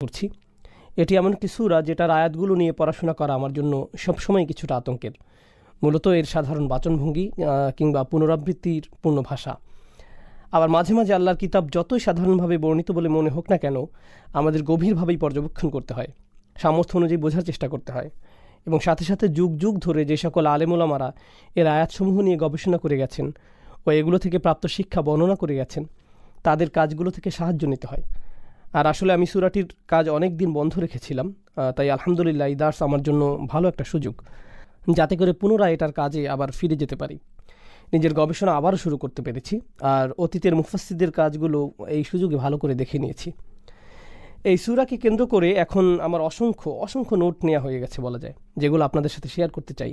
করছি। এটি এমন একটি সূরা যেটার আয়াতগুলো নিয়ে পড়াশোনা করা আমার জন্য সবসময় কিছুটা আতঙ্কের। মূলত এর সাধারণ বাচনভঙ্গি কিংবা পুনরাবৃত্তির পূর্ণ ভাষা। আবার মাঝে মাঝে আল্লাহর কিতাব যতই সাধারণভাবে বর্ণিত বলে মনে হোক না কেন, আমাদের গভীরভাবেই পর্যবেক্ষণ করতে হয়, সামর্থ্য অনুযায়ী বোঝার চেষ্টা করতে হয়, এবং সাথে সাথে যুগ যুগ ধরে যে সকল আলেম ওলামারা এর আয়াতসমূহ নিয়ে গবেষণা করে গেছেন ও এগুলো থেকে প্রাপ্ত শিক্ষা বর্ণনা করে গেছেন, তাদের কাজগুলো থেকে সাহায্য নিতে হয়। আর আসলে আমি সূরাটির কাজ অনেক দিন বন্ধ রেখেছিলাম, তাই আলহামদুলিল্লাহ এই দার্স আমার জন্য ভালো একটা সুযোগ, যাতে করে পুনরায় এটার কাজে আবার ফিরে যেতে পারি। নিজের গবেষণা আবারও শুরু করতে পেরেছি, আর অতীতের মুফাসসিরদের কাজগুলো এই সুযোগে ভালো করে দেখে নিয়েছি। এই সূরাকে কেন্দ্র করে এখন আমার অসংখ্য নোট নেওয়া হয়ে গেছে বলা যায়, যেগুলো আপনাদের সাথে শেয়ার করতে চাই।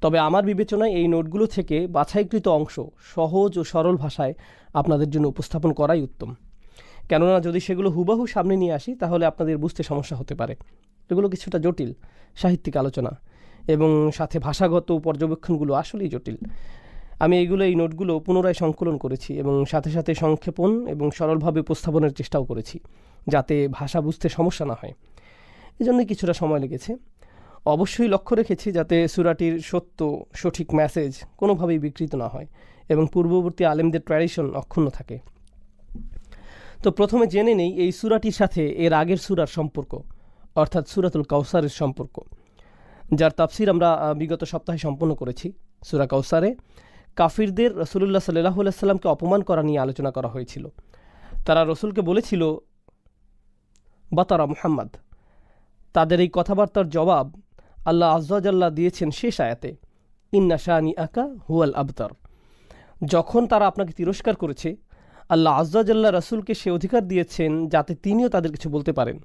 তবে আমার বিবেচনায় এই নোটগুলো থেকে বাছাইকৃত অংশ সহজ ও সরল ভাষায় আপনাদের জন্য উপস্থাপন করাই উত্তম। কেননা যদি সেগুলো হুবহু সামনে নিয়ে আসি তাহলে আপনাদের বুঝতে সমস্যা হতে পারে। এগুলো কিছুটা জটিল সাহিত্যিক আলোচনা, এবং সাথে ভাষাগত পর্যবেক্ষণগুলো আসলেই জটিল। আমি এই নোটগুলো পুনরায় সংকলন করেছি এবং সাথে সাথে সংক্ষেপণ এবং সরলভাবে উপস্থাপনের চেষ্টাও করেছি, যাতে ভাষা বুঝতে সমস্যা না হয়। এজন্যই কিছুটা সময় লেগেছে। অবশ্যই লক্ষ্য রেখেছি যাতে সূরাটির সঠিক মেসেজ কোনোভাবেই বিকৃত না হয় এবং পূর্ববর্তী আলেমদের ট্র্যাডিশন অক্ষুণ্ণ থাকে। তো প্রথমে জেনে নেই এই সূরাটির সাথে এর আগের সূরার সম্পর্ক, অর্থাৎ সূরাতুল কাউসারের সম্পর্ক, যার তাফসির আমরা বিগত সপ্তাহে সম্পন্ন করেছি। সূরা কাউসারে কাফিরদের রাসূলুল্লাহ সাল্লাল্লাহু আলাইহি ওয়াসাল্লামকে অপমান করা নিয়ে আলোচনা করা হয়েছিল। তারা রসুলকে বলেছিল বাতারা মুহাম্মদ। তাদের এই কথাবার্তার জবাব আল্লাহ আযজা ওয়া জাল্লা দিয়েছেন শেষ আয়াতে, ইন্না শানিআকা হুয়াল আবতার। যখন তারা আপনাকে তিরস্কার করেছে, আল্লাহ আযজা ওয়া জাল্লা রাসূলকে সে অধিকার দিয়েছেন যাতে তিনিও তাদের কিছু বলতে পারেন।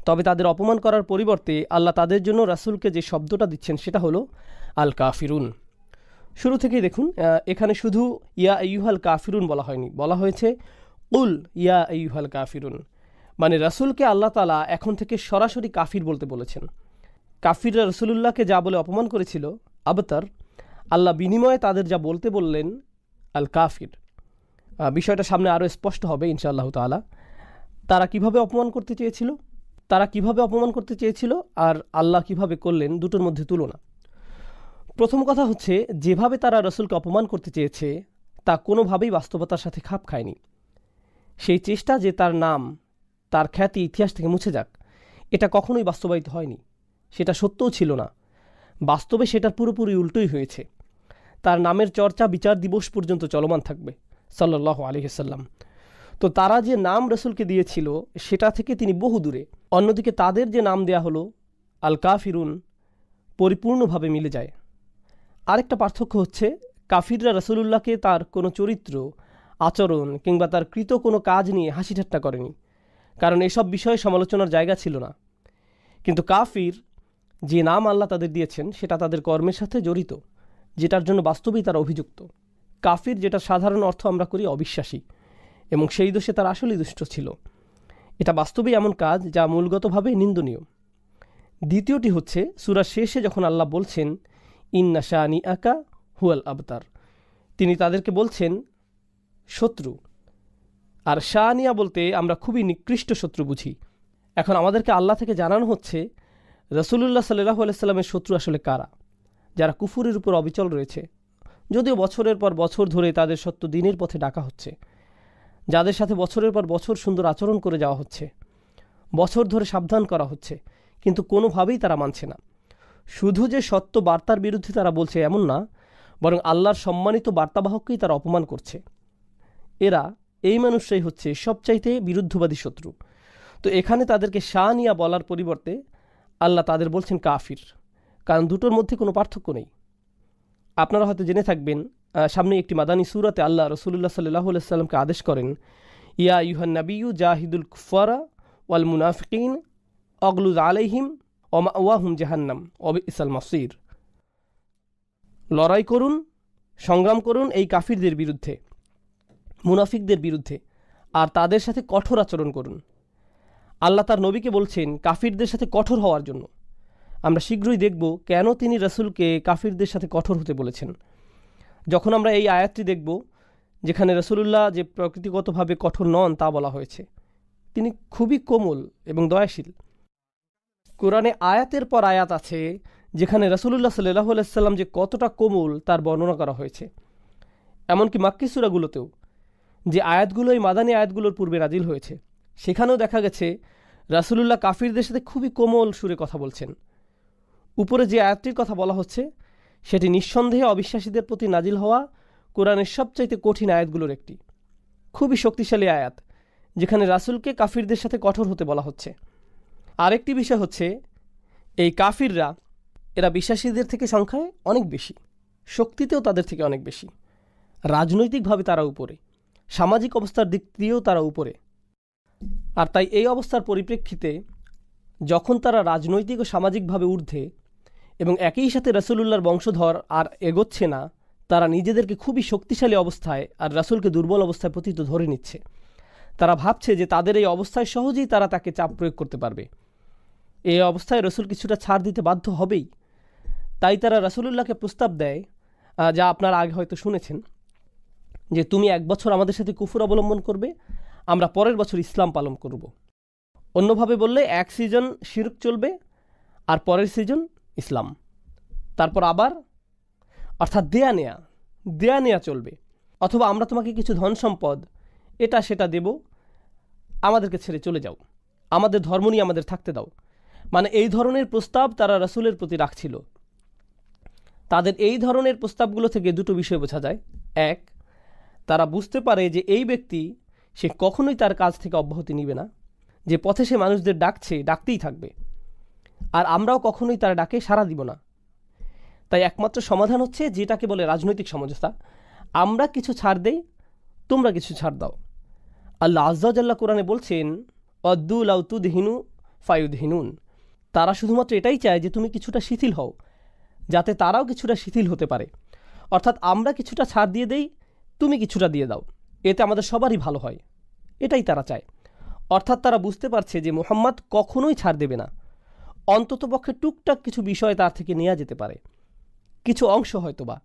তবে তাদের অপমান করার পরিবর্তে আল্লাহ তাদের জন্য রাসূলকে যে শব্দটা দিচ্ছেন সেটা হলো আল কাফিরুন। শুরু থেকেই দেখুন, এখানে শুধু ইয়া আইয়ুহাল কাফিরুন বলা হয়নি, বলা হয়েছে উল ইয়া আইয়ুহাল কাফিরুন। মানে রাসূলকে আল্লাহ তাআলা এখন থেকে সরাসরি কাফির বলতে বলেছেন। কাফিররা রাসূলুল্লাহকে যা বলে অপমান করেছিল আবতার, আল্লাহ বিনিময়ে তাদের যা বলতে বললেন আল কাফির। বিষয়টা সামনে আরও স্পষ্ট হবে ইনশাআল্লাহ তাআলা। তারা কিভাবে অপমান করতে চেয়েছিল আর আল্লাহ কিভাবে করলেন, দুটোর মধ্যে তুলনা। প্রথম কথা হচ্ছে, যেভাবে তারা রাসূলকে অপমান করতে চেয়েছে তা কোনোভাবেই বাস্তবতার সাথে খাপ খায়নি। সেই চেষ্টা যে তার নাম, তার খ্যাতি ইতিহাস থেকে মুছে যাক, এটা কখনোই বাস্তবায়িত হয়নি। সেটা সত্যও ছিল না। বাস্তবে সেটার পুরোপুরি উল্টোই হয়েছে। তার নামের চর্চা বিচার দিবস পর্যন্ত চলমান থাকবে সাল্লাল্লাহু আলাইহি ওয়াসাল্লাম। তো তারা যে নাম রাসূলকে দিয়েছিল সেটা থেকে তিনি বহু দূরে। অন্যদিকে তাদের যে নাম দেয়া হলো আল কাফিরুন পরিপূর্ণভাবে মিলে যায়। আরেকটা পার্থক্য হচ্ছে, কাফিররা রাসূলুল্লাহকে তার কোনো চরিত্র, আচরণ কিংবা তার কৃত কোনো কাজ নিয়ে হাসি ঠাট্টা করেনি, কারণ এসব বিষয়ে সমালোচনার জায়গা ছিল না। কিন্তু কাফির যে নাম আল্লাহ তাদের দিয়েছেন সেটা তাদের কর্মের সাথে জড়িত, যেটার জন্য বাস্তবেই তারা অভিযুক্ত। কাফির, যেটা সাধারণ অর্থ আমরা করি অবিশ্বাসী, এবং সেই দোষে তারা আসলেই দুষ্ট ছিল। এটা বাস্তবেই এমন কাজ যা মূলগতভাবে নিন্দনীয়। দ্বিতীয়টি হচ্ছে, সূরার শেষে যখন আল্লাহ বলছেন ইন্না শানিআকা হুয়াল আবতার, তিনি তাদেরকে বলছেন শত্রু। আর শানিয়া বলতে আমরা খুবই নিকৃষ্ট শত্রু বুঝি। এখন আমাদেরকে আল্লাহ থেকে জানানো হচ্ছে রাসূলুল্লাহ সাল্লাল্লাহু আলাইহি ওয়াসাল্লামের শত্রু আসলে কারা, যারা কুফুরের উপর অবিচল রয়েছে, যদিও বছরের পর বছর ধরে তাদের সত্য দিনের পথে ডাকা হচ্ছে, যাদের সাথে বছরের পর বছর সুন্দর আচরণ করে যাওয়া হচ্ছে, বছর ধরে সাবধান করা হচ্ছে, কিন্তু কোনোভাবেই তারা মানছে না। শুধু যে সত্য বার্তার বিরুদ্ধে তারা বলছে এমন না, বরং আল্লাহর সম্মানিত বার্তাবাহককেই তারা অপমান করছে। এই মানুষটাই হচ্ছে সবচাইতে বিরুদ্ধবাদী শত্রু। তো এখানে তাদেরকে শানিয়া বলার পরিবর্তে আল্লাহ তাদের বলছেন কাফির, কারণ দুটোর মধ্যে কোনো পার্থক্য নেই। আপনারা হয়তো জেনে থাকবেন, সামনে একটি মাদানী সূরাতে আল্লাহ রাসূলুল্লাহ সাল্লাল্লাহু আলাইহি ওয়াসাল্লামকে আদেশ করেন, ইয়া আইয়ুহান নাবিয়্যু জাহিদুল কুফারা ওয়াল মুনাফিকিন আগলুজ আলাইহিম ওয়া মাওয়াহুম জাহান্নাম ওয়া বিসাল মাসির। লড়াই করুন, সংগ্রাম করুন এই কাফিরদের বিরুদ্ধে, মুনাফিকদের বিরুদ্ধে, আর তাদের সাথে কঠোর আচরণ করুন। আল্লাহ তার নবীকে বলছেন কাফিরদের সাথে কঠোর হওয়ার জন্য। আমরা শীঘ্রই দেখব কেন তিনি রাসূলকে কাফিরদের সাথে কঠোর হতে বলেছেন। যখন আমরা এই আয়াতটি দেখব, যেখানে রাসূলুল্লাহ যে প্রকৃতিগতভাবে কঠোর নন তা বলা হয়েছে, তিনি খুবই কোমল এবং দয়াশীল। কোরআনে আয়াতের পর আয়াত আছে যেখানে রাসূলুল্লাহ সাল্লাল্লাহু আলাইহি সাল্লাম যে কতটা কোমল তার বর্ণনা করা হয়েছে। এমনকি মাক্কি সূরাগুলোতেও, যে আয়াতগুলো এই মাদানী আয়াতগুলোর পূর্বে নাজিল হয়েছে, সেখানেও দেখা গেছে রাসূলুল্লাহ কাফিরদের সাথে খুবই কোমল সুরে কথা বলছেন। উপরে যে আয়াতটির কথা বলা হচ্ছে সেটি নিঃসন্দেহে অবিশ্বাসীদের প্রতি নাজিল হওয়া কোরআনের সবচাইতে কঠিন আয়াতগুলোর একটি, খুবই শক্তিশালী আয়াত, যেখানে রাসূলকে কাফিরদের সাথে কঠোর হতে বলা হচ্ছে। আরেকটি বিষয় হচ্ছে, এই কাফিররা এরা বিশ্বাসীদের থেকে সংখ্যায় অনেক বেশি, শক্তিতেও তাদের থেকে অনেক বেশি, রাজনৈতিকভাবে তারা উপরে, সামাজিক অবস্থার দিক দিয়েও তারা উপরে। আর তাই এই অবস্থার পরিপ্রেক্ষিতে যখন তারা রাজনৈতিক ও সামাজিকভাবে ঊর্ধ্বে এবং একই সাথে রাসূলুল্লাহর বংশধর আর এগোচ্ছে না, তারা নিজেদেরকে খুবই শক্তিশালী অবস্থায় আর রাসূলকে দুর্বল অবস্থায় প্রতীত ধরে নিচ্ছে। তারা ভাবছে যে তাদের এই অবস্থায় সহজেই তারা তাকে চাপ প্রয়োগ করতে পারবে। এই অবস্থায় রাসূল কিছুটা ছাড় দিতে বাধ্য হবেই। তাই তারা রাসূলুল্লাহকে প্রস্তাব দেয়, যা আপনারা আগে হয়তো শুনেছেন, যে তুমি 1 বছর আমাদের সাথে কুফর অবলম্বন করবে, আমরা পরের বছর ইসলাম পালন করব। অন্যভাবে বললে 1 সিজন শিরক চলবে আর পরের সিজন ইসলাম, তারপর আবার, অর্থাৎ দেয়া নেয়া চলবে। অথবা আমরা তোমাকে কিছু ধন সম্পদ এটা সেটা দেব, আমাদেরকে ছেড়ে চলে যাও, আমাদের ধর্ম নিয়ে আমাদের থাকতে দাও। মানে এই ধরনের প্রস্তাব তারা রাসূলের প্রতি রাখছিল। তাদের এই ধরনের প্রস্তাবগুলো থেকে দুটো বিষয় বোঝা যায়। এক, তারা বুঝতে পারে যে এই ব্যক্তি সে কখনোই তার কাজ থেকে অব্যাহতি নিবে না, যে পথে সে মানুষদের ডাকতেই থাকবে, আর আমরাও কখনোই তার ডাকে সাড়া দিব না। তাই একমাত্র সমাধান হচ্ছে যেটাকে বলে রাজনৈতিক সমঝোতা, আমরা কিছু ছাড় দেই, তোমরা কিছু ছাড় দাও। আল্লাহ আযজা ওয়া জাল্লা কোরআনে বলছেন, অদ্দু লাউ তুদহিনু ফায়ুদহিনুন, তারা শুধুমাত্র এটাই চায় যে তুমি কিছুটা শিথিল হও, যাতে তারাও কিছুটা শিথিল হতে পারে। অর্থাৎ আমরা কিছুটা ছাড় দিয়ে দেই, তুমি কিছুটা দিয়ে দাও, এতে আমাদের সবারই ভালো হয়, এটাই তারা চায়। অর্থাৎ তারা বুঝতে পারছে যে মুহাম্মদ কখনোই ছাড় দেবে না, অন্ততপক্ষে টুকটাক কিছু বিষয় তার থেকে নেওয়া যেতে পারে, কিছু অংশ হয়তোবা,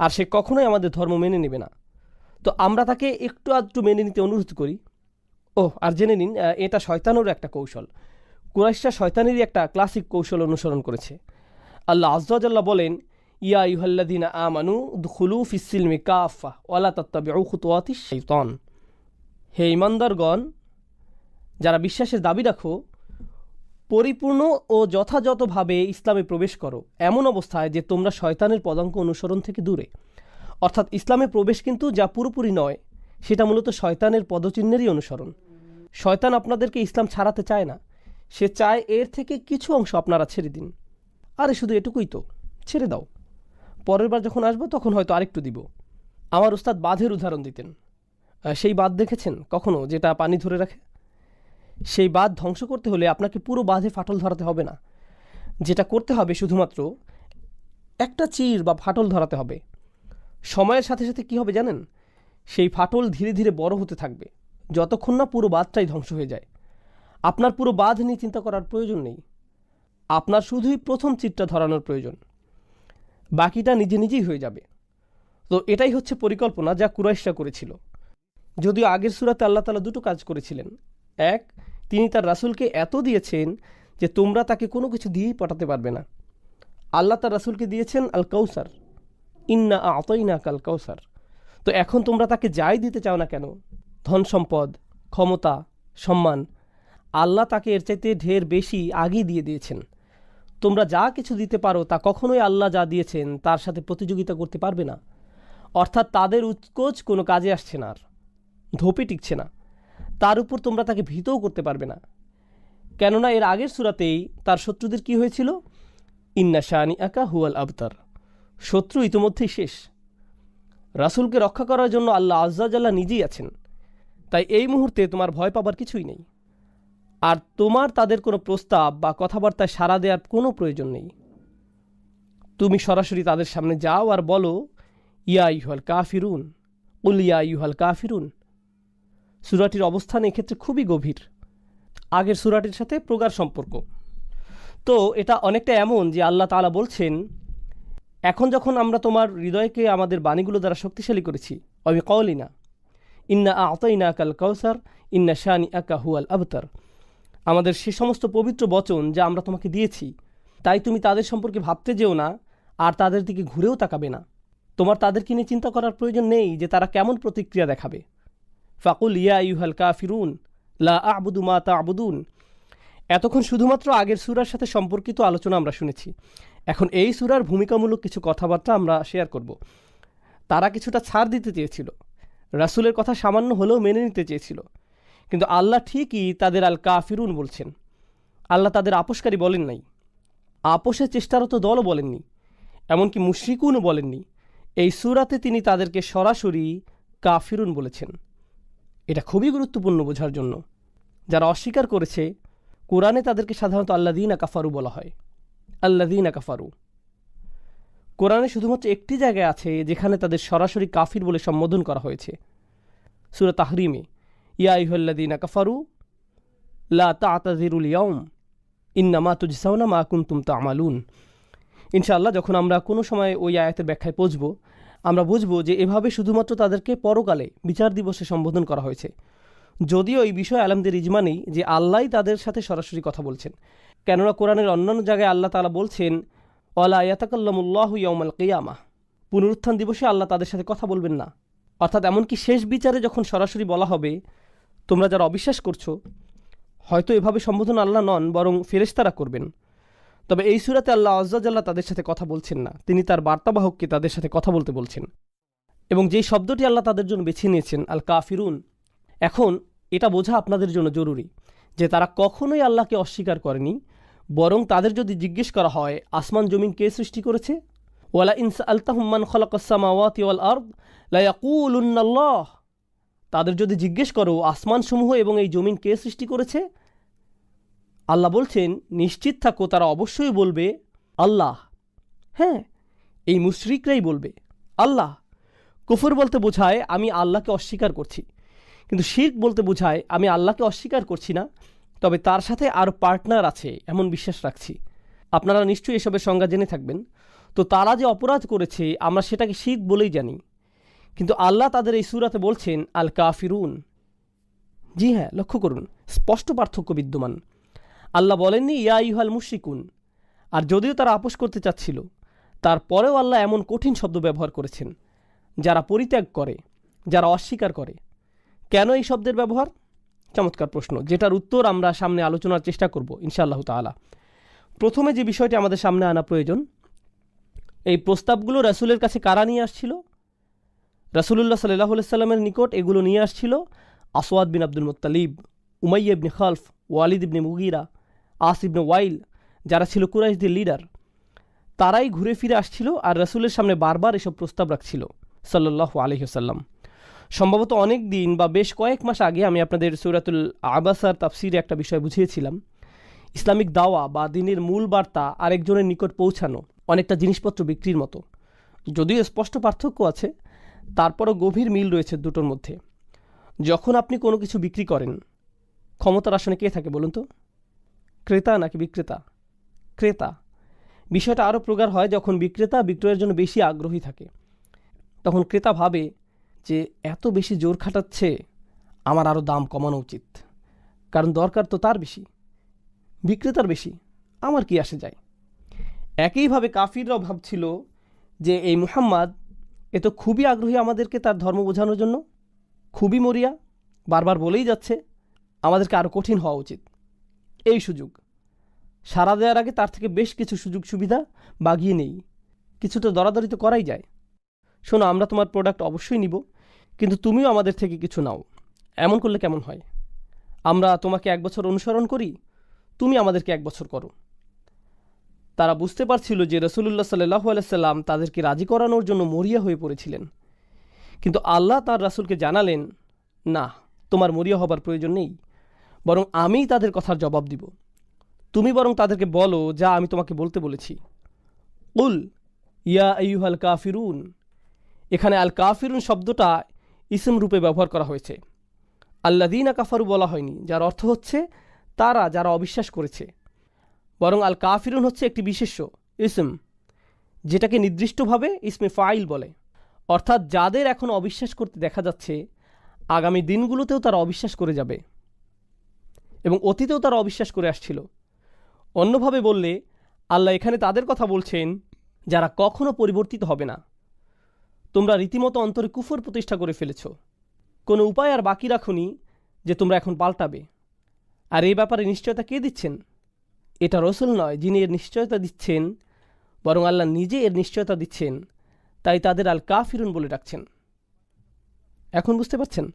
আর সে কখনোই আমাদের ধর্ম মেনে নেবে না। তো আমরা তাকে একটু আধটু মেনে নিতে অনুরোধ করি। আর জেনে নিন, এটা শয়তানেরও একটা কৌশল। কুরাইশরা শয়তানেরই একটা ক্লাসিক কৌশল অনুসরণ করেছে। আল্লাহ আযজা ওয়া জাল্লা বলেন, ইয়া আইয়ুহাল্লাযীনা আমানু দুখুলু ফিস-সিলমি কাফা ওয়া লা তাত্তাবিউ খুতুওয়াতিশ শাইতান, হে ঈমানদারগণ, যারা বিশ্বাসের দাবি রাখো, পরিপূর্ণ ও যথাযথভাবে ইসলামে প্রবেশ করো, এমন অবস্থায় যে তোমরা শয়তানের পদাঙ্ক অনুসরণ থেকে দূরে। অর্থাৎ ইসলামে প্রবেশ কিন্তু যা পুরোপুরি নয়, সেটা মূলত শয়তানের পদচিহ্নেরই অনুসরণ। শয়তান আপনাদেরকে ইসলাম ছাড়াতে চায় না, সে চায় এর থেকে কিছু অংশ আপনারা ছেড়ে দিন। আরে শুধু এটুকুই তো, ছেড়ে দাও, পরের বার যখন আসবো তখন হয়তো আরেকটু দিব। আমার উস্তাদ বাঁধের উদাহরণ দিতেন। সেই বাঁধ দেখেছেন কখনো, যেটা পানি ধরে রাখে? সেই বাঁধ ধ্বংস করতে হলে আপনাকে পুরো বাঁধে ফাটল ধরাতে হবে না, যেটা করতে হবে শুধুমাত্র একটা চির বা ফাটল ধরাতে হবে। সময়ের সাথে সাথে কী হবে জানেন? সেই ফাটল ধীরে ধীরে বড় হতে থাকবে, যতক্ষণ না পুরো বাঁধটাই ধ্বংস হয়ে যায়। আপনার পুরো বাঁধ নিয়ে চিন্তা করার প্রয়োজন নেই, আপনার শুধুই প্রথম চিরটা ধরানোর প্রয়োজন, বাকিটা নিজে নিজেই হয়ে যাবে। তো এটাই হচ্ছে পরিকল্পনা যা কুরাইশরা করেছিল। যদিও আগের সূরাতে আল্লাহ তাআলা দুটো কাজ করেছিলেন। এক, তিনি তার রাসূলকে এত দিয়েছেন যে তোমরা তাকে কোনো কিছু দিয়েই পটাতে পারবে না। আল্লাহ তার রাসূলকে দিয়েছেন আল কাউসার, ইন্না আ'তাইনাকা আল কাউসার। তো এখন তোমরা তাকে যাই দিতে চাও না কেন, ধন সম্পদ, ক্ষমতা, সম্মান, আল্লাহ তাকে এর চাইতে ঢের বেশি আগেই দিয়ে দিয়েছেন। তোমরা যা কিছু দিতে পারো তা কখনোই আল্লাহ যা দিয়েছেন তার সাথে প্রতিযোগিতা করতে পারবে না। অর্থাৎ তাদের উৎকোচ কোনো কাজে আসছে না, আর ধোপে টিকছে না। তার উপর তোমরা তাকে ভীতও করতে পারবে না, কেননা এর আগের সূরাতেই তার শত্রুদের কি হয়েছিল? ইন্না শানিআকা হুয়াল আবতার, শত্রু ইতিমধ্যেই শেষ। রাসূলকে রক্ষা করার জন্য আল্লাহ আযজা ওয়া জাল্লা নিজেই আছেন। তাই এই মুহূর্তে তোমার ভয় পাবার কিছুই নেই, আর তোমার তাদের কোনো প্রস্তাব বা কথাবার্তায় সাড়া দেওয়ার কোনো প্রয়োজন নেই। তুমি সরাসরি তাদের সামনে যাও আর বলো, ইয়া আইয়ুহাল কাফিরুন, কুল ইয়া আইয়ুহাল কাফিরুন। সূরাটির অবস্থান এক্ষেত্রে খুবই গভীর, আগের সূরাটির সাথে প্রগাঢ় সম্পর্ক। তো এটা অনেকটা এমন যে আল্লাহ তাআলা বলছেন, এখন যখন আমরা তোমার হৃদয়কে আমাদের বাণীগুলো দ্বারা শক্তিশালী করেছি, আমি কওলিনা, ইন্না আ'তাইনাকাল কাউসার ইন্না শানিআকা হুয়াল আবতার। আমাদের সে সমস্ত পবিত্র বচন যা আমরা তোমাকে দিয়েছি, তাই তুমি তাদের সম্পর্কে ভাবতে যেও না আর তাদের দিকে ঘুরেও তাকাবে না। তোমার তাদেরকে নিয়ে চিন্তা করার প্রয়োজন নেই যে তারা কেমন প্রতিক্রিয়া দেখাবে। ফাকুল ইয়া আইয়ুহাল কাফিরুন লা আ'বুদু মা তা'বুদুন। এতক্ষণ শুধুমাত্র আগের সূরার সাথে সম্পর্কিত আলোচনা আমরা শুনেছি। এখন এই সূরার ভূমিকামূলক কিছু কথাবার্তা আমরা শেয়ার করব। তারা কিছুটা ছাড় দিতে চেয়েছিল, রাসূলের কথা সামান্য হলেও মেনে নিতে চেয়েছিল, কিন্তু আল্লাহ ঠিকই তাদের আল কাফিরুন বলছেন। আল্লাহ তাদের আপোষকারী বলেন নাই, আপোষের চেষ্টারত দলও বলেননি, এমনকি মুশরিকুনও বলেননি। এই সূরাতে তিনি তাদেরকে সরাসরি কাফিরুন বলেছেন। এটা খুবই গুরুত্বপূর্ণ বোঝার জন্য। যারা অস্বীকার করেছে, কোরআনে তাদেরকে সাধারণত আল্লাযীনা কাফারু বলা হয়। আল্লাযীনা কাফারু কোরআনে শুধুমাত্র একটি জায়গায় আছে যেখানে তাদের সরাসরি কাফির বলে সম্বোধন করা হয়েছে, সূরা তাহরিমে, ইয়া আইয়ুহাল্লাযীনা কাফারু লা তা'তাযিরুল ইয়াওম ইন্নামা তুজসাউনা মা কুনতুম তা'মালুন। ইনশাআল্লাহ যখন আমরা কোনো সময় ওই আয়াতের ব্যাখ্যায় পৌঁছব, আমরা বুঝব যে এভাবে শুধুমাত্র তাদেরকে পরকালে বিচার দিবসে সম্বোধন করা হয়েছে। যদিও এই বিষয়ে আলেমদের ইজমা নেই যে আল্লাহই তাদের সাথে সরাসরি কথা বলছেন, কেননা কোরআনের অন্যান্য জায়গায় আল্লাহ তাআলা বলছেন ওয়ালা ইয়াতাকাল্লামুল্লাহু ইয়াওমাল কিয়ামাহ, পুনরুত্থান দিবসে আল্লাহ তাদের সাথে কথা বলবেন না। অর্থাৎ এমনকি শেষ বিচারে যখন সরাসরি বলা হবে তোমরা যারা অবিশ্বাস করছো, হয়তো এভাবে সম্বোধন আল্লাহ নন বরং ফেরেশতারা করবেন। তবে এই সূরাতে আল্লাহ আযজা জাল্লা তাদের সাথে কথা বলছেন না, তিনি তার বার্তাবাহককে তাদের সাথে কথা বলতে বলছেন। এবং যেই শব্দটি আল্লাহ তাদের জন্য বেছে নিয়েছেন, আল কাফিরুন, এখন এটা বোঝা আপনাদের জন্য জরুরি যে তারা কখনোই আল্লাহকে অস্বীকার করেনি, বরং তাদের যদি জিজ্ঞেস করা হয় আসমান জমিন কে সৃষ্টি করেছে, ওয়ালা ইন সাআলতাহুম মান খালাকাস সামাওয়াতি ওয়াল আরদ লা ইয়াকুলুন্নাল্লাহ, তাদের যদি জিজ্ঞেস করো আসমানসমূহ এবং এই জমিন কে সৃষ্টি করেছে, আল্লাহ বলছেন নিশ্চিত থাকো তারা অবশ্যই বলবে আল্লাহ। হ্যাঁ, এই মুশরিকরাই বলবে আল্লাহ। কুফর বলতে বোঝায় আমি আল্লাহকে অস্বীকার করছি, কিন্তু শিরক বলতে বোঝায় আমি আল্লাহকে অস্বীকার করছি না, তবে তার সাথে আরও পার্টনার আছে এমন বিশ্বাস রাখছি। আপনারা নিশ্চয়ই এসবের সংজ্ঞা জেনে থাকবেন। তো তারা যে অপরাধ করেছে আমরা সেটাকে শিরক বলেই জানি, কিন্তু আল্লাহ তাদের এই সূরাতে বলছেন আল কাফিরুন। জি হ্যাঁ, লক্ষ্য করুন, স্পষ্ট পার্থক্য বিদ্যমান। আল্লাহ বলেননি ইয়া আইয়ুহাল মুশরিকুন, আর যদিও তারা আপোষ করতে চাচ্ছিল, তারপরেও আল্লাহ এমন কঠিন শব্দ ব্যবহার করেছেন যারা পরিত্যাগ করে, যারা অস্বীকার করে। কেন এই শব্দের ব্যবহার? চমৎকার প্রশ্ন, যেটার উত্তর আমরা সামনে আলোচনার চেষ্টা করব ইনশাআল্লাহ তাআলা। প্রথমে যে বিষয়টি আমাদের সামনে আনা প্রয়োজন, এই প্রস্তাবগুলো রাসূলের কাছে কারা নিয়ে আসছিল? রাসূলুল্লাহ সাল্লাল্লাহু আলাইহি সাল্লামের নিকট এগুলো নিয়ে আসছিল আসওয়াদ বিন আব্দুল মুত্তালিব, উমাইয়া ইবনে খালফ, ওয়ালিদ ইবনে মুগীরা, আস ইবনে ওয়াইল, যারা ছিল কুরাইশদের লিডার। তারাই ঘুরে ফিরে আসছিল আর রাসূলের সামনে বারবার এসব প্রস্তাব রাখছিল সাল্লাল্লাহু আলাইহি ওয়াসাল্লাম। সম্ভবত অনেক দিন বা বেশ কয়েক মাস আগে আমি আপনাদের সূরাতুল আবাসার তাফসিরে একটা বিষয় বুঝিয়েছিলাম। ইসলামিক দাওয়া বা দ্বীনের মূল বার্তা আরেকজনের নিকট পৌঁছানো অনেকটা জিনিসপত্র বিক্রির মতো। যদিও স্পষ্ট পার্থক্য আছে, তারপরও গভীর মিল রয়েছে দুটোর মধ্যে। যখন আপনি কোনো কিছু বিক্রি করেন, ক্ষমতার আসনে কে থাকে বলুন তো? ক্রেতা নাকি বিক্রেতা? ক্রেতা। বিষয়টা আরও প্রগাঢ় হয় যখন বিক্রেতা বিক্রয়ের জন্য বেশি আগ্রহী থাকে। তখন ক্রেতা ভাবে যে এত বেশি জোর খাটাচ্ছে, আমার আরও দাম কমানো উচিত, কারণ দরকার তো তার বেশি, বিক্রেতার বেশি, আমার কি আসে যায়। একইভাবে কাফিররাও ভাবছিল যে এই মুহাম্মদ এ তো খুবই আগ্রহী আমাদেরকে তার ধর্ম বোঝানোর জন্য, খুবই মরিয়া, বারবার বলেই যাচ্ছে, আমাদেরকে আরও কঠিন হওয়া উচিত। এই সুযোগ সাড়া দেওয়ার আগে তার থেকে বেশ কিছু সুযোগ সুবিধা বাগিয়ে নেই, কিছুটা দরাদরি তো করাই যায়। শোনো, আমরা তোমার প্রোডাক্ট অবশ্যই নিব, কিন্তু তুমিও আমাদের থেকে কিছু নাও। এমন করলে কেমন হয়? আমরা তোমাকে 1 বছর অনুসরণ করি, তুমি আমাদেরকে 1 বছর করো। তারা বুঝতে পারছিল যে রাসূলুল্লাহ সাল্লাল্লাহু আলাইহি সাল্লাম তাদেরকে রাজি করানোর জন্য মরিয়া হয়ে পড়েছিলেন, কিন্তু আল্লাহ তার রাসূলকে জানালেন, না, তোমার মরিয়া হবার প্রয়োজন নেই, বরং আমিই তাদের কথার জবাব দিব। তুমি বরং তাদেরকে বলো যা আমি তোমাকে বলতে বলেছি। কুল ইয়া আইয়ুহাল কাফিরুন। এখানে আল কাফিরুন শব্দটা ইসম রূপে ব্যবহার করা হয়েছে, আল্লাযীনা কাফারু বলা হয়নি, যার অর্থ হচ্ছে তারা যারা অবিশ্বাস করেছে, বরং আল কাফিরুন হচ্ছে একটি বিশেষ্য ইসম, যেটাকে নির্দিষ্টভাবে ইসমে ফাইল বলে। অর্থাৎ যাদের এখন অবিশ্বাস করতে দেখা যাচ্ছে, আগামী দিনগুলোতেও তারা অবিশ্বাস করে যাবে এবং অতীতেও তারা অবিশ্বাস করে আসছিল। অন্যভাবে বললে আল্লাহ এখানে তাদের কথা বলছেন যারা কখনো পরিবর্তিত হবে না। তোমরা রীতিমতো অন্তরে কুফর প্রতিষ্ঠা করে ফেলেছ, কোনো উপায় আর বাকি রাখুনি যে তোমরা এখন পাল্টাবে। আর এই ব্যাপারে নিশ্চয়তা কে দিচ্ছেন? এটা রসুল নয় যিনি এর নিশ্চয়তা দিচ্ছেন, বরং আল্লাহ নিজে এর নিশ্চয়তা দিচ্ছেন। তাই তাদের আল কাফিরুন বলে ডাকছেন। এখন বুঝতে পারছেন?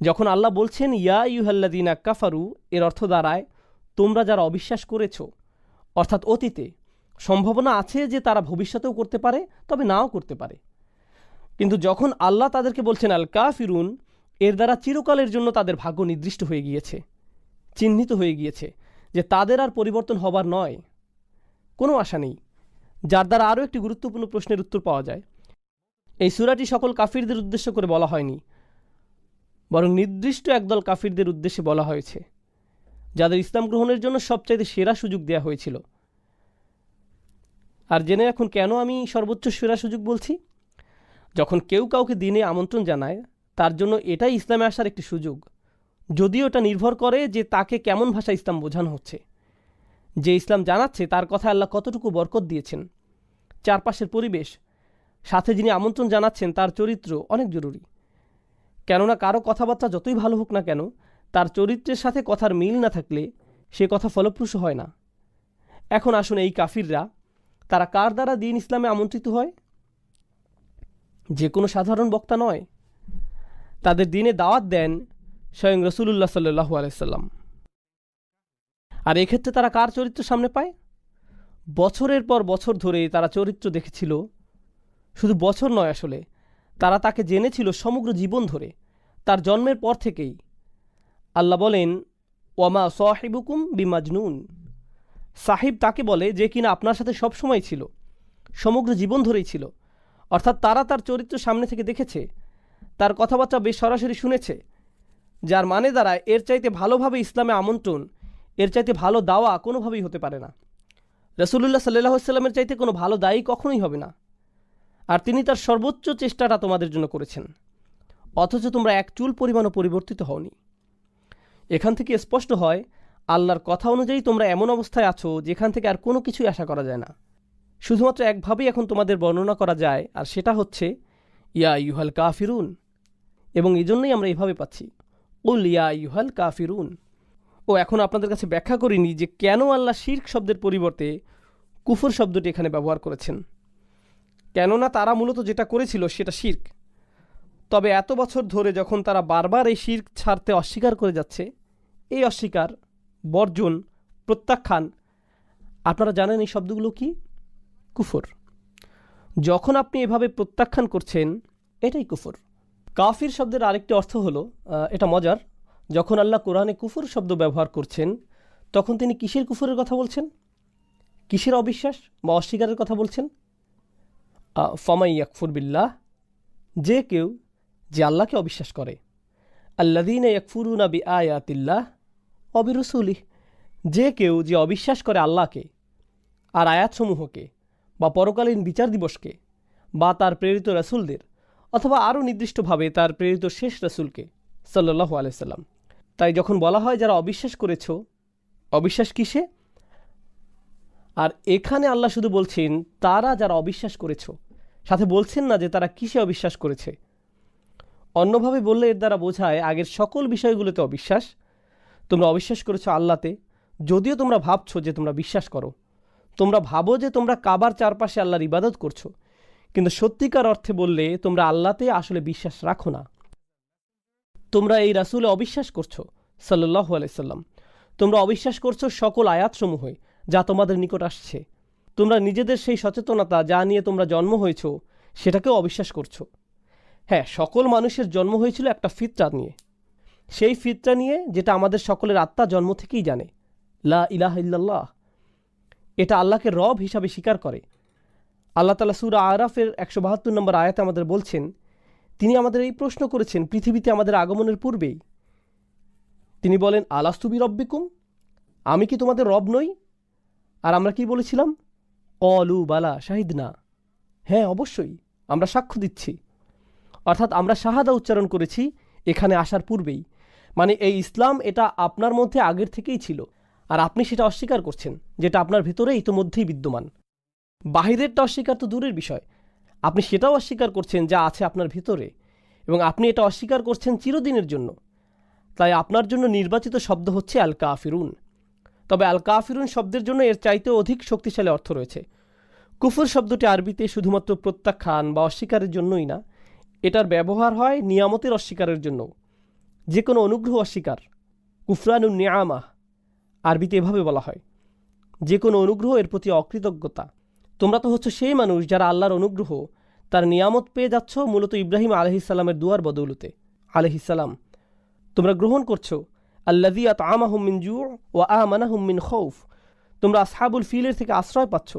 যখন আল্লাহ বলছেন ইয়া আইয়ুহাল্লাযীনা কাফারু, এর অর্থ দাঁড়ায় তোমরা যারা অবিশ্বাস করেছ, অর্থাৎ অতীতে। সম্ভাবনা আছে যে তারা ভবিষ্যতেও করতে পারে, তবে নাও করতে পারে। কিন্তু যখন আল্লাহ তাদেরকে বলছেন আল কাফিরুন, এর দ্বারা চিরকালের জন্য তাদের ভাগ্য নির্দিষ্ট হয়ে গিয়েছে, চিহ্নিত হয়ে গিয়েছে যে তাদের আর পরিবর্তন হবার নয়, কোনো আশা নেই। যার দ্বারা আরও একটি গুরুত্বপূর্ণ প্রশ্নের উত্তর পাওয়া যায়। এই সূরাটি সকল কাফিরদের উদ্দেশ্য করে বলা হয়নি, বরং নির্দিষ্ট একদল কাফিরদের উদ্দেশ্যে বলা হয়েছে, যাদের ইসলাম গ্রহণের জন্য সবচাইতে সেরা সুযোগ দেওয়া হয়েছিল। আর জেনে এখন কেন আমি সর্বোচ্চ সেরা সুযোগ বলছি? যখন কেউ কাউকে দিনে আমন্ত্রণ জানায়, তার জন্য এটাই ইসলামে আসার একটি সুযোগ, যদিও এটা নির্ভর করে যে তাকে কেমন ভাষায় ইসলাম বোঝানো হচ্ছে। যে ইসলাম জানাচ্ছে তার কথা আল্লাহ কতটুকু বরকত দিয়েছেন, চারপাশের পরিবেশ, সাথে যিনি আমন্ত্রণ জানাচ্ছেন তার চরিত্র অনেক জরুরি। কেননা কারো কথাবার্তা যতই ভালো হোক না কেন, তার চরিত্রের সাথে কথার মিল না থাকলে সে কথা ফলপ্রসূ হয় না। এখন আসুন, এই কাফিররা তারা কার দ্বারা দিন ইসলামে আমন্ত্রিত হয়? যে কোনো সাধারণ বক্তা নয়। তাদের দিনে দাওয়াত দেন স্বয়ং রাসূলুল্লাহ সাল্লাল্লাহু আলাইহি সাল্লাম। আর এক্ষেত্রে তারা কার চরিত্র সামনে পায়? বছরের পর বছর ধরে তারা চরিত্র দেখেছিল। শুধু বছর নয়, আসলে তারা তাকে জেনেছিল সমগ্র জীবন ধরে, তার জন্মের পর থেকেই। আল্লাহ বলেন ওয়ামা সাহিবুকুম বিমাজনুন, সাহিব তাকে বলে যে কিনা আপনার সাথে সবসময় ছিল, সমগ্র জীবন ধরেই ছিল। অর্থাৎ তারা তার চরিত্র সামনে থেকে দেখেছে, তার কথাবার্তা বেশ সরাসরি শুনেছে, যার মানে দাঁড়ায় এর চাইতে ভালোভাবে ইসলামে আমন্ত্রণ, এর চাইতে ভালো দাওয়া কোনোভাবেই হতে পারে না। রাসূলুল্লাহ সাল্লাল্লাহু আলাইহি সাল্লামের চাইতে কোনো ভালো দায়ী কখনোই হবে না। আর তিনি তার সর্বোচ্চ চেষ্টাটা তোমাদের জন্য করেছেন, অথচ তোমরা এক চুল পরিমাণও পরিবর্তিত হওনি। এখান থেকে স্পষ্ট হয় আল্লাহর কথা অনুযায়ী তোমরা এমন অবস্থায় আছো যেখান থেকে আর কোনো কিছুই আশা করা যায় না। শুধুমাত্র একভাবেই এখন তোমাদের বর্ণনা করা যায়, আর সেটা হচ্ছে ইয়া আইয়ুহাল কাফিরুন। এবং এই জন্যই আমরা এভাবে পাচ্ছি উল ইয়া আইয়ুহাল কাফিরুন। ও এখন আপনাদের কাছে ব্যাখ্যা করিনি যে কেন আল্লাহ শিরক শব্দের পরিবর্তে কুফর শব্দটি এখানে ব্যবহার করেছেন। কেননা তারা মূলত যেটা করেছিল সেটা শিরক। তবে এত বছর ধরে যখন তারা বারবার এই শিরক ছাড়তে অস্বীকার করে যাচ্ছে, এই অস্বীকার, বর্জন, প্রত্যাখ্যান, আপনারা জানেন এই শব্দগুলো কি? কুফর। যখন আপনি এভাবে প্রত্যাখ্যান করছেন, এটাই কুফর। কাফির শব্দের আরেকটি অর্থ হলো, এটা মজার, যখন আল্লাহ কোরআনে কুফর শব্দ ব্যবহার করছেন তখন তিনি কিসের কুফরের কথা বলছেন? কিসের অবিশ্বাস বা অস্বীকারের কথা বলছেন? ফামাই ইয়াকফুর বিল্লাহ, যে কেউ যে আল্লাহকে অবিশ্বাস করে, আল্লাযীনা ইয়াকফুরুনা বিআয়াতিল্লাহ ওয়া বিরুসুলিহি, যে কেউ যে অবিশ্বাস করে আল্লাহকে আর আয়াতসমূহকে বা পরকালীন বিচার দিবসকে বা তার প্রেরিত রাসূলদের, অথবা আরও নির্দিষ্টভাবে তার প্রেরিত শেষ রাসূলকে সাল্লাল্লাহু আলাইহি সাল্লাম। তাই যখন বলা হয় যারা অবিশ্বাস করেছ, অবিশ্বাস কিসে? আর এখানে আল্লাহ শুধু বলছেন তারা যারা অবিশ্বাস করেছ, সাথে বলছেন না যে তারা কিসে অবিশ্বাস করেছে। অন্যভাবে বললে এর দ্বারা বোঝায় আগের সকল বিষয়গুলোতে অবিশ্বাস। তোমরা অবিশ্বাস করেছো আল্লাহতে, যদিও তোমরা ভাবছো যে তোমরা বিশ্বাস করো। তোমরা ভাবো যে তোমরা কাবার চারপাশে আল্লাহর ইবাদত করছো, কিন্তু সত্যিকার অর্থে বললে তোমরা আল্লাহতে আসলে বিশ্বাস রাখো না। তোমরা এই রাসূলে অবিশ্বাস করছো সাল্লাল্লাহু আলাইহি সাল্লাম। তোমরা অবিশ্বাস করছো সকল আয়াতসমূহে যা তোমাদের নিকট আসছে। তোমরা নিজেদের সেই সচেতনতা যা নিয়ে তোমরা জন্ম হয়েছো সেটাকেও অবিশ্বাস করছো। হ্যাঁ, সকল মানুষের জন্ম হয়েছিল একটা ফিতরা নিয়ে, সেই ফিতরা নিয়ে যেটা আমাদের সকলের আত্মা জন্ম থেকেই জানে, লা ইলাহা ইল্লাল্লাহ। এটা আল্লাহকে রব হিসাবে স্বীকার করে। আল্লাহ তাআলা সূরা আরাফের 172 নম্বর আয়াতে আমাদের বলছেন, তিনি আমাদের এই প্রশ্ন করেছেন পৃথিবীতে আমাদের আগমনের পূর্বেই। তিনি বলেন আলাস্তু বিরব্বিকুম, আমি কি তোমাদের রব নই? আর আমরা কি বলেছিলাম? ক্বালু বালা শাহিদনা, হ্যাঁ অবশ্যই আমরা সাক্ষ্য দিচ্ছি। অর্থাৎ আমরা শাহাদা উচ্চারণ করেছি এখানে আসার পূর্বেই। মানে এই ইসলাম এটা আপনার মধ্যে আগের থেকেই ছিল, আর আপনি সেটা অস্বীকার করছেন, যেটা আপনার ভেতরে ইতোমধ্যেই বিদ্যমান। বাহিরেরটা অস্বীকার তো দূরের বিষয়, আপনি সেটাও অস্বীকার করছেন যা আছে আপনার ভিতরে, এবং আপনি এটা অস্বীকার করছেন চিরদিনের জন্য। তাই আপনার জন্য নির্বাচিত শব্দ হচ্ছে আল কাফিরুন। তবে আল কাফিরুন শব্দের জন্য এর চাইতেও অধিক শক্তিশালী অর্থ রয়েছে। কুফর শব্দটি আরবিতে শুধুমাত্র প্রত্যাখ্যান বা অস্বীকারের জন্যই না, এটার ব্যবহার হয় নিয়ামতের অস্বীকারের জন্য। যে কোনো অনুগ্রহ অস্বীকার, কুফরানুন নিয়ামাহ আরবিতে এভাবে বলা হয়। যে কোনো অনুগ্রহ এর প্রতি অকৃতজ্ঞতা। তোমরা তো হচ্ছে সেই মানুষ যারা আল্লাহর অনুগ্রহ, তার নিয়ামত পেয়ে যাচ্ছ মূলত ইব্রাহিম আলাইহিসসালামের দুয়ার বদৌলতে। আলাইহিসসালাম, তোমরা গ্রহণ করছো আল্লাযী আত'আমাহুম মিন জু' ওয়া আমানাহুম মিন খাউফ। তোমরা আসহাবুল ফিলের থেকে আশ্রয় পাচ্ছ।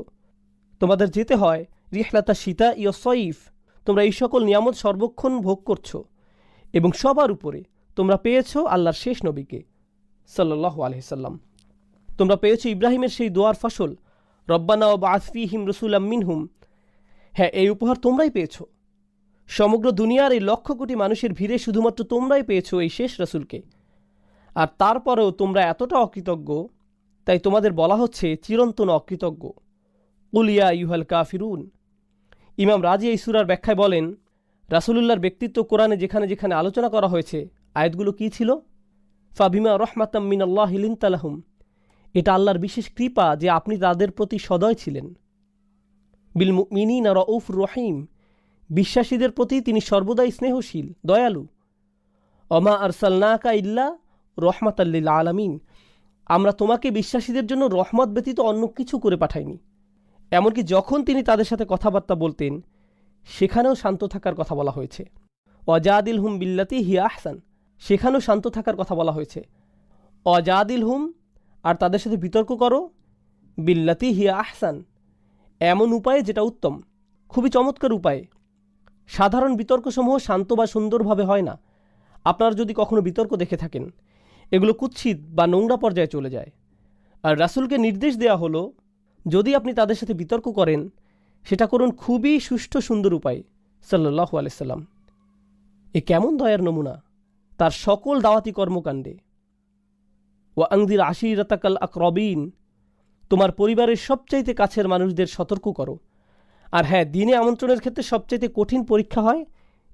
তোমাদের যেতে হয় রিহলাতা শীতা ইয় সয়ফ। তোমরা এই সকল নিয়ামত সর্বক্ষণ ভোগ করছো, এবং সবার উপরে তোমরা পেয়েছো আল্লাহর শেষ নবীকে সাল্লাল্লাহু আলাইহি সাল্লাম। তোমরা পেয়েছো ইব্রাহিমের সেই দোয়ার ফসল, রব্বানা ওয়াবআথ ফীহিম রাসূলাম মিনহুম। হ্যাঁ, এই উপহার তোমরাই পেয়েছো। সমগ্র দুনিয়ার এই লক্ষ কোটি মানুষের ভিড়ে শুধুমাত্র তোমরাই পেয়েছো এই শেষ রাসূলকে। আর তারপরেও তোমরা এতটা অকৃতজ্ঞ, তাই তোমাদের বলা হচ্ছে চিরন্তন অকৃতজ্ঞ। কুল ইয়া আইয়ুহাল কাফিরুন। ইমাম রাজি এই সূরার ব্যাখ্যায় বলেন, রাসূলুল্লাহর ব্যক্তিত্ব কোরআনে যেখানে যেখানে আলোচনা করা হয়েছে, আয়াতগুলো কী ছিল? ফাবিমা রহমাতাম মিনাল্লাহি লিনতা লাহুম। এটা আল্লাহর বিশেষ কৃপা যে আপনি তাদের প্রতি সদয় ছিলেন। বিল মুমিনিনা রাউফুর রহিম। বিশ্বাসীদের প্রতি তিনি সর্বদাই স্নেহশীল, দয়ালু। অমা আরসালনাকা ইল্লা রহমাতাল লিল আলামিন। আমরা তোমাকে বিশ্বাসীদের জন্য রহমত ব্যতীত অন্য কিছু করে পাঠাইনি। এমনকি যখন তিনি তাদের সাথে কথাবার্তা বলতেন, সেখানেও শান্ত থাকার কথা বলা হয়েছে। অজাদিল হুম বিল্লাতি হিয়া আহসান। সেখানেও শান্ত থাকার কথা বলা হয়েছে। অজাদিল হুম, আর তাদের সাথে বিতর্ক করো, বিল্লাতি হিয়া আহসান, এমন উপায়ে যেটা উত্তম, খুবই চমৎকার উপায়ে। সাধারণ বিতর্কসমূহ শান্ত বা সুন্দরভাবে হয় না। আপনারা যদি কখনো বিতর্ক দেখে থাকেন, এগুলো কুৎসিত বা নোংরা পর্যায়ে চলে যায়। আর রাসূলকে নির্দেশ দেওয়া হলো, যদি আপনি তাদের সাথে বিতর্ক করেন, সেটা করুন খুবই সুষ্ঠু সুন্দর উপায়ে। সাল্লাল্লাহু আলাইহি সাল্লাম, এ কেমন দয়ার নমুনা তার সকল দাওয়াতি কর্মকাণ্ডে। ওয়া আনযির আশীরাতাকাল আকরাবিন। তোমার পরিবারের সবচাইতে কাছের মানুষদের সতর্ক করো। আর হ্যাঁ, দিনে আমন্ত্রণের ক্ষেত্রে সবচাইতে কঠিন পরীক্ষা হয়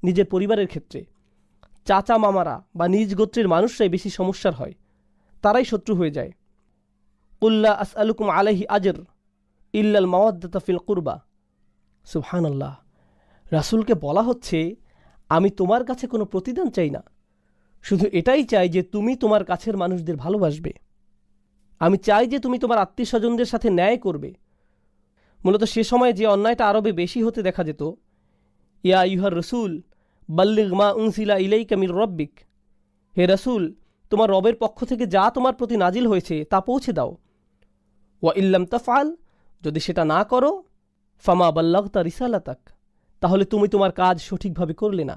নিজের পরিবারের ক্ষেত্রে। চাচা মামারা বা নিজ গোত্রের মানুষরাই বেশি সমস্যার হয়, তারাই শত্রু হয়ে যায়। কুল্লা আসআলুকুম আলাইহি আজর ইল্লাল মাওয়াদ্দাতা ফিল কুরবা। সুবহানাল্লাহ, রাসূলকে বলা হচ্ছে, আমি তোমার কাছে কোনো প্রতিদান চাই না, শুধু এটাই চাই যে তুমি তোমার কাছের মানুষদের ভালোবাসবে। আমি চাই যে তুমি তোমার আত্মীয় স্বজনদের সাথে ন্যায় করবে। মূলত সে সময় যে অন্যায়টা আরবে বেশি হতে দেখা যেত, ইয়া আইয়ুহার রাসূল বাল্লিগ মা উনজিলা ইলাইকা মির রব্বিক। হে রাসূল, তোমার রবের পক্ষ থেকে যা তোমার প্রতি নাজিল হয়েছে তা পৌঁছে দাও। ওয়া ইল্লাম তাফআল, যদি সেটা না করো, ফামা বাল্লাগতা রিসালাতাক, তাহলে তুমি তোমার কাজ সঠিকভাবে করলে না,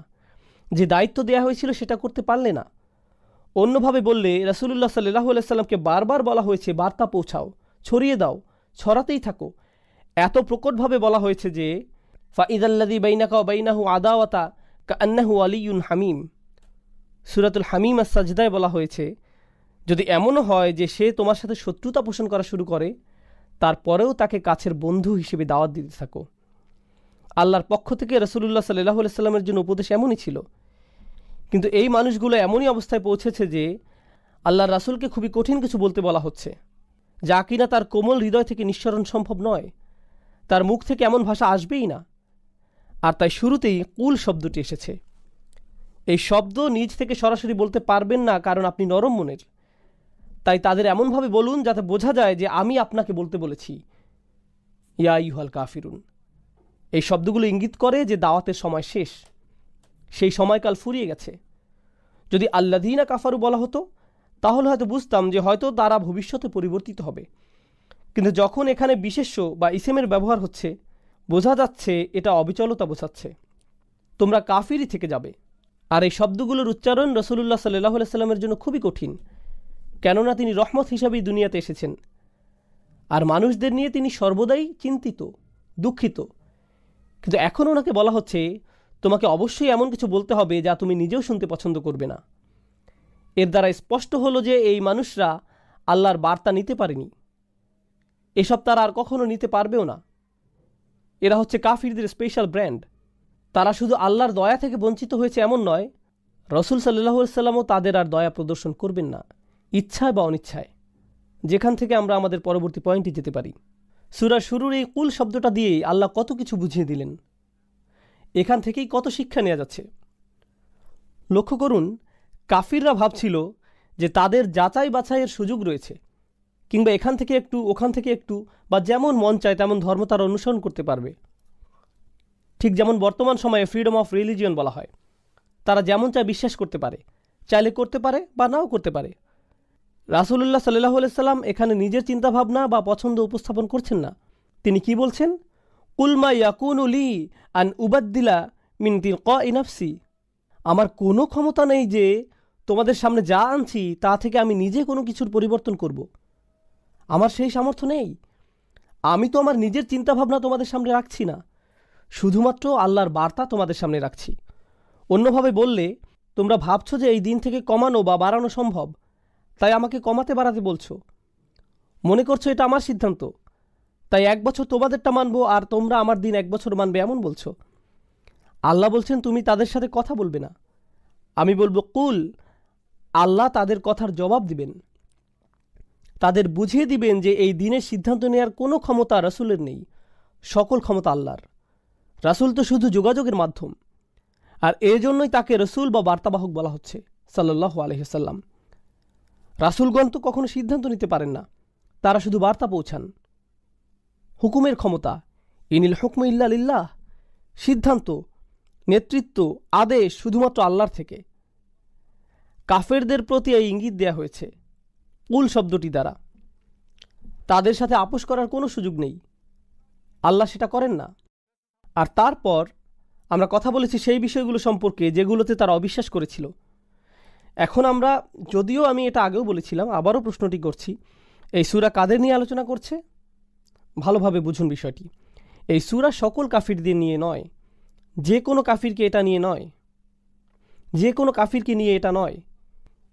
যে দায়িত্ব দেয়া হয়েছিল সেটা করতে পারলে না। অন্যভাবে বললে, রাসূলুল্লাহ সাল্লাল্লাহু আলাইহি সাল্লামকে বারবার বলা হয়েছে বার্তা পৌঁছাও, ছড়িয়ে দাও, ছড়াতেই থাকো। এত প্রকটভাবে বলা হয়েছে যে ফাইদাল্লাযী বাইনাকা ওয়া বাইনাহু আদাওয়াতা কাআন্নাহু ওয়ালিয়্যুন হামীম। সূরাতুল হামীম আস-সাজদায় বলা হয়েছে, যদি এমনও হয় যে সে তোমার সাথে শত্রুতা পোষণ করা শুরু করে, তারপরেও তাকে কাছের বন্ধু হিসেবে দাওয়াত দিতে থাকো। আল্লাহর পক্ষ থেকে রাসূলুল্লাহ সাল্লাল্লাহু আলাইহি সাল্লামের জন্য উপদেশ এমনই ছিল। কিন্তু এই মানুষগুলো এমনই অবস্থায় পৌঁছেছে যে আল্লাহর রাসূলকে খুবই কঠিন কিছু বলতে বলা হচ্ছে, যা কিনা তার কোমল হৃদয় থেকে নিঃসরণ সম্ভব নয়। তার মুখ থেকে এমন ভাষা আসবেই না। আর তাই শুরুতেই কুল শব্দটি এসেছে। এই শব্দ নিজ থেকে সরাসরি বলতে পারবেন না, কারণ আপনি নরম মনের। তাই তাদের এমনভাবে বলুন যাতে বোঝা যায় যে আমি আপনাকে বলতে বলেছি, ইয়া আইয়ুহাল কাফিরুন। এই শব্দগুলো ইঙ্গিত করে যে দাওয়াতের সময় শেষ, সেই সময়কাল ফুরিয়ে গেছে। যদি আল্লাযীনা কাফারু বলা হতো, তাহলে হয়তো বুঝতাম যে হয়তো তারা ভবিষ্যতে পরিবর্তিত হবে। কিন্তু যখন এখানে বিশেষ্য বা ইসমের ব্যবহার হচ্ছে, বোঝা যাচ্ছে এটা অবিচলতা বোঝাচ্ছে। তোমরা কাফিরই থেকে যাবে। আর এই শব্দগুলোর উচ্চারণ রাসূলুল্লাহ সাল্লাল্লাহু আলাইহি সাল্লামের জন্য খুবই কঠিন, কেননা তিনি রহমত হিসাবেই দুনিয়াতে এসেছেন। আর মানুষদের নিয়ে তিনি সর্বদাই চিন্তিত, দুঃখিত। কিন্তু এখন ওনাকে বলা হচ্ছে, তোমাকে অবশ্যই এমন কিছু বলতে হবে যা তুমি নিজেও শুনতে পছন্দ করবে না। এর দ্বারা স্পষ্ট হলো যে এই মানুষরা আল্লাহর বার্তা নিতে পারেনি, এসব তারা আর কখনো নিতে পারবেও না। এরা হচ্ছে কাফিরদের স্পেশাল ব্র্যান্ড। তারা শুধু আল্লাহর দয়া থেকে বঞ্চিত হয়েছে এমন নয়, রসুল সাল্লাল্লাহু আলাইহি সাল্লামও তাদের আর দয়া প্রদর্শন করবেন না, ইচ্ছায় বা অনিচ্ছায়। যেখান থেকে আমরা আমাদের পরবর্তী পয়েন্টে যেতে পারি। সূরার শুরুর এই কুল শব্দটা দিয়েই আল্লাহ কত কিছু বুঝিয়ে দিলেন। এখান থেকেই কত শিক্ষা নেওয়া যাচ্ছে। লক্ষ্য করুন, কাফিররা ভাবছিল যে তাদের যাচাই বাছাইয়ের সুযোগ রয়েছে, কিংবা এখান থেকে একটু ওখান থেকে একটু বা যেমন মন চায় তেমন ধর্ম তারা অনুসরণ করতে পারবে। ঠিক যেমন বর্তমান সময়ে ফ্রিডম অফ রিলিজিয়ন বলা হয়। তারা যেমন চায় বিশ্বাস করতে পারে, চাইলে করতে পারে বা নাও করতে পারে। রাসূলুল্লাহ সাল্লাল্লাহু আলাইহি সাল্লাম এখানে নিজের চিন্তাভাবনা বা পছন্দ উপস্থাপন করছেন না। তিনি কি বলছেন? কুল মা ইয়াকুনু লি আন উবাদ্দিলা মিন তিলকাই নাফসি। আমার কোনো ক্ষমতা নেই যে তোমাদের সামনে যা আনছি তা থেকে আমি নিজে কোনো কিছুর পরিবর্তন করব। আমার সেই সামর্থ্য নেই। আমি তো আমার নিজের চিন্তাভাবনা তোমাদের সামনে রাখছি না, শুধুমাত্র আল্লাহর বার্তা তোমাদের সামনে রাখছি। অন্যভাবে বললে, তোমরা ভাবছো যে এই দিন থেকে কমানো বা বাড়ানো সম্ভব, তাই আমাকে কমাতে বাড়াতে বলছো। মনে করছো এটা আমার সিদ্ধান্ত, তাই 1 বছর তোমাদেরটা মানবো আর তোমরা আমার দিন 1 বছর মানবে এমন বলছো। আল্লাহ বলছেন তুমি তাদের সাথে কথা বলবে না। আমি বলবো কুল। আল্লাহ তাদের কথার জবাব দিবেন, তাদের বুঝিয়ে দিবেন যে এই দিনের সিদ্ধান্ত নেওয়ার কোনো ক্ষমতা রাসূলের নেই, সকল ক্ষমতা আল্লাহর। রাসূল তো শুধু যোগাযোগের মাধ্যম, আর এই জন্যই তাকে রসুল বা বার্তাবাহক বলা হচ্ছে সাল্লাল্লাহু আলাইহি ওয়াসাল্লাম। রাসূলগণ তো কখনো সিদ্ধান্ত নিতে পারেন না, তারা শুধু বার্তা পৌঁছান। হুকুমের ক্ষমতা, ইনিল হুকমু ইল্লা লিল্লাহ, সিদ্ধান্ত, নেতৃত্ব, আদেশ শুধুমাত্র আল্লাহর থেকে। কাফেরদের প্রতি এই ইঙ্গিত দেয়া হয়েছে কুল শব্দটি দ্বারা। তাদের সাথে আপোষ করার কোনো সুযোগ নেই, আল্লাহ সেটা করেন না। আর তারপর আমরা কথা বলেছি সেই বিষয়গুলো সম্পর্কে যেগুলোতে তারা অবিশ্বাস করেছিল। এখন আমরা, যদিও আমি এটা আগেও বলেছিলাম, আবারও প্রশ্নটি করছি, এই সূরা কাদের নিয়ে আলোচনা করছে? ভালোভাবে বুঝুন বিষয়টি। এই সূরা সকল কাফিরদের নিয়ে নয়, যে কোনো কাফিরকে এটা নিয়ে নয়, যে কোনো কাফিরকে নিয়ে এটা নয়,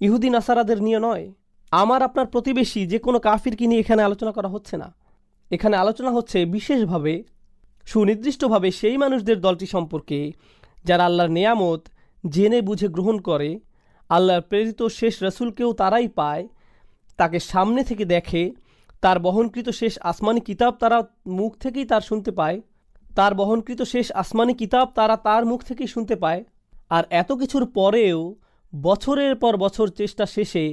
ইহুদি নাসারাদের নিয়ে নয়, আমার আপনার প্রতিবেশী যে কোনো কাফিরকে নিয়ে এখানে আলোচনা করা হচ্ছে না। এখানে আলোচনা হচ্ছে বিশেষভাবে, সুনির্দিষ্টভাবে সেই মানুষদের দলটি সম্পর্কে যারা আল্লাহর নেয়ামত জেনে বুঝে গ্রহণ করে, আল্লাহর প্রেরিত শেষ রসুলকেও তারাই পায়, তাকে সামনে থেকে দেখে, তার বহনকৃত শেষ আসমানি কিতাব তারা মুখ থেকেই তার শুনতে পায়, তার বহনকৃত শেষ আসমানি কিতাব তারা তার মুখ থেকেই শুনতে পায়। আর এত কিছুর পরেও, বছরের পর বছর চেষ্টা শেষে,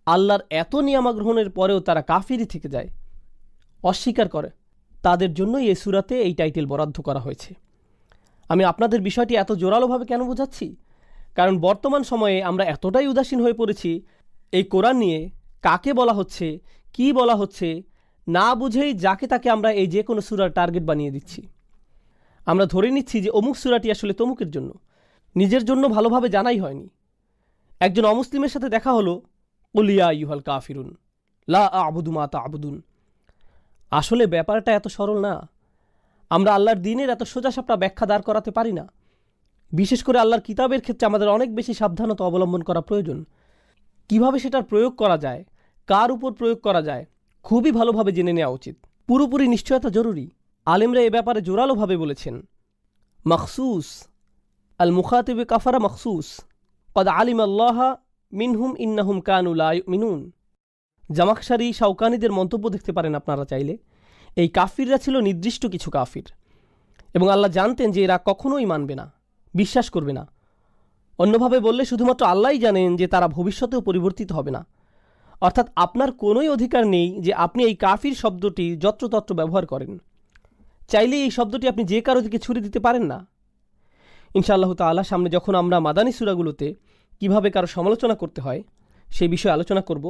আল্লাহর এত নিয়ামত গ্রহণের পরেও তারা কাফিরই থেকে যায়, অস্বীকার করে। তাদের জন্যই এই সূরাতে এই টাইটেল বরাদ্দ করা হয়েছে। আমি আপনাদের বিষয়টি এত জোরালোভাবে কেন বোঝাচ্ছি? কারণ বর্তমান সময়ে আমরা এতটাই উদাসীন হয়ে পড়েছি এই কোরআন নিয়ে, কাকে বলা হচ্ছে, কি বলা হচ্ছে না বুঝেই যাকে তাকে আমরা এই যে কোনো সূরার টার্গেট বানিয়ে দিচ্ছি। আমরা ধরে নিচ্ছি যে অমুক সূরাটি আসলে তমুকের জন্য, নিজের জন্য ভালোভাবে জানাই হয়নি। একজন অমুসলিমের সাথে দেখা হলো, কুল ইয়া আইয়ুহাল কাফিরুন লা আ'বুদু মা তা'বুদুন। আসলে ব্যাপারটা এত সরল না। আমরা আল্লাহর দ্বীনের এত সোজাসাপটা ব্যাখ্যা দাঁড় করাতে পারি না। বিশেষ করে আল্লাহর কিতাবের ক্ষেত্রে আমাদের অনেক বেশি সাবধানতা অবলম্বন করা প্রয়োজন। কিভাবে সেটার প্রয়োগ করা যায়, কার উপর প্রয়োগ করা যায়, খুবই ভালোভাবে জেনে নেওয়া উচিত। পুরোপুরি নিশ্চয়তা জরুরি। আলেমরা এ ব্যাপারে জোরালোভাবে বলেছেন, মখসুস আল মুখাতিবে কাফারা মখসুস কদ আলিম আল্লাহ মিনহুম ইন্নাহুম কানু লা ইউমিনুন। জামাখশারি, শাওকানিদের মন্তব্য দেখতে পারেন আপনারা চাইলে। এই কাফিররা ছিল নির্দিষ্ট কিছু কাফির, এবং আল্লাহ জানতেন যে এরা কখনোই মানবে না, বিশ্বাস করবে না। অন্যভাবে বললে শুধুমাত্র আল্লাহই জানেন যে তারা ভবিষ্যতেও পরিবর্তিত হবে না। অর্থাৎ আপনার কোনোই অধিকার নেই যে আপনি এই কাফির শব্দটি যত্রতত্র ব্যবহার করেন। চাইলে এই শব্দটি আপনি যে কারো দিকে ছুড়ে দিতে পারেন না। ইনশাআল্লাহ তাআলা সামনে যখন আমরা মাদানী সূরাগুলোতে কিভাবে কারো সমালোচনা করতে হয় সেই বিষয়ে আলোচনা করব,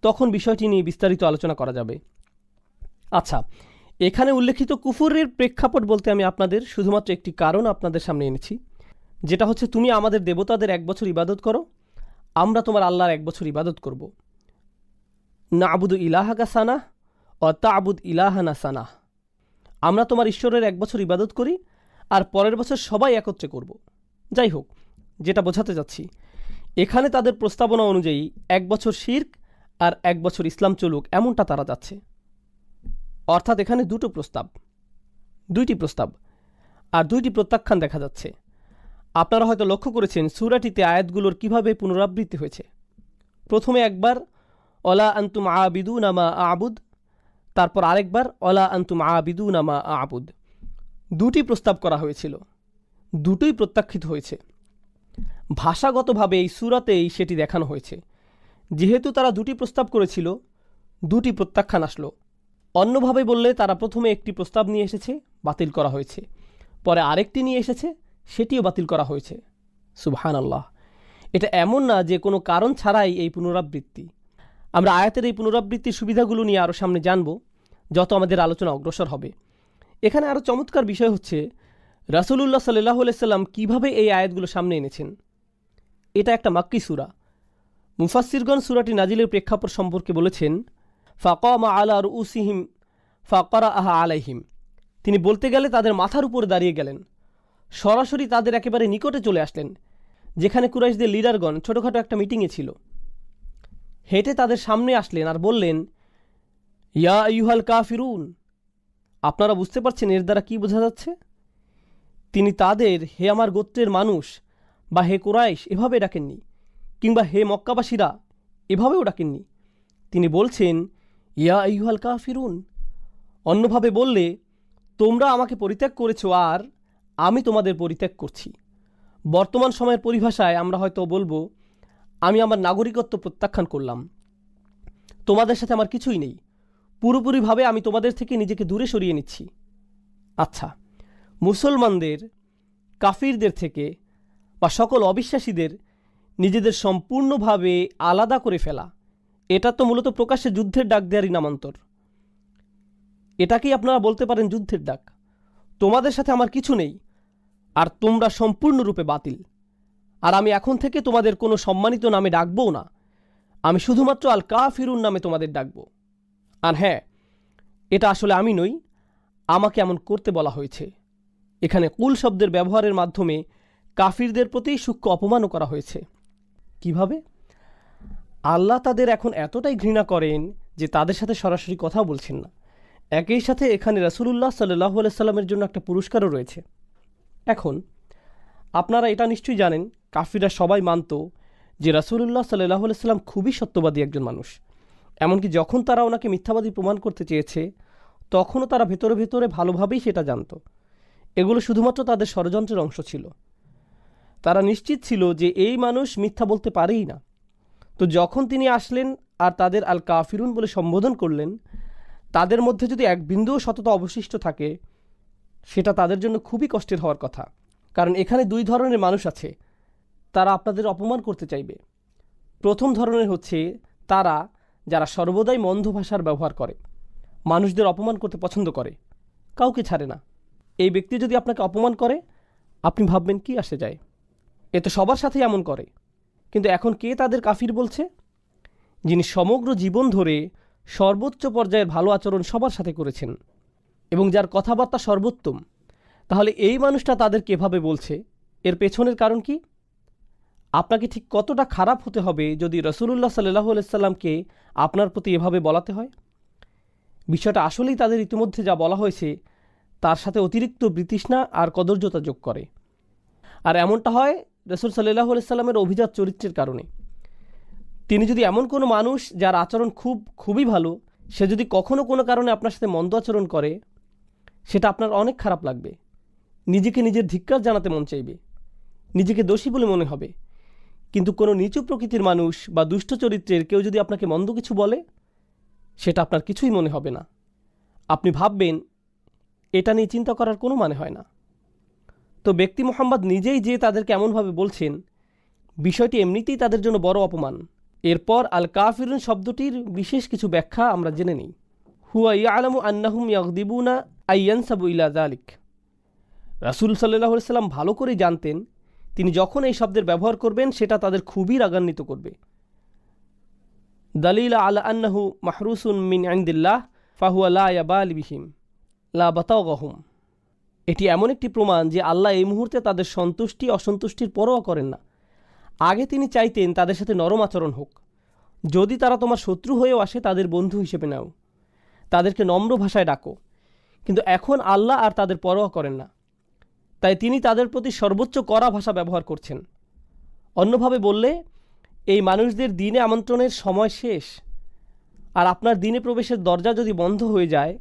তখন বিষয়টি নিয়ে বিস্তারিত আলোচনা করা যাবে। আচ্ছা, এখানে উল্লেখিত কুফরের প্রেক্ষাপট বলতে আমি আপনাদের শুধুমাত্র একটি কারণ আপনাদের সামনে এনেছি, যেটা হচ্ছে তুমি আমাদের দেবতাদের 1 বছর ইবাদত করো, আমরা তোমার আল্লাহর 1 বছর ইবাদত করব। না'বুদু ইলাহাকা সানাহ ওয়া তা'বুদ ইলাহানা সানাহ। আমরা তোমার ঈশ্বরের 1 বছর ইবাদত করি, আর পরের বছর সবাই একত্রে করব। যাই হোক, যেটা বোঝাতে যাচ্ছি, এখানে তাদের প্রস্তাবনা অনুযায়ী 1 বছর শিরক আর 1 বছর ইসলাম চলুক, এমনটা তারা যাচ্ছে। অর্থাৎ এখানে দুইটি প্রস্তাব আর 2টি প্রত্যাখ্যান দেখা যাচ্ছে। আপনারা হয়তো লক্ষ্য করেছেন সূরাটিতে আয়াতগুলোর কিভাবে পুনরাবৃত্তি হয়েছে। প্রথমে একবার অলা আনতুম আবিদুনা মা আবুদ, তারপর আরেকবার অলা আনতুম আবিদুনা মা আবুদ। 2টি প্রস্তাব করা হয়েছিল, দুটোই প্রত্যাখ্যিত হয়েছে। ভাষাগতভাবে এই সূরাতেই সেটি দেখানো হয়েছে। যেহেতু তারা 2টি প্রস্তাব করেছিল, 2টি প্রত্যাখ্যান আসলো। অন্যভাবে বললে তারা প্রথমে একটি প্রস্তাব নিয়ে এসেছে, বাতিল করা হয়েছে, পরে আরেকটি নিয়ে এসেছে, সেটিও বাতিল করা হয়েছে। সুবহানাল্লাহ। এটা এমন না যে কোনো কারণ ছাড়াই এই পুনরাবৃত্তি। আমরা আয়াতের এই পুনরাবৃত্তির সুবিধাগুলো নিয়ে আরও সামনে জানব যত আমাদের আলোচনা অগ্রসর হবে। এখানে আরও চমৎকার বিষয় হচ্ছে রাসূলুল্লাহ সাল্লাল্লাহু আলাইহি সাল্লাম কীভাবে এই আয়াতগুলো সামনে এনেছেন। এটা একটা মাক্কি সূরা। মুফাসসিরগণ সূরাটি নাজিলের প্রেক্ষাপট সম্পর্কে বলেছেন, ফাকামা আলা রুউসিহিম ফাকারাআহা আলাইহিম। তিনি বলতে গেলে তাদের মাথার উপরে দাঁড়িয়ে গেলেন, সরাসরি তাদের একেবারে নিকটে চলে আসলেন, যেখানে কুরাইশদের লিডারগণ ছোটোখাটো একটা মিটিংয়ে ছিল। হেঁটে তাদের সামনে আসলেন আর বললেন, ইয়া আইয়ুহাল কাফিরুন। আপনারা বুঝতে পারছেন এর দ্বারা কি বোঝা যাচ্ছে? তিনি তাদের হে আমার গোত্রের মানুষ বা হে কুরাইশ এভাবে ডাকেননি, কিংবা হে মক্কাবাসীরা এভাবেও ডাকেননি। তিনি বলছেন ইয়া আইয়ুহাল কাফিরুন। অন্যভাবে বললে, তোমরা আমাকে পরিত্যাগ করেছো আর আমি তোমাদের পরিত্যাগ করছি। বর্তমান সময়ের পরিভাষায় আমরা হয়তো বলবো, আমি আমার নাগরিকত্ব প্রত্যাখ্যান করলাম, তোমাদের সাথে আমার কিছুই নেই, পুরোপুরিভাবে আমি তোমাদের থেকে নিজেকে দূরে সরিয়ে নিচ্ছি। আচ্ছা, মুসলমানদের কাফিরদের থেকে বা সকল অবিশ্বাসীদের নিজেদের সম্পূর্ণভাবে আলাদা করে ফেলা, এটা তো মূলত প্রকাশ্যে যুদ্ধের ডাক দেওয়ারই নামান্তর। এটাকেই আপনারা বলতে পারেন যুদ্ধের ডাক। তোমাদের সাথে আমার কিছু নেই আর তোমরা সম্পূর্ণরূপে বাতিল, আর আমি এখন থেকে তোমাদের কোনো সম্মানিত নামে ডাকবও না, আমি শুধুমাত্র আল কাফিরুন নামে তোমাদের ডাকব। আর হ্যাঁ, এটা আসলে আমি নই, আমাকে এমন করতে বলা হয়েছে। এখানে কুল শব্দের ব্যবহারের মাধ্যমে কাফিরদের প্রতি সূক্ষ্ম অপমানও করা হয়েছে। কিভাবে? আল্লাহ তাদের এখন এতটাই ঘৃণা করেন যে তাদের সাথে সরাসরি কথা বলছেন না। একই সাথে এখানে রাসূলুল্লাহ সাল্লাল্লাহু আলাইহি সাল্লামের জন্য একটা পুরস্কারও রয়েছে। এখন আপনারা এটা নিশ্চয়ই জানেন, কাফিররা সবাই মানত যে রাসূলুল্লাহ সাল্লাল্লাহু আলাইহি সাল্লাম খুবই সত্যবাদী একজন মানুষ। এমনকি যখন তারা ওনাকে মিথ্যাবাদী প্রমাণ করতে চেয়েছে, তখনও তারা ভেতরে ভেতরে ভালোভাবেই সেটা জানত। এগুলো শুধুমাত্র তাদের ষড়যন্ত্রের অংশ ছিল। তারা নিশ্চিত ছিল যে এই মানুষ মিথ্যা বলতে পারেই না। তো যখন তিনি আসলেন আর তাদের আল কাফিরুন বলে সম্বোধন করলেন, তাদের মধ্যে যদি এক বিন্দুও সততা অবশিষ্ট থাকে, সেটা তাদের জন্য খুবই কষ্টের হওয়ার কথা। কারণ এখানে 2 ধরনের মানুষ আছে, তারা আপনাদের অপমান করতে চাইবে। প্রথম ধরনের হচ্ছে তারা যারা সর্বদাই মন্দ ভাষার ব্যবহার করে, মানুষদের অপমান করতে পছন্দ করে, কাউকে ছাড়ে না। এই ব্যক্তি যদি আপনাকে অপমান করে, আপনি ভাববেন কি আসে যায়, এ তো সবার সাথেই এমন করে। কিন্তু এখন কে তাদের কাফির বলছে? যিনি সমগ্র জীবন ধরে সর্বোচ্চ পর্যায়ের ভালো আচরণ সবার সাথে করেছেন এবং যার কথাবার্তা সর্বোত্তম। তাহলে এই মানুষটা তাদেরকে এভাবে বলছে, এর পেছনের কারণ কি? আপনাকে ঠিক কতটা খারাপ হতে হবে যদি রাসূলুল্লাহ সাল্লাল্লাহু আলাইহি সাল্লামকে আপনার প্রতি এভাবে বলাতে হয়? বিষয়টা আসলেই তাদের ইতিমধ্যে যা বলা হয়েছে তার সাথে অতিরিক্ত বিতৃষ্ণা আর কদর্যতা যোগ করে। আর এমনটা হয় রাসূল সাল্লাল্লাহু আলাইহি সাল্লামের অভিজাত চরিত্রের কারণে। তিনি যদি এমন কোনো মানুষ যার আচরণ খুবই ভালো, সে যদি কখনো কোনো কারণে আপনার সাথে মন্দ আচরণ করে, সেটা আপনার অনেক খারাপ লাগবে, নিজেকে নিজের ধিক্কার জানাতে মন চাইবে, নিজেকে দোষী বলে মনে হবে। কিন্তু কোনো নিচু প্রকৃতির মানুষ বা দুষ্ট চরিত্রের কেউ যদি আপনাকে মন্দ কিছু বলে, সেটা আপনার কিছুই মনে হবে না। আপনি ভাববেন এটা নিয়ে চিন্তা করার কোনো মানে হয় না। তো ব্যক্তি মুহাম্মদ নিজেই যে তাদেরকে এমনভাবে বলছেন, বিষয়টি এমনিতেই তাদের জন্য বড় অপমান। এরপর আল কাফিরুন শব্দটির বিশেষ কিছু ব্যাখ্যা আমরা জেনে নিই। হুয়া ইয়ালামু আন্নাহুম ইয়াগদিবুনা আইয়ানসাবু ইলা যালিক। রাসূল সাল্লাল্লাহু আলাইহি সাল্লাম ভালো করেই জানতেন তিনি যখন এই শব্দের ব্যবহার করবেন সেটা তাদের খুবই রাগান্বিত করবে। দালিল আলা আন্নাহু মাহরুসুন মিন ইনদিল্লাহ ফাহুয়া লা ইয়াবালি বিহিম লা বাতাগাহুম। এটি এমন একটি প্রমাণ যে আল্লাহ এই মুহূর্তে তাদের সন্তুষ্টি অসন্তুষ্টির পরোয়া করেন না। আগে তিনি চাইতেন তাদের সাথে নরম আচরণ হোক। যদি তারা তোমার শত্রু হয়েও আসে তাদের বন্ধু হিসেবে নাও, তাদেরকে নম্র ভাষায় ডাকো। কিন্তু এখন আল্লাহ আর তাদের পরোয়া করেন না, তাই তিনি তাদের প্রতি সর্বোচ্চ কড়া ভাষা ব্যবহার করছেন। অন্যভাবে বললে, এই মানুষদের দিনে আমন্ত্রণের সময় শেষ, আর আপনার দিনে প্রবেশের দরজা যদি বন্ধ হয়ে যায়,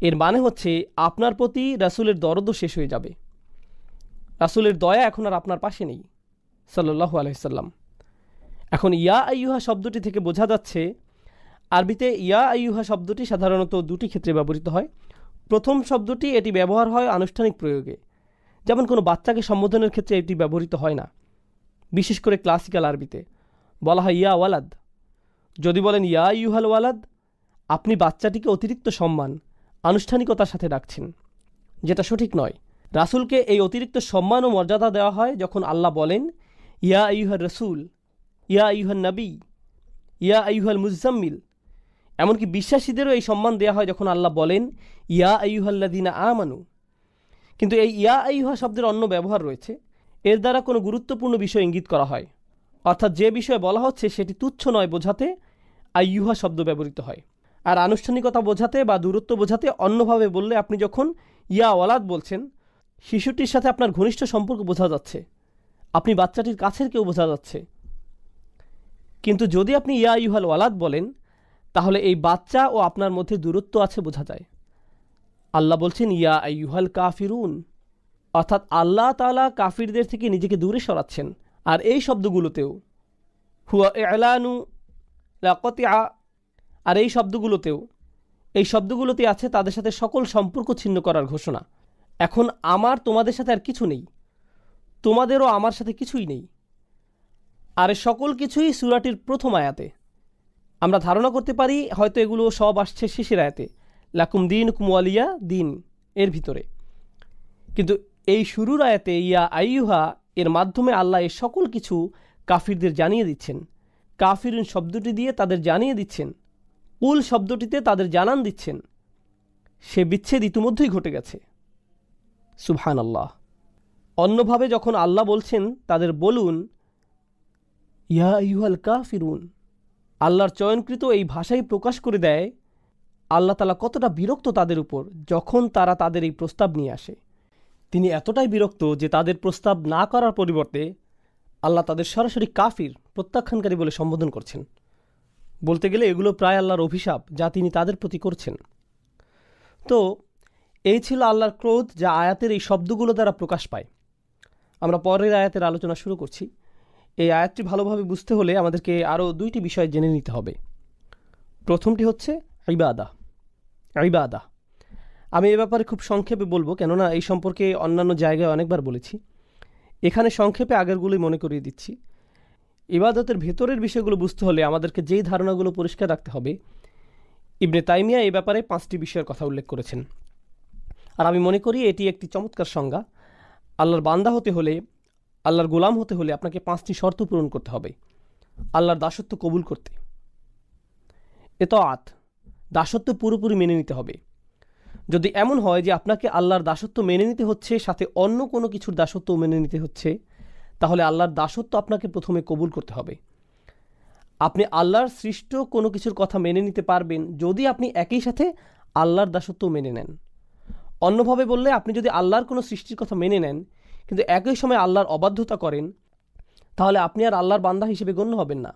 এর মানে হচ্ছে আপনার প্রতি রাসূলের দরদও শেষ হয়ে যাবে। রাসূলের দয়া এখন আর আপনার পাশে নেই সাল্লাল্লাহু আলাইহি সাল্লাম। এখন ইয়া আইয়ুহা শব্দটি থেকে বোঝা যাচ্ছে, আরবিতে ইয়া আইয়ুহা শব্দটি সাধারণত দুটি ক্ষেত্রে ব্যবহৃত হয়। প্রথম শব্দটি এটি ব্যবহার হয় আনুষ্ঠানিক প্রয়োগে, যেমন কোনো বাচ্চাকে সম্বোধনের ক্ষেত্রে এটি ব্যবহৃত হয় না। বিশেষ করে ক্লাসিক্যাল আরবিতে বলা হয় ইয়া ওয়ালাদ। যদি বলেন ইয়া আইয়ুহাল ওয়ালাদ, আপনি বাচ্চাটিকে অতিরিক্ত সম্মান, আনুষ্ঠানিকতার সাথে ডাকছেন, যেটা সঠিক নয়। রাসূলকে এই অতিরিক্ত সম্মান ও মর্যাদা দেওয়া হয় যখন আল্লাহ বলেন ইয়া আইয়ুহার রসুল, ইয়া আইয়ুহান নবী, ইয়া আইয়ুহাল মুজাম্মিল। এমনকি বিশ্বাসীদেরও এই সম্মান দেওয়া হয় যখন আল্লাহ বলেন ইয়া আইয়ুহাল্লাযীনা আমানু। কিন্তু এই ইয়া আইয়ুহা শব্দের অন্য ব্যবহার রয়েছে। এর দ্বারা কোনো গুরুত্বপূর্ণ বিষয় ইঙ্গিত করা হয়, অর্থাৎ যে বিষয়ে বলা হচ্ছে সেটি তুচ্ছ নয় বোঝাতে আইয়ুহা শব্দ ব্যবহৃত হয়। আর আনুষ্ঠানিকতা বোঝাতে বা দূরত্ব বোঝাতে অন্যভাবে বললে, আপনি যখন ইয়া ওয়ালাদ বলছেন, শিশুটির সাথে আপনার ঘনিষ্ঠ সম্পর্ক বোঝা যাচ্ছে, আপনি বাচ্চাটির কাছের কেউ বোঝা যাচ্ছে। কিন্তু যদি আপনি ইয়া আইয়ুহাল ওয়ালাদ বলেন, তাহলে এই বাচ্চা ও আপনার মধ্যে দূরত্ব আছে বোঝা যায়। আল্লাহ বলছেন ইয়া আইয়ুহাল কাফিরুন, অর্থাৎ আল্লাহ তাআলা কাফিরদের থেকে নিজেকে দূরে সরাচ্ছেন। আর এই শব্দগুলোতেও হুয়া ইলানু লাকাতিআ, আর এই শব্দগুলোতে আছে তাদের সাথে সকল সম্পর্ক ছিন্ন করার ঘোষণা। এখন আমার তোমাদের সাথে আর কিছু নেই, তোমাদেরও আমার সাথে কিছুই নেই। আর সকল কিছুই সূরাটির প্রথম আয়াতে। আমরা ধারণা করতে পারি হয়তো এগুলো সব আসছে শেষের আয়াতে, লাকুম দীনুকুম ওয়ালিয়া দিন এর ভিতরে। কিন্তু এই শুরুর আয়াতে ইয়া আইয়ুহা এর মাধ্যমে আল্লাহ এই সকল কিছু কাফিরদের জানিয়ে দিচ্ছেন। কাফিরুন শব্দটি দিয়ে তাদের জানিয়ে দিচ্ছেন, কুল শব্দটিতে তাদের জানান দিচ্ছেন সে বিচ্ছেদ ইতিমধ্যেই ঘটে গেছে। সুবহানাল্লাহ। অন্যভাবে যখন আল্লাহ বলছেন তাদের বলুন ইয়া আইয়ুহাল কাফিরুন, আল্লাহর চয়নকৃত এই ভাষাই প্রকাশ করে দেয় আল্লাহ তাআলা কতটা বিরক্ত তাদের উপর যখন তারা তাদের এই প্রস্তাব নিয়ে আসে। তিনি এতটাই বিরক্ত যে তাদের প্রস্তাব না করার পরিবর্তে আল্লাহ তাদের সরাসরি কাফির, প্রত্যাখ্যানকারী বলে সম্বোধন করছেন। বলতে গেলে এগুলো প্রায় আল্লাহর অভিশাপ যা তিনি তাদের প্রতি করছেন। তো এই ছিল আল্লাহর ক্রোধ যা আয়াতের এই শব্দগুলো দ্বারা প্রকাশ পায়। আমরা পরের আয়াতের আলোচনা শুরু করছি। এই আয়াতটি ভালোভাবে বুঝতে হলে আমাদেরকে আরও দুইটি বিষয় জেনে নিতে হবে। প্রথমটি হচ্ছে ইবাদা। আমি এ ব্যাপারে খুব সংক্ষেপে বলবো, কেননা এই সম্পর্কে অন্যান্য জায়গায় অনেকবার বলেছি। এখানে সংক্ষেপে আগেরগুলোই মনে করিয়ে দিচ্ছি। ইবাদতের ভেতরের বিষয়গুলো বুঝতে হলে আমাদেরকে যেই ধারণাগুলো পরিষ্কার রাখতে হবে, ইবনে তাইমিয়া এই ব্যাপারে 5টি বিষয়ের কথা উল্লেখ করেছেন। আর আমি মনে করি এটি একটি চমৎকার সংজ্ঞা। আল্লাহর বান্দা হতে হলে, আল্লাহর গোলাম হতে হলে আপনাকে 5টি শর্ত পূরণ করতে হবে আল্লাহর দাসত্ব কবুল করতে। এতাআত, দাসত্ব পুরোপুরি মেনে নিতে হবে। যদি এমন হয় যে আপনাকে আল্লাহর দাসত্ব মেনে নিতে হচ্ছে, সাথে অন্য কোনো কিছুর দাসত্ব মেনে নিতে হচ্ছে, তাহলে আল্লাহর দাসত্ব আপনাকে প্রথমে কবুল করতে হবে। আপনি আল্লাহর সৃষ্ট কোনো কিছুর কথা মেনে নিতে পারবেন যদি আপনি একই সাথে আল্লাহর দাসত্ব মেনে নেন। অন্যভাবে বললে, আপনি যদি আল্লাহর কোনো সৃষ্টির কথা মেনে নেন কিন্তু একই সময় আল্লাহর অবাধ্যতা করেন, তাহলে আপনি আর আল্লাহর বান্দা হিসেবে গণ্য হবেন না,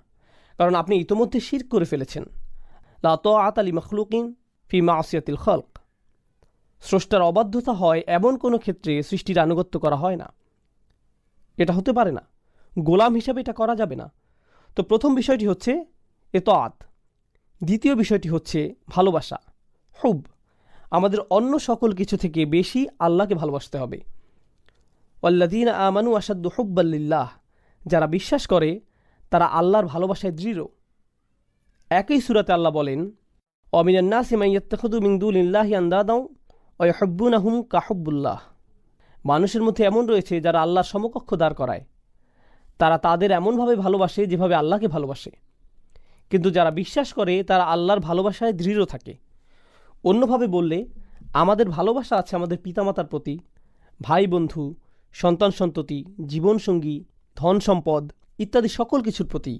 কারণ আপনি ইতোমধ্যে শিরক করে ফেলেছেন। লা তাআতা লিমাখলুকিন ফি মাসিয়াতিল খালক। স্রষ্টার অবাধ্যতা হয় এমন কোনো ক্ষেত্রে সৃষ্টির আনুগত্য করা হয় না, এটা হতে পারে না। গোলাম হিসেবে এটা করা যাবে না। তো প্রথম বিষয়টি হচ্ছে এতাআত। দ্বিতীয় বিষয়টি হচ্ছে ভালোবাসা, হুব। আমাদের অন্য সকল কিছু থেকে বেশি আল্লাহকে ভালোবাসতে হবে। ওয়াল্লাযীনা আমানু আশাদ্দু হুব্বাল লিল্লাহ, যারা বিশ্বাস করে তারা আল্লাহর ভালোবাসায় দৃঢ়। একই সূরাতে আল্লাহ বলেন ওয়া মিনান নাসি মান ইয়াত্তাখিযু মিন দুনিল্লাহি আনদাদা ওয়া ইউহিব্বুনাহুম কাহুব্বুল্লাহ। মানুষের মধ্যে এমন রয়েছে যারা আল্লাহর সমকক্ষ দাঁড় করায়, তারা তাদের এমনভাবে ভালোবাসে যেভাবে আল্লাহকে ভালোবাসে। কিন্তু যারা বিশ্বাস করে তারা আল্লাহর ভালোবাসায় দৃঢ় থাকে। অন্যভাবে বললে, আমাদের ভালোবাসা আছে আমাদের পিতামাতার প্রতি, ভাই বন্ধু, সন্তান সন্ততি, জীবনসঙ্গী, ধন সম্পদ ইত্যাদি সকল কিছুর প্রতি,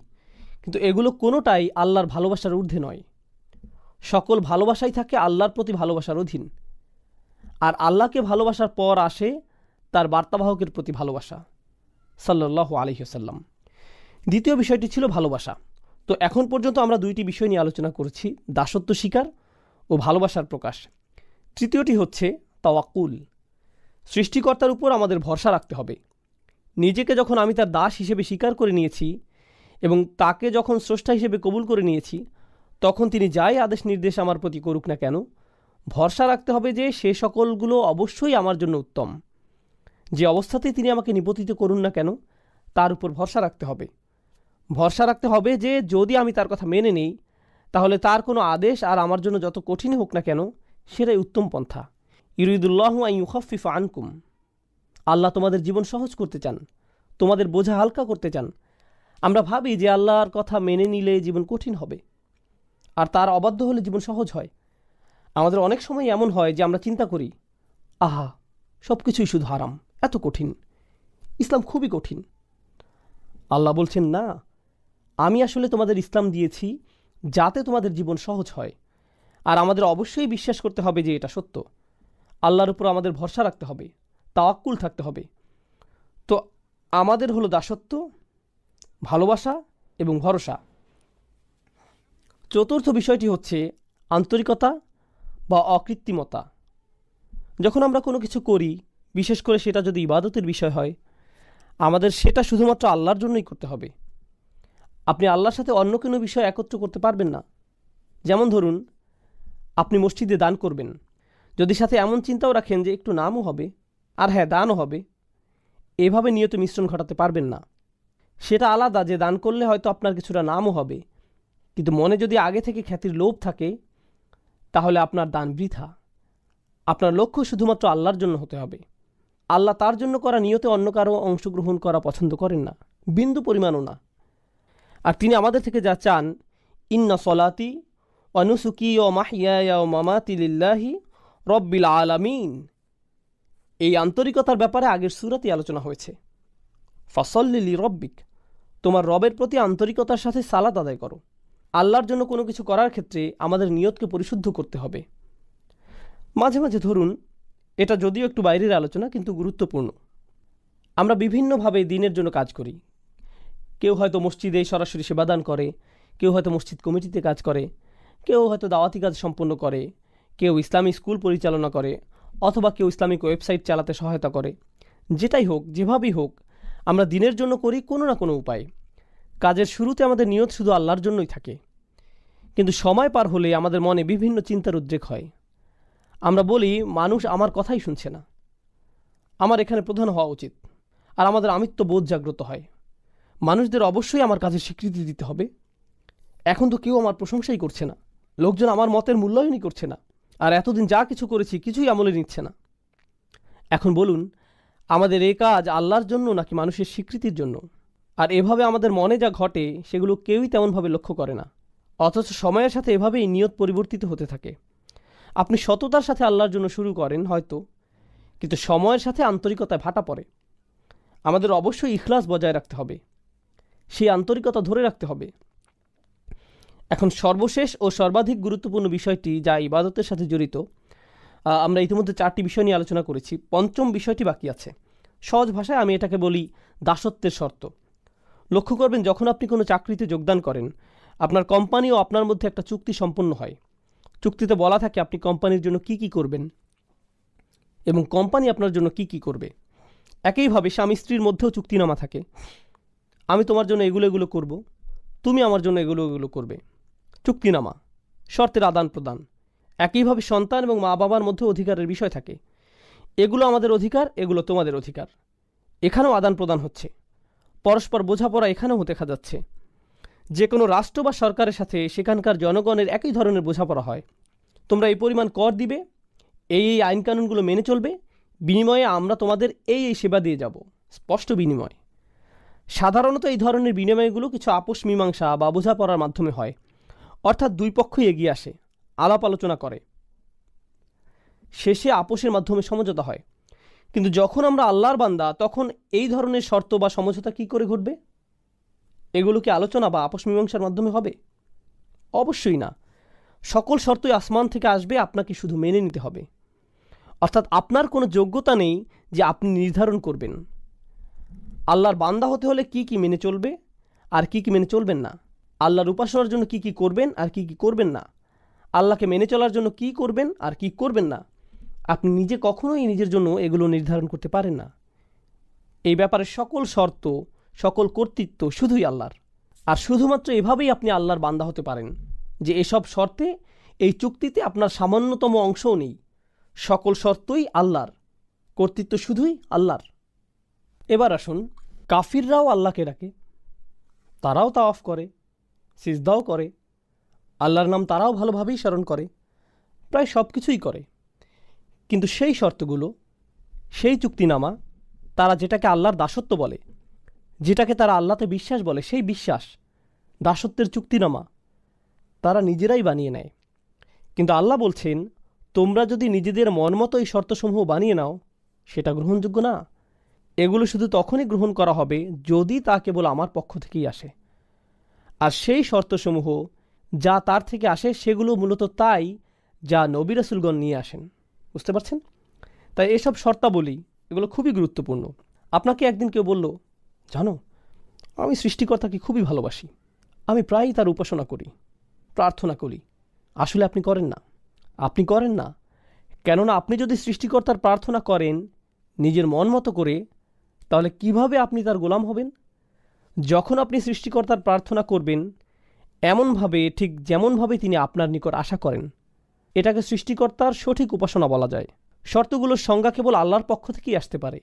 কিন্তু এগুলো কোনোটাই আল্লাহর ভালোবাসার ঊর্ধ্বে নয়। সকল ভালোবাসাই থাকে আল্লাহর প্রতি ভালোবাসার অধীন। আর আল্লাহকে ভালোবাসার পর আসে তার বার্তাবাহকের প্রতি ভালোবাসা, সাল্লাল্লাহু আলাইহি ওয়াসাল্লাম। দ্বিতীয় বিষয়টি ছিল ভালোবাসা। তো এখন পর্যন্ত আমরা দুইটি বিষয় নিয়ে আলোচনা করেছি, দাসত্ব স্বীকার ও ভালোবাসার প্রকাশ। তৃতীয়টি হচ্ছে তাওয়াক্কুল। সৃষ্টিকর্তার উপর আমাদের ভরসা রাখতে হবে। নিজেকে যখন আমি তার দাস হিসেবে স্বীকার করে নিয়েছি এবং তাকে যখন স্রষ্টা হিসেবে কবুল করে নিয়েছি, তখন তিনি যাই আদেশ নির্দেশ আমার প্রতি করুক না কেন, ভরসা রাখতে হবে যে সে সকলগুলো অবশ্যই আমার জন্য উত্তম। যে অবস্থাতেই তিনি আমাকে নিপতিত করুন না কেন, তার উপর ভরসা রাখতে হবে। ভরসা রাখতে হবে যে যদি আমি তার কথা মেনে নেই, তাহলে তার কোনো আদেশ আর আমার জন্য যত কঠিন হোক না কেন, সেটাই উত্তম পন্থা। ইউরিদুল্লাহু আন ইউখাফফিফা আনকুম। আল্লাহ তোমাদের জীবন সহজ করতে চান, তোমাদের বোঝা হালকা করতে চান। আমরা ভাবি যে আল্লাহর কথা মেনে নিলে জীবন কঠিন হবে, আর তার অবাধ্য হলে জীবন সহজ হয়। আমাদের অনেক সময় এমন হয় যে আমরা চিন্তা করি, আহা, সব কিছুই শুধু হারাম, এত কঠিন, ইসলাম খুবই কঠিন। আল্লাহ বলছেন, না, আমি আসলে তোমাদের ইসলাম দিয়েছি যাতে তোমাদের জীবন সহজ হয়। আর আমাদের অবশ্যই বিশ্বাস করতে হবে যে এটা সত্য। আল্লাহর উপর আমাদের ভরসা রাখতে হবে, তাওয়াক্কুল থাকতে হবে। তো আমাদের হলো দাসত্ব, ভালোবাসা এবং ভরসা। চতুর্থ বিষয়টি হচ্ছে আন্তরিকতা বা অকৃত্রিমতা। যখন আমরা কোনো কিছু করি, বিশেষ করে সেটা যদি ইবাদতের বিষয় হয়, আমাদের সেটা শুধুমাত্র আল্লাহর জন্যই করতে হবে। আপনি আল্লাহর সাথে অন্য কোনো বিষয় একত্র করতে পারবেন না। যেমন ধরুন, আপনি মসজিদে দান করবেন, যদি সাথে এমন চিন্তাও রাখেন যে একটু নামও হবে আর হ্যাঁ দানও হবে, এভাবে নিয়ত মিশ্রণ ঘটাতে পারবেন না। সেটা আলাদা যে দান করলে হয়তো আপনার কিছুটা নামও হবে, কিন্তু মনে যদি আগে থেকে খ্যাতির লোভ থাকে, তাহলে আপনার দান বৃথা। আপনার লক্ষ্য শুধুমাত্র আল্লাহর জন্য হতে হবে। আল্লাহ তার জন্য করা নিয়তে অন্য কারো অংশগ্রহণ করা পছন্দ করেন না, বিন্দু পরিমাণও না। আর তিনি আমাদের থেকে যা চান, ইন্না সলাতি ওয়া নুসুকি ওয়া মাহইয়ায়া ওয়া মামাতি লিল্লাহি রব্বিল আলামিন। এই আন্তরিকতার ব্যাপারে আগের সূরাতেই আলোচনা হয়েছে। ফাসল্লি লিরব্বিক, তোমার রবের প্রতি আন্তরিকতার সাথে সালাত আদায় করো। আল্লাহর জন্য কোনো কিছু করার ক্ষেত্রে আমাদের নিয়তকে পরিশুদ্ধ করতে হবে। মাঝে মাঝে ধরুন, এটা যদিও একটু বাইরের আলোচনা কিন্তু গুরুত্বপূর্ণ, আমরা বিভিন্নভাবে দিনের জন্য কাজ করি। কেউ হয়তো মসজিদে সরাসরি সেবাদান করে, কেউ হয়তো মসজিদ কমিটিতে কাজ করে, কেউ হয়তো দাওয়াতি কাজ সম্পন্ন করে, কেউ ইসলামী স্কুল পরিচালনা করে, অথবা কেউ ইসলামিক ওয়েবসাইট চালাতে সহায়তা করে। যেটাই হোক, যেভাবেই হোক, আমরা দিনের জন্য করি কোনো না কোনো উপায়। কাজের শুরুতে আমাদের নিয়ত শুধু আল্লাহর জন্যই থাকে, কিন্তু সময় পার হলে আমাদের মনে বিভিন্ন চিন্তার উদ্রেক হয়। আমরা বলি, মানুষ আমার কথাই শুনছে না, আমার এখানে প্রধান হওয়া উচিত। আর আমাদের আমিত্ব বোধ জাগ্রত হয়, মানুষদের অবশ্যই আমার কাজের স্বীকৃতি দিতে হবে। এখন তো কেউ আমার প্রশংসাই করছে না, লোকজন আমার মতের মূল্যায়নই করছে না, আর এতদিন যা কিছু করেছি কিছুই আমলে নিচ্ছে না। এখন বলুন, আমাদের এই কাজ আল্লাহর জন্য নাকি মানুষের স্বীকৃতির জন্য? আর এভাবে আমাদের মনে যা ঘটে সেগুলো কেউই তেমনভাবে লক্ষ্য করে না, অথচ সময়ের সাথে এভাবেই নিয়ত পরিবর্তিত হতে থাকে। আপনি সততার সাথে আল্লাহর জন্য শুরু করেন হয়তো, কিন্তু সময়ের সাথে আন্তরিকতায় ভাটা পড়ে। আমাদের অবশ্যই ইখলাস বজায় রাখতে হবে, সেই আন্তরিকতা ধরে রাখতে হবে। এখন সর্বশেষ ও সর্বাধিক গুরুত্বপূর্ণ বিষয়টি যা ইবাদতের সাথে জড়িত, আমরা ইতিমধ্যে 4টি বিষয় নিয়ে আলোচনা করেছি, পঞ্চম বিষয়টি বাকি আছে। সহজ ভাষায় আমি এটাকে বলি দাসত্বের শর্ত। লক্ষ্য করবেন, যখন আপনি কোনো চাকরিতে যোগদান করেন, আপনার কোম্পানি ও আপনার মধ্যে একটা চুক্তি সম্পন্ন হয়। চুক্তিতে বলা থাকে আপনি কোম্পানির জন্য কি কি করবেন এবং কোম্পানি আপনার জন্য কি কি করবে। একইভাবে স্বামী স্ত্রীর মধ্যেও চুক্তিনামা থাকে, আমি তোমার জন্য এগুলো এগুলো করব, তুমি আমার জন্য এগুলো এগুলো করবে। চুক্তিনামা, শর্তের আদান প্রদান। একইভাবে সন্তান এবং মা বাবার মধ্যে অধিকারের বিষয় থাকে, এগুলো আমাদের অধিকার, এগুলো তোমাদের অধিকার। এখানেও আদান প্রদান হচ্ছে, পরস্পর বোঝাপড়া এখানেও দেখা যাচ্ছে। যে কোনো রাষ্ট্র বা সরকারের সাথে সেখানকার জনগণের একই ধরনের বোঝাপড়া হয়। তোমরা এই পরিমাণ কর দিবে, এই এই আইনকানুনগুলো মেনে চলবে, বিনিময়ে আমরা তোমাদের এই এই সেবা দিয়ে যাব, স্পষ্ট বিনিময়। সাধারণত এই ধরনের বিনিময়গুলো কিছু আপোষ মীমাংসা বা বোঝাপড়ার মাধ্যমে হয়, অর্থাৎ দুই পক্ষই এগিয়ে আসে, আলাপ আলোচনা করে। শেষে আপোষের মাধ্যমে সমঝোতা হয়। কিন্তু যখন আমরা আল্লাহর বান্দা, তখন এই ধরনের শর্ত বা সমঝোতা কী করে ঘটবে? এগুলো কি আলোচনা বা আপোষ মীমাংসার মাধ্যমে হবে? অবশ্যই না। সকল শর্তই আসমান থেকে আসবে, আপনাকে শুধু মেনে নিতে হবে। অর্থাৎ আপনার কোনো যোগ্যতা নেই যে আপনি নির্ধারণ করবেন আল্লাহর বান্দা হতে হলে কি কি মেনে চলবে আর কি কি মেনে চলবেন না, আল্লাহর উপাসনার জন্য কি কি করবেন আর কি কি করবেন না, আল্লাহকে মেনে চলার জন্য কি করবেন আর কি করবেন না। আপনি নিজে কখনোই নিজের জন্য এগুলো নির্ধারণ করতে পারেন না। এই ব্যাপারে সকল শর্ত, সকল কর্তৃত্ব শুধুই আল্লাহর। আর শুধুমাত্র এভাবেই আপনি আল্লাহর বান্দা হতে পারেন যে এসব শর্তে, এই চুক্তিতে আপনার সামান্যতম অংশও নেই। সকল শর্তই আল্লাহর, কর্তৃত্ব শুধুই আল্লাহর। এবার আসুন, কাফিররাও আল্লাহকে ডাকে, তারাও তাওয়াফ করে, সিজদাও করে, আল্লাহর নাম তারাও ভালোভাবেই স্মরণ করে, প্রায় সব কিছুই করে। কিন্তু সেই শর্তগুলো, সেই চুক্তিনামা, তারা যেটাকে আল্লাহর দাসত্ব বলে, যেটাকে তারা আল্লাহতে বিশ্বাস বলে, সেই বিশ্বাস, দাসত্বের চুক্তিনামা তারা নিজেরাই বানিয়ে নেয়। কিন্তু আল্লাহ বলছেন, তোমরা যদি নিজেদের মন মতো এই শর্তসমূহ বানিয়ে নাও, সেটা গ্রহণযোগ্য না। এগুলো শুধু তখনই গ্রহণ করা হবে যদি তা কেবল আমার পক্ষ থেকেই আসে। আর সেই শর্তসমূহ যা তার থেকে আসে, সেগুলো মূলত তাই যা নবী রাসূলগণ নিয়ে আসেন। বুঝতে পারছেন? তাই এসব শর্তাবলী, এগুলো খুবই গুরুত্বপূর্ণ। আপনাকে একদিন কেউ বলল, জানো, আমি সৃষ্টিকর্তাকে খুবই ভালোবাসি, আমি প্রায়ই তার উপাসনা করি, প্রার্থনা করি। আসলে আপনি করেন না। আপনি করেন না, কেননা আপনি যদি সৃষ্টিকর্তার প্রার্থনা করেন নিজের মন মতো করে, তাহলে কিভাবে আপনি তার গোলাম হবেন? যখন আপনি সৃষ্টিকর্তার প্রার্থনা করবেন এমনভাবে, ঠিক যেমনভাবে তিনি আপনার নিকট আশা করেন, এটাকে সৃষ্টিকর্তার সঠিক উপাসনা বলা যায়। শর্তগুলোর সংজ্ঞা কেবল আল্লাহর পক্ষ থেকেই আসতে পারে।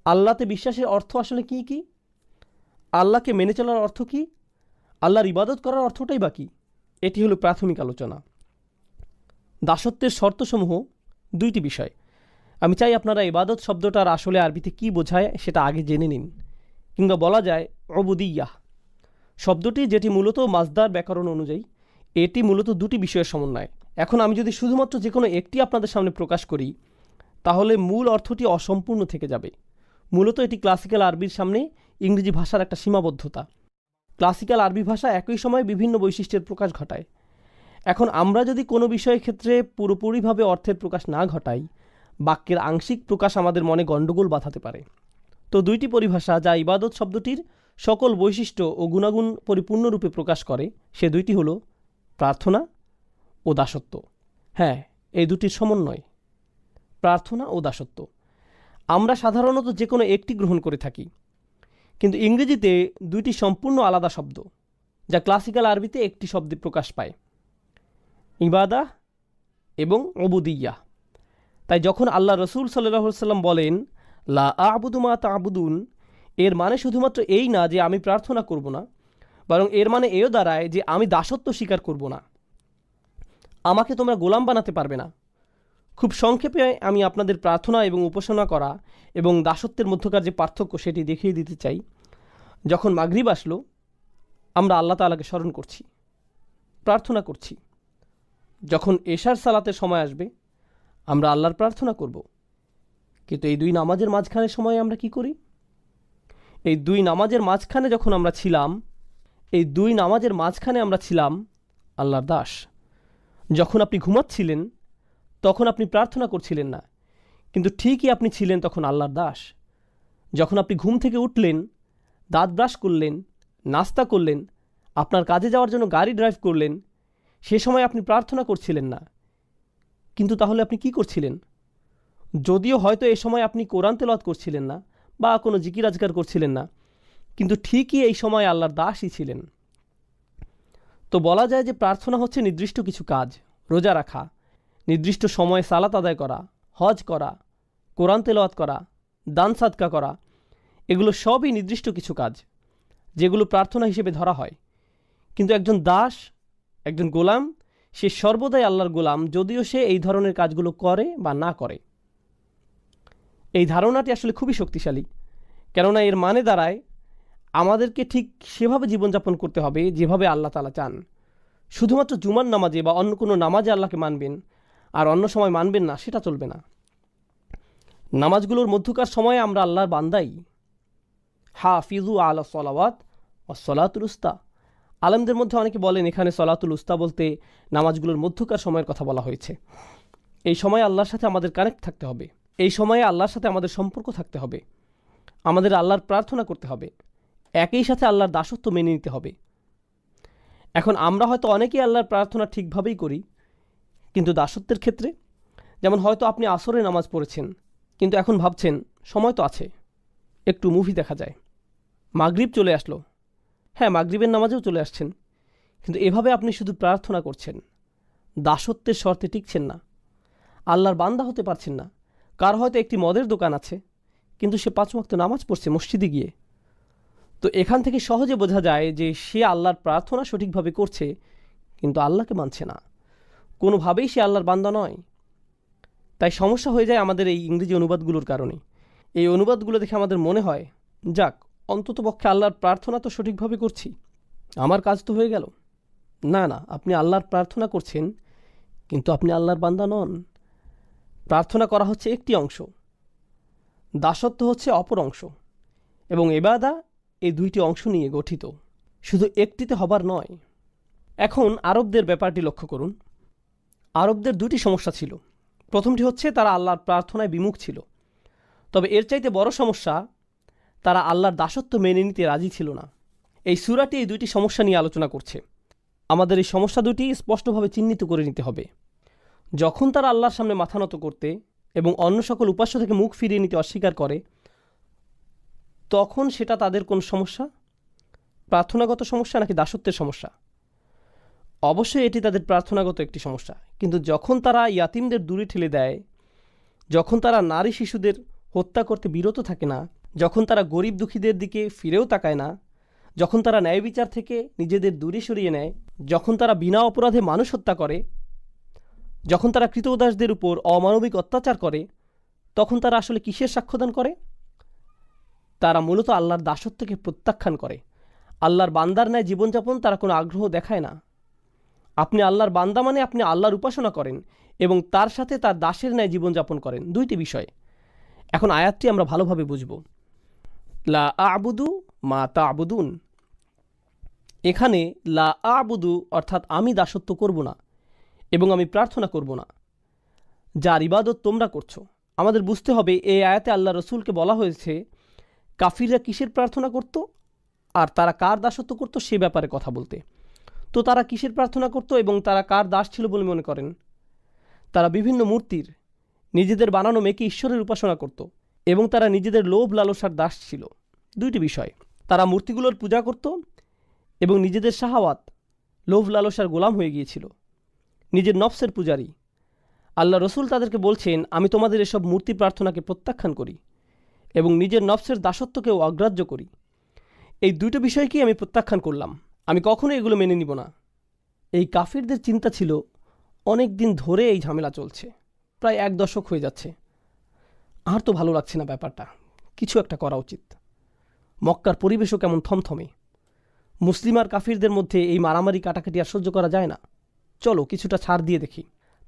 আল্লাহতে বিশ্বাসের অর্থ আসলে কি কি? আল্লাহকে মেনে চলার অর্থ কি? আল্লাহর ইবাদত করার অর্থটাই বা কী? এটি হলো প্রাথমিক আলোচনা। দাসত্বের শর্তসমূহ দুইটি বিষয়। আমি চাই আপনারা ইবাদত শব্দটার আসলে আরবিতে কি বোঝায় সেটা আগে জেনে নিন। কিংবা বলা যায় উবুদিয়্যাহ শব্দটি, যেটি মূলত মাজদার ব্যাকরণ অনুযায়ী, এটি মূলত দুটি বিষয়ের সমন্বয়। এখন আমি যদি শুধুমাত্র যে কোনো একটি আপনাদের সামনে প্রকাশ করি, তাহলে মূল অর্থটি অসম্পূর্ণ থেকে যাবে। মূলত এটি ক্লাসিক্যাল আরবির সামনে ইংরেজি ভাষার একটা সীমাবদ্ধতা। ক্লাসিক্যাল আরবি ভাষা একই সময় বিভিন্ন বৈশিষ্ট্যের প্রকাশ ঘটায়। এখন আমরা যদি কোনো বিষয়ের ক্ষেত্রে পুরোপুরিভাবে অর্থের প্রকাশ না ঘটাই, বাক্যের আংশিক প্রকাশ আমাদের মনে গণ্ডগোল বাঁধাতে পারে। তো দুইটি পরিভাষা যা ইবাদত শব্দটির সকল বৈশিষ্ট্য ও গুণাগুণ পরিপূর্ণরূপে প্রকাশ করে, সে দুইটি হলো প্রার্থনা ও দাসত্ব। হ্যাঁ, এই দুটির সমন্বয়, প্রার্থনা ও দাসত্ব। আমরা সাধারণত যে কোনো একটি গ্রহণ করে থাকি, কিন্তু ইংরেজিতে দুইটি সম্পূর্ণ আলাদা শব্দ, যা ক্লাসিক্যাল আরবিতে একটি শব্দে প্রকাশ পায়, ইবাদাহ এবং উবুদিয়্যাহ। তাই যখন আল্লাহ রসুল সাল্লাল্লাহু আলাইহি ওয়াসাল্লাম বলেন লা আ'বুদু মা তা'বুদুন, এর মানে শুধুমাত্র এই না যে আমি প্রার্থনা করব না, বরং এর মানে এও দাঁড়ায় যে আমি দাসত্ব স্বীকার করব না। আমাকে তোমরা গোলাম বানাতে পারবে না। খুব সংক্ষেপে আমি আপনাদের প্রার্থনা এবং উপাসনা করা এবং দাসত্বের মধ্যকার যে পার্থক্য সেটি দেখিয়ে দিতে চাই। যখন মাগরিব আসলো, আমরা আল্লাহ তাআলাকে স্মরণ করছি, প্রার্থনা করছি। যখন এশার সালাতের সময় আসবে, আমরা আল্লাহর প্রার্থনা করব। কিন্তু এই দুই নামাজের মাঝখানের সময়ে আমরা কি করি? এই দুই নামাজের মাঝখানে যখন আমরা ছিলাম, এই দুই নামাজের মাঝখানে আমরা ছিলাম আল্লাহর দাস। যখন আপনি ঘুমাচ্ছিলেন, তখন আপনি প্রার্থনা করছিলেন না, কিন্তু ঠিকই আপনি ছিলেন তখন আল্লাহর দাস। যখন আপনি ঘুম থেকে উঠলেন, দাঁত ব্রাশ করলেন, নাস্তা করলেন, আপনার কাজে যাওয়ার জন্য গাড়ি ড্রাইভ করলেন, সে সময় আপনি প্রার্থনা করছিলেন না, কিন্তু তাহলে আপনি কি করছিলেন? যদিও হয়তো এ সময় আপনি কোরআন তেলাওয়াত করছিলেন না বা কোনো জিকির আজকার করছিলেন না, কিন্তু ঠিকই এই সময় আল্লাহর দাসই ছিলেন। তো বলা যায় যে প্রার্থনা হচ্ছে নির্দিষ্ট কিছু কাজ, রোজা রাখা, নির্দিষ্ট সময়ে সালাত আদায় করা, হজ করা, কোরআন তেলাওয়াত করা, দান সাদকা করা, এগুলো সবই নির্দিষ্ট কিছু কাজ যেগুলো প্রার্থনা হিসেবে ধরা হয়। কিন্তু একজন দাস, একজন গোলাম, সে সর্বদাই আল্লাহর গোলাম, যদিও সে এই ধরনের কাজগুলো করে বা না করে। এই ধারণাটি আসলে খুবই শক্তিশালী, কেননা এর মানে দাঁড়ায় আমাদেরকে ঠিক সেভাবে জীবনযাপন করতে হবে যেভাবে আল্লাহ তাআলা চান। শুধুমাত্র জুমার নামাজে বা অন্য কোনো নামাজে আল্লাহকে মানবেন, আর অন্য সময় মানবেন না, সেটা চলবে না। নামাজগুলোর মধ্যকার সময়ে আমরা আল্লাহর বান্দাই। হাফিজু আলা সলাওয়াত ওয়াস সলাতুল উস্তা। আলেমদের মধ্যে অনেকে বলেন এখানে সলাতুল উস্তা বলতে নামাজগুলোর মধ্যকার সময়ের কথা বলা হয়েছে। এই সময়ে আল্লাহর সাথে আমাদের কানেক্ট থাকতে হবে, এই সময়ে আল্লাহর সাথে আমাদের সম্পর্ক থাকতে হবে, আমাদের আল্লাহর প্রার্থনা করতে হবে, একই সাথে আল্লাহর দাসত্ব মেনে নিতে হবে। এখন আমরা হয়তো অনেকেই আল্লাহর প্রার্থনা ঠিকভাবেই করি, কিন্তু দাসত্বের ক্ষেত্রে, যেমন হয়তো আপনি আসরে নামাজ পড়েছেন, কিন্তু এখন ভাবছেন সময় তো আছে, একটু মুভি দেখা যায়। মাগরিব চলে আসলো, হ্যাঁ মাগরিবের নামাজেও চলে আসছেন, কিন্তু এভাবে আপনি শুধু প্রার্থনা করছেন, দাসত্বের শর্তে টিকছেন না, আল্লাহর বান্দা হতে পারছেন না। কার হয়তো একটি মদের দোকান আছে, কিন্তু সে 5 ওয়াক্ত নামাজ পড়ছে মসজিদে গিয়ে। তো এখান থেকে সহজে বোঝা যায় যে সে আল্লাহর প্রার্থনা সঠিকভাবে করছে, কিন্তু আল্লাহকে মানছে না, কোনোভাবেই সে আল্লাহর বান্দা নয়। তাই সমস্যা হয়ে যায় আমাদের এই ইংরেজি অনুবাদগুলোর কারণে। এই অনুবাদগুলো দেখে আমাদের মনে হয়, যাক অন্ততপক্ষে আল্লাহর প্রার্থনা তো সঠিকভাবে করছি, আমার কাজ তো হয়ে গেল। না না, আপনি আল্লাহর প্রার্থনা করছেন, কিন্তু আপনি আল্লাহর বান্দা নন। প্রার্থনা করা হচ্ছে একটি অংশ, দাসত্ব হচ্ছে অপর অংশ, এবং ইবাদা এই দুইটি অংশ নিয়ে গঠিত, শুধু একটিতে হবার নয়। এখন আরবদের ব্যাপারটি লক্ষ্য করুন। আরবদের দুটি সমস্যা ছিল। প্রথমটি হচ্ছে তারা আল্লাহর প্রার্থনায় বিমুখ ছিল, তবে এর চাইতে বড় সমস্যা, তারা আল্লাহর দাসত্ব মেনে নিতে রাজি ছিল না। এই সূরাটি এই দুইটি সমস্যা নিয়ে আলোচনা করছে। আমাদের এই সমস্যা দুটি স্পষ্টভাবে চিহ্নিত করে নিতে হবে। যখন তারা আল্লাহর সামনে মাথা নত করতে এবং অন্য সকল উপাস্য থেকে মুখ ফিরিয়ে নিতে অস্বীকার করে, তখন সেটা তাদের কোন সমস্যা? প্রার্থনাগত সমস্যা নাকি দাসত্বের সমস্যা? অবশ্যই এটি তাদের প্রার্থনাগত একটি সমস্যা। কিন্তু যখন তারা ইয়াতিমদের দূরে ঠেলে দেয়, যখন তারা নারী শিশুদের হত্যা করতে বিরত থাকে না, যখন তারা গরিব দুঃখীদের দিকে ফিরেও তাকায় না, যখন তারা ন্যায় বিচার থেকে নিজেদের দূরে সরিয়ে নেয়, যখন তারা বিনা অপরাধে মানুষ হত্যা করে, যখন তারা কৃতদাসদের উপর অমানবিক অত্যাচার করে, তখন তারা আসলে কিসের সাক্ষ্যদান করে? তারা মূলত আল্লাহর দাসত্বকে প্রত্যাখ্যান করে। আল্লাহর বান্দার ন্যায় জীবনযাপন তারা কোনো আগ্রহ দেখায় না। আপনি আল্লাহর বান্দা মানে আপনি আল্লাহর উপাসনা করেন এবং তার সাথে তার দাসের ন্যায় জীবনযাপন করেন, দুইটি বিষয়। এখন আয়াতটি আমরা ভালোভাবে বুঝব। লা আ'বুদু মা তা'বুদুন। এখানে লা আ'বুদু অর্থাৎ আমি দাসত্ব করব না এবং আমি প্রার্থনা করব না, যার ইবাদত তোমরা করছো। আমাদের বুঝতে হবে এই আয়াতে আল্লাহ রসুলকে বলা হয়েছে কাফিররা কিসের প্রার্থনা করত আর তারা কার দাসত্ব করত সে ব্যাপারে কথা বলতে। তো তারা কিসের প্রার্থনা করত এবং তারা কার দাস ছিল বলে মনে করেন? তারা বিভিন্ন মূর্তির, নিজেদের বানানো মেয়েকে ঈশ্বরের উপাসনা করত এবং তারা নিজেদের লোভ লালসার দাস ছিল। দুইটি বিষয়, তারা মূর্তিগুলোর পূজা করত এবং নিজেদের শাহাওয়াত, লোভ লালসার গোলাম হয়ে গিয়েছিল, নিজের নফসের পূজারী। আল্লাহ রসুল তাদেরকে বলছেন, আমি তোমাদের এসব মূর্তি প্রার্থনাকে প্রত্যাখ্যান করি এবং নিজের নফসের দাসত্বকেও অগ্রাহ্য করি। এই দুটো বিষয়কেই আমি প্রত্যাখ্যান করলাম, আমি কখনো এগুলো মেনে নিব না। এই কাফিরদের চিন্তা ছিল অনেক দিন ধরে এই ঝামেলা চলছে, প্রায় 1 দশক হয়ে যাচ্ছে, আর তো ভালো লাগছে না ব্যাপারটা, কিছু একটা করা উচিত। মক্কার পরিবেশও কেমন থমথমে, মুসলিম আর কাফিরদের মধ্যে এই মারামারি কাটাকাটি আর সহ্য করা যায় না, চলো কিছুটা ছাড় দিয়ে দেখি।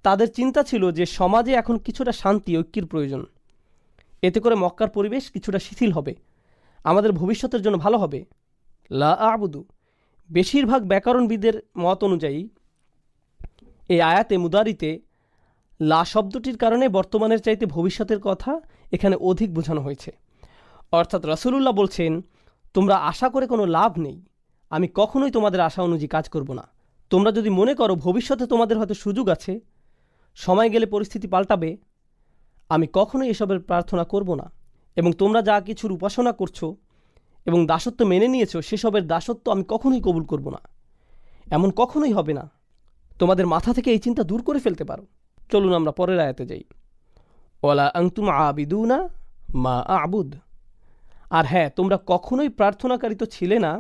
তাদের চিন্তা ছিল যে সমাজে এখন কিছুটা শান্তি ঐক্যের প্রয়োজন, এতে করে মক্কার পরিবেশ কিছুটা শিথিল হবে, আমাদের ভবিষ্যতের জন্য ভালো হবে। লা আ'বুদু, বেশিরভাগ ব্যাকরণবিদের মত অনুযায়ী এই আয়াতে মুদারিতে লা শব্দটির কারণে বর্তমানের চাইতে ভবিষ্যতের কথা এখানে অধিক বোঝানো হয়েছে। অর্থাৎ রাসূলুল্লাহ বলছেন, তোমরা আশা করে কোনো লাভ নেই, আমি কখনোই তোমাদের আশা অনুযায়ী কাজ করব না। তোমরা যদি মনে করো ভবিষ্যতে তোমাদের হয়তো সুযোগ আছে, সময় গেলে পরিস্থিতি পাল্টাবে, আমি কখনোই এসবের প্রার্থনা করব না। এবং তোমরা যা কিছুর উপাসনা করছো এবং দাসত্ব মেনে নিয়েছো, সেসবের দাসত্ব আমি কখনোই কবুল করব না, এমন কখনোই হবে না। তোমাদের মাথা থেকে এই চিন্তা দূর করে ফেলতে পারো। চলুন আমরা পরের আয়াতে যাই। ওয়ালা আনতুম আবিদুনা মা আ'বুদ। আর হ্যাঁ, তোমরা কখনোই প্রার্থনাকারী তো ছিলে না,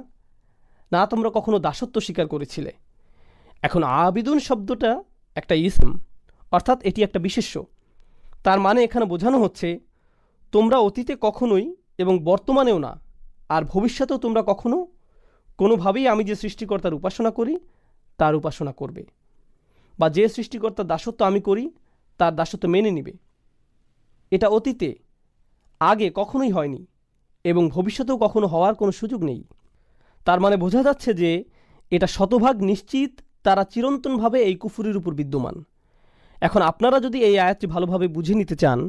না তোমরা কখনো দাসত্ব স্বীকার করেছিলে। এখন আবিদুন শব্দটা একটা ইসম, অর্থাৎ এটি একটা বিশেষ্য। তার মানে এখানে বোঝানো হচ্ছে তোমরা অতীতে কখনোই এবং বর্তমানেও না, আর ভবিষ্যতেও তোমরা কখনো কোনোভাবেই আমি যে সৃষ্টিকর্তার উপাসনা করি তার উপাসনা করবে, বা যে সৃষ্টিকর্তার দাসত্ব আমি করি তার দাসত্ব মেনে নেবে। এটা অতীতে আগে কখনোই হয়নি এবং ভবিষ্যতেও কখনো হওয়ার কোনো সুযোগ নেই। তার মানে বোঝা যাচ্ছে যে এটা শতভাগ নিশ্চিত তারা চিরন্তনভাবে এই কুফুরির উপর বিদ্যমান। এখন আপনারা যদি এই আয়াতটি ভালোভাবে বুঝে নিতে চান,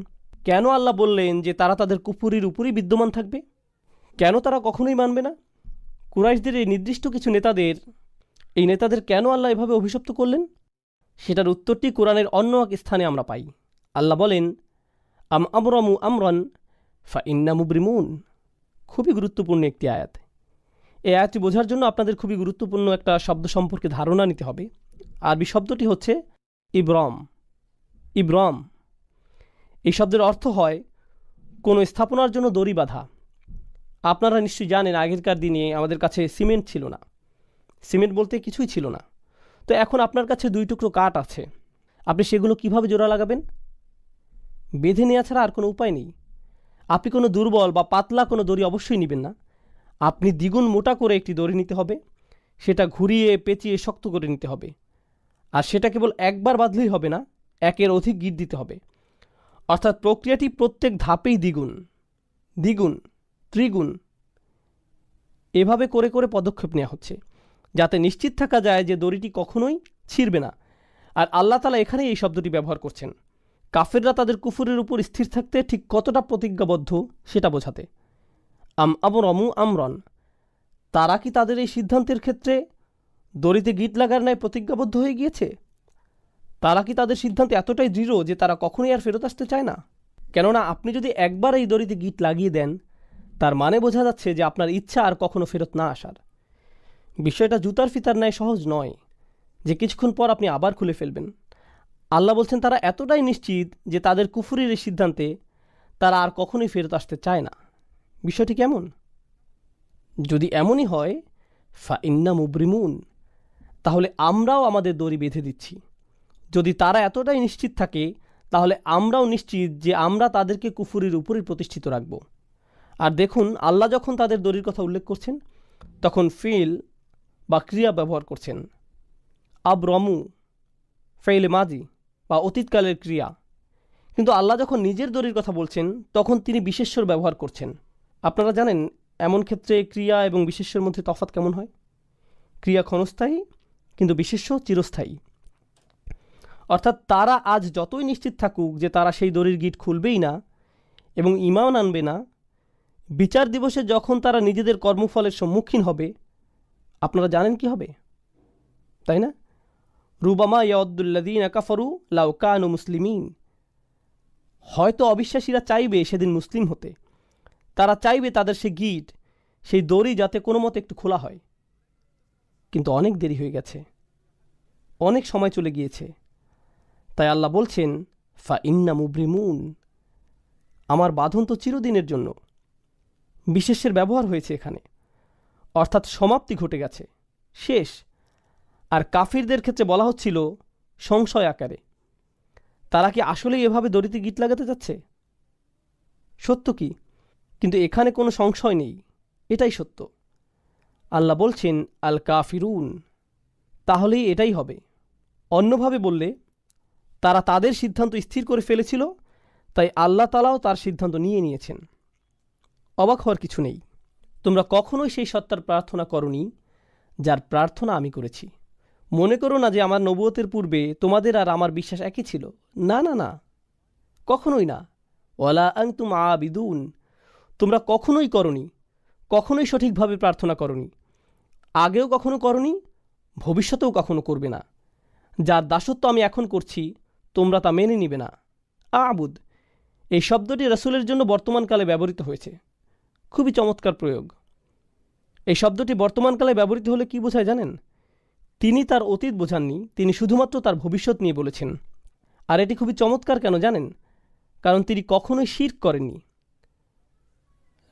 কেন আল্লাহ বললেন যে তারা তাদের কুফুরির উপরই বিদ্যমান থাকবে, কেন তারা কখনোই মানবে না, কুরাইশদের এই নির্দিষ্ট কিছু নেতাদের কেন আল্লাহ এভাবে অভিশপ্ত করলেন, সেটার উত্তরটি কোরআনের অন্য এক স্থানে আমরা পাই। আল্লাহ বলেন, আম আমরামু আমরান ফা ইন্না মুবরিমুন। খুবই গুরুত্বপূর্ণ একটি আয়াত। এই আয়াতটি বোঝার জন্য আপনাদের খুবই গুরুত্বপূর্ণ একটা শব্দ সম্পর্কে ধারণা নিতে হবে। আরবি শব্দটি হচ্ছে ইব্রম। ইব্রম এই শব্দের অর্থ হয় কোনো স্থাপনার জন্য দড়ি বাঁধা। আপনারা নিশ্চয়ই জানেন, আগেরকার দিনে আমাদের কাছে সিমেন্ট ছিল না। সিমেন্ট বলতে কিছুই ছিল না। তো এখন আপনার কাছে 2 টুকরো কাঠ আছে, আপনি সেগুলো কিভাবে জোড়া লাগাবেন? বেঁধে নেওয়া ছাড়া আর কোনো উপায় নেই। আপনি কোনো দুর্বল বা পাতলা কোনো দড়ি অবশ্যই নেবেন না। আপনি দ্বিগুণ মোটা করে একটি দড়ি নিতে হবে, সেটা ঘুরিয়ে পেঁচিয়ে শক্ত করে নিতে হবে। আর সেটা কেবল একবার বাঁধলেই হবে না, একের অধিক গিট দিতে হবে। অর্থাৎ প্রক্রিয়াটি প্রত্যেক ধাপেই দ্বিগুণ, দ্বিগুণ, ত্রিগুণ এভাবে করে করে পদক্ষেপ নেওয়া হচ্ছে, যাতে নিশ্চিত থাকা যায় যে দড়িটি কখনোই ছিঁড়বে না। আর আল্লাহ তাআলা এখানেই এই শব্দটি ব্যবহার করছেন কাফেররা তাদের কুফরের উপর স্থির থাকতে ঠিক কতটা প্রতিজ্ঞাবদ্ধ সেটা বোঝাতে। আম আমরমু আমরন, তারা কি তাদের এই সিদ্ধান্তের ক্ষেত্রে দড়িতে গিট লাগার ন্যায় প্রতিজ্ঞাবদ্ধ হয়ে গিয়েছে? তারা কি তাদের সিদ্ধান্তে এতটাই দৃঢ় যে তারা কখনোই আর ফেরত আসতে চায় না? কেননা আপনি যদি একবার এই দড়িতে গিট লাগিয়ে দেন, তার মানে বোঝা যাচ্ছে যে আপনার ইচ্ছা আর কখনো ফেরত না আসার। বিষয়টা জুতার ফিতার ন্যায় সহজ নয় যে কিছুক্ষণ পর আপনি আবার খুলে ফেলবেন। আল্লাহ বলছেন তারা এতটাই নিশ্চিত যে তাদের কুফরির এই সিদ্ধান্তে তারা আর কখনোই ফেরত আসতে চায় না। বিষয়টি কেমন? যদি এমনই হয়, ফা ইন্না মুবরিমুন, তাহলে আমরাও আমাদের দড়ি বেঁধে দিচ্ছি। যদি তারা এতটাই নিশ্চিত থাকে, তাহলে আমরাও নিশ্চিত যে আমরা তাদেরকে কুফরির উপরই প্রতিষ্ঠিত রাখব। আর দেখুন, আল্লাহ যখন তাদের দড়ির কথা উল্লেখ করছেন, তখন ফিল বা ক্রিয়া ব্যবহার করছেন। আবরমু ফেইলে মাজি বা অতীতকালের ক্রিয়া। কিন্তু আল্লাহ যখন নিজের দড়ির কথা বলছেন, তখন তিনি বিশেষ্যর ব্যবহার করছেন। আপনারা জানেন এমন ক্ষেত্রে ক্রিয়া এবং বিশেষ্যর মধ্যে তফাৎ কেমন হয়? ক্রিয়া ক্ষণস্থায়ী, কিন্তু বিশেষ্য চিরস্থায়ী। অর্থাৎ তারা আজ যতই নিশ্চিত থাকুক যে তারা সেই দড়ির গিট খুলবেই না এবং ঈমান আনবে না, বিচার দিবসে যখন তারা নিজেদের কর্মফলের সম্মুখীন হবে, আপনারা জানেন কি হবে, তাই না? রুবামা ইয়াউদ্দুল্লাযীনা কাফারু লাউ কানু মুসলিমিন। হয়তো অবিশ্বাসীরা চাইবে সেদিন মুসলিম হতে, তারা চাইবে তাদের সেই গিট, সেই দড়ি যাতে কোনো মতে একটু খোলা হয়। কিন্তু অনেক দেরি হয়ে গেছে, অনেক সময় চলে গিয়েছে। তাই আল্লাহ বলছেন, ফা ইন্না মুবরিমুন, আমার বাঁধন তো চিরদিনের জন্য। বিশেষের ব্যবহার হয়েছে এখানে, অর্থাৎ সমাপ্তি ঘটে গেছে, শেষ। আর কাফিরদের ক্ষেত্রে বলা হচ্ছিল সংশয় আকারে, তারা কি আসলেই এভাবে দড়িতে গিট লাগাতে যাচ্ছে? সত্য কি? কিন্তু এখানে কোনো সংশয় নেই, এটাই সত্য। আল্লাহ বলছেন আল কাফিরুন, তাহলেই এটাই হবে। অন্যভাবে বললে, তারা তাদের সিদ্ধান্ত স্থির করে ফেলেছিল, তাই আল্লাহ তাআলাও তার সিদ্ধান্ত নিয়েছেন। অবাক হওয়ার কিছু নেই। তোমরা কখনোই সেই সত্তার প্রার্থনা করনি যার প্রার্থনা আমি করেছি। মনে করো না যে আমার নবুয়তের পূর্বে তোমাদের আর আমার বিশ্বাস একই ছিল। না না না, কখনোই না। ওয়ালা আনতুম আবিদুন, তোমরা কখনোই করনি, কখনোই সঠিকভাবে প্রার্থনা করনি, আগেও কখনো করনি, ভবিষ্যতেও কখনো করবে না। যার দাসত্ব আমি এখন করছি, তোমরা তা মেনে নিবে না। আবুদ, এই শব্দটি রাসূলের জন্য বর্তমানকালে ব্যবহৃত হয়েছে। খুবই চমৎকার প্রয়োগ। এই শব্দটি বর্তমানকালে ব্যবহৃত হলে কি বোঝায় জানেন? তিনি তার অতীত বোঝাননি, তিনি শুধুমাত্র তার ভবিষ্যৎ নিয়ে বলেছেন। আর এটি খুবই চমৎকার কেন জানেন? কারণ তিনি কখনোই শিরক করেননি।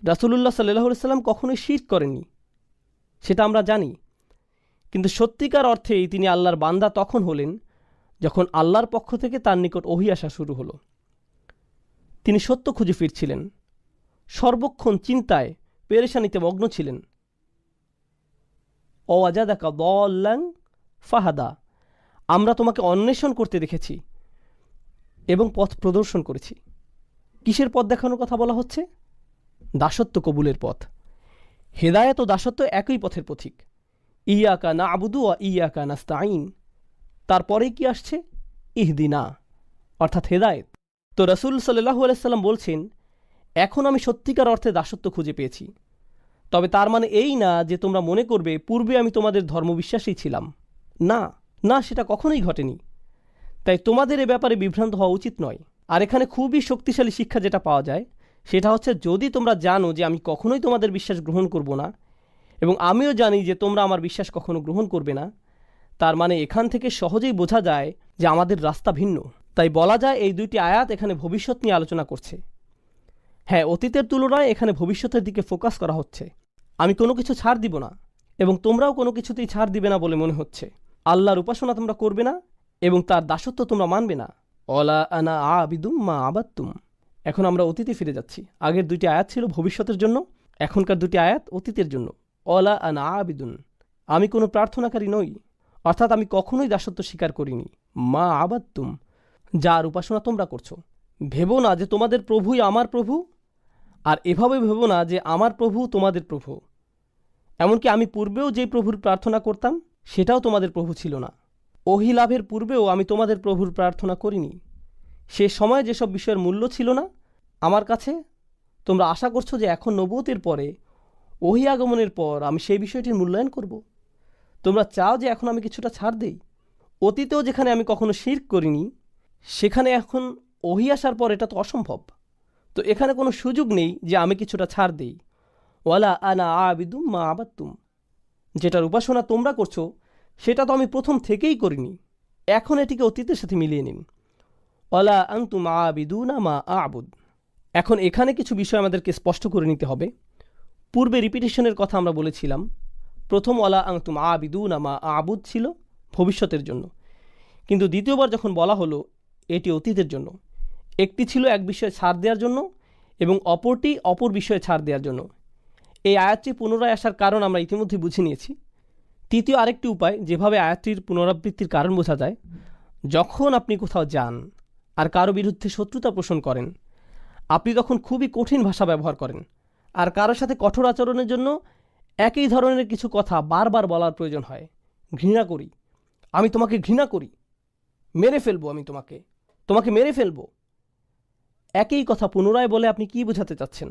রাসূলুল্লাহ সাল্লাল্লাহু আলাইহি ওয়াসাল্লাম কখনোই শিরক করেননি, সেটা আমরা জানি। কিন্তু সত্যিকার অর্থেই তিনি আল্লাহর বান্দা তখন হলেন যখন আল্লাহর পক্ষ থেকে তার নিকট ওহী আসা শুরু হলো। তিনি সত্য খুঁজে ফিরছিলেন, সর্বক্ষণ চিন্তায় পেরেশানিতে মগ্ন ছিলেন। ওয়াজাদাকা দাল্লান ফাহাদা, আমরা তোমাকে অন্বেষণ করতে দেখেছি, এবং পথ প্রদর্শন করেছি। কিসের পথ দেখানোর কথা বলা হচ্ছে? দাসত্ব কবুলের পথ। হেদায়েত ও দাসত্ব একই পথের পথিক। ইয়াকা না'বুদু ওয়া ইয়াকা নাস্তাঈন। তারপরে কি আসছে? ইহদিনা, অর্থাৎ হেদায়েত। তো রাসূল সাল্লাল্লাহু আলাইহি সাল্লাম বলছেন, এখন আমি সত্যিকার অর্থে দাসত্ব খুঁজে পেয়েছি। তবে তার মানে এই না যে তোমরা মনে করবে পূর্বে আমি তোমাদের ধর্মবিশ্বাসী ছিলাম। না না, সেটা কখনোই ঘটেনি। তাই তোমাদের এ ব্যাপারে বিভ্রান্ত হওয়া উচিত নয়। আর এখানে খুবই শক্তিশালী শিক্ষা যেটা পাওয়া যায় সেটা হচ্ছে, যদি তোমরা জানো যে আমি কখনোই তোমাদের বিশ্বাস গ্রহণ করব না এবং আমিও জানি যে তোমরা আমার বিশ্বাস কখনো গ্রহণ করবে না, তার মানে এখান থেকে সহজেই বোঝা যায় যে আমাদের রাস্তা ভিন্ন। তাই বলা যায় এই দুইটি আয়াত এখানে ভবিষ্যৎ নিয়ে আলোচনা করছে। হ্যাঁ, অতীতের তুলনায় এখানে ভবিষ্যতের দিকে ফোকাস করা হচ্ছে। আমি কোনো কিছু ছাড় দিব না এবং তোমরাও কোনো কিছুতেই ছাড় দিবে না বলে মনে হচ্ছে। আল্লাহর উপাসনা তোমরা করবে না এবং তার দাসত্ব তোমরা মানবে না। অলা আনা আবিদুম মা আবাদতুম। এখন আমরা অতীতে ফিরে যাচ্ছি। আগের দুইটি আয়াত ছিল ভবিষ্যতের জন্য, এখনকার দুটি আয়াত অতীতের জন্য। অলা আনা আবিদুন, আমি কোনো প্রার্থনাকারী নই, অর্থাৎ আমি কখনোই দাসত্ব স্বীকার করিনি। মা আবাদতুম, যার উপাসনা তোমরা করছো। ভেবো না যে তোমাদের প্রভুই আমার প্রভু, আর এভাবে ভেবো না যে আমার প্রভু তোমাদের প্রভু। এমনকি আমি পূর্বেও যে প্রভুর প্রার্থনা করতাম সেটাও তোমাদের প্রভু ছিল না। ওহী লাভের পূর্বেও আমি তোমাদের প্রভুর প্রার্থনা করিনি। সে সময় যেসব বিষয়ের মূল্য ছিল না আমার কাছে, তোমরা আশা করছো যে এখন নবুয়তের পরে, ওহী আগমনের পর আমি সেই বিষয়টির মূল্যায়ন করব। তোমরা চাও যে এখন আমি কিছুটা ছাড় দেই। অতীতেও যেখানে আমি কখনো শিরক করিনি, সেখানে এখন ওহী আসার পর এটা তো অসম্ভব। তো এখানে কোনো সুযোগ নেই যে আমি কিছুটা ছাড় দেই। ওয়ালা আনা আবিদুম মা আবাদতুম, যেটার উপাসনা তোমরা করছো সেটা তো আমি প্রথম থেকেই করিনি। এখন এটিকে অতীতের সাথে মিলিয়ে নিন। ওয়ালা আনতুম আবিদুনা মা আবুদ। এখন এখানে কিছু বিষয় আমাদেরকে স্পষ্ট করে নিতে হবে। পূর্বে রিপিটেশনের কথা আমরা বলেছিলাম। প্রথম ওয়ালা আনতুম আবিদুনা মা আবুদ ছিল ভবিষ্যতের জন্য, কিন্তু দ্বিতীয়বার যখন বলা হলো এটি অতীতের জন্য। একটি ছিল এক বিষয়ে ছাড় দেওয়ার জন্য এবং অপরটি অপর বিষয়ে ছাড় দেওয়ার জন্য। এই আয়াতটি পুনরায় আসার কারণ আমরা ইতিমধ্যে বুঝে নিয়েছি। তৃতীয় আরেকটি উপায় যেভাবে আয়াতটির পুনরাবৃত্তির কারণ বোঝা যায়, যখন আপনি কোথাও যান আর কারো বিরুদ্ধে শত্রুতা পোষণ করেন, আপনি তখন খুবই কঠিন ভাষা ব্যবহার করেন আর কারোর সাথে কঠোর আচরণের জন্য একই ধরনের কিছু কথা বারবার বলার প্রয়োজন হয়। ঘৃণা করি, আমি তোমাকে ঘৃণা করি, মেরে ফেলবো, আমি তোমাকে মেরে ফেলবো। একই কথা পুনরায় বলে আপনি কি বোঝাতে চাচ্ছেন?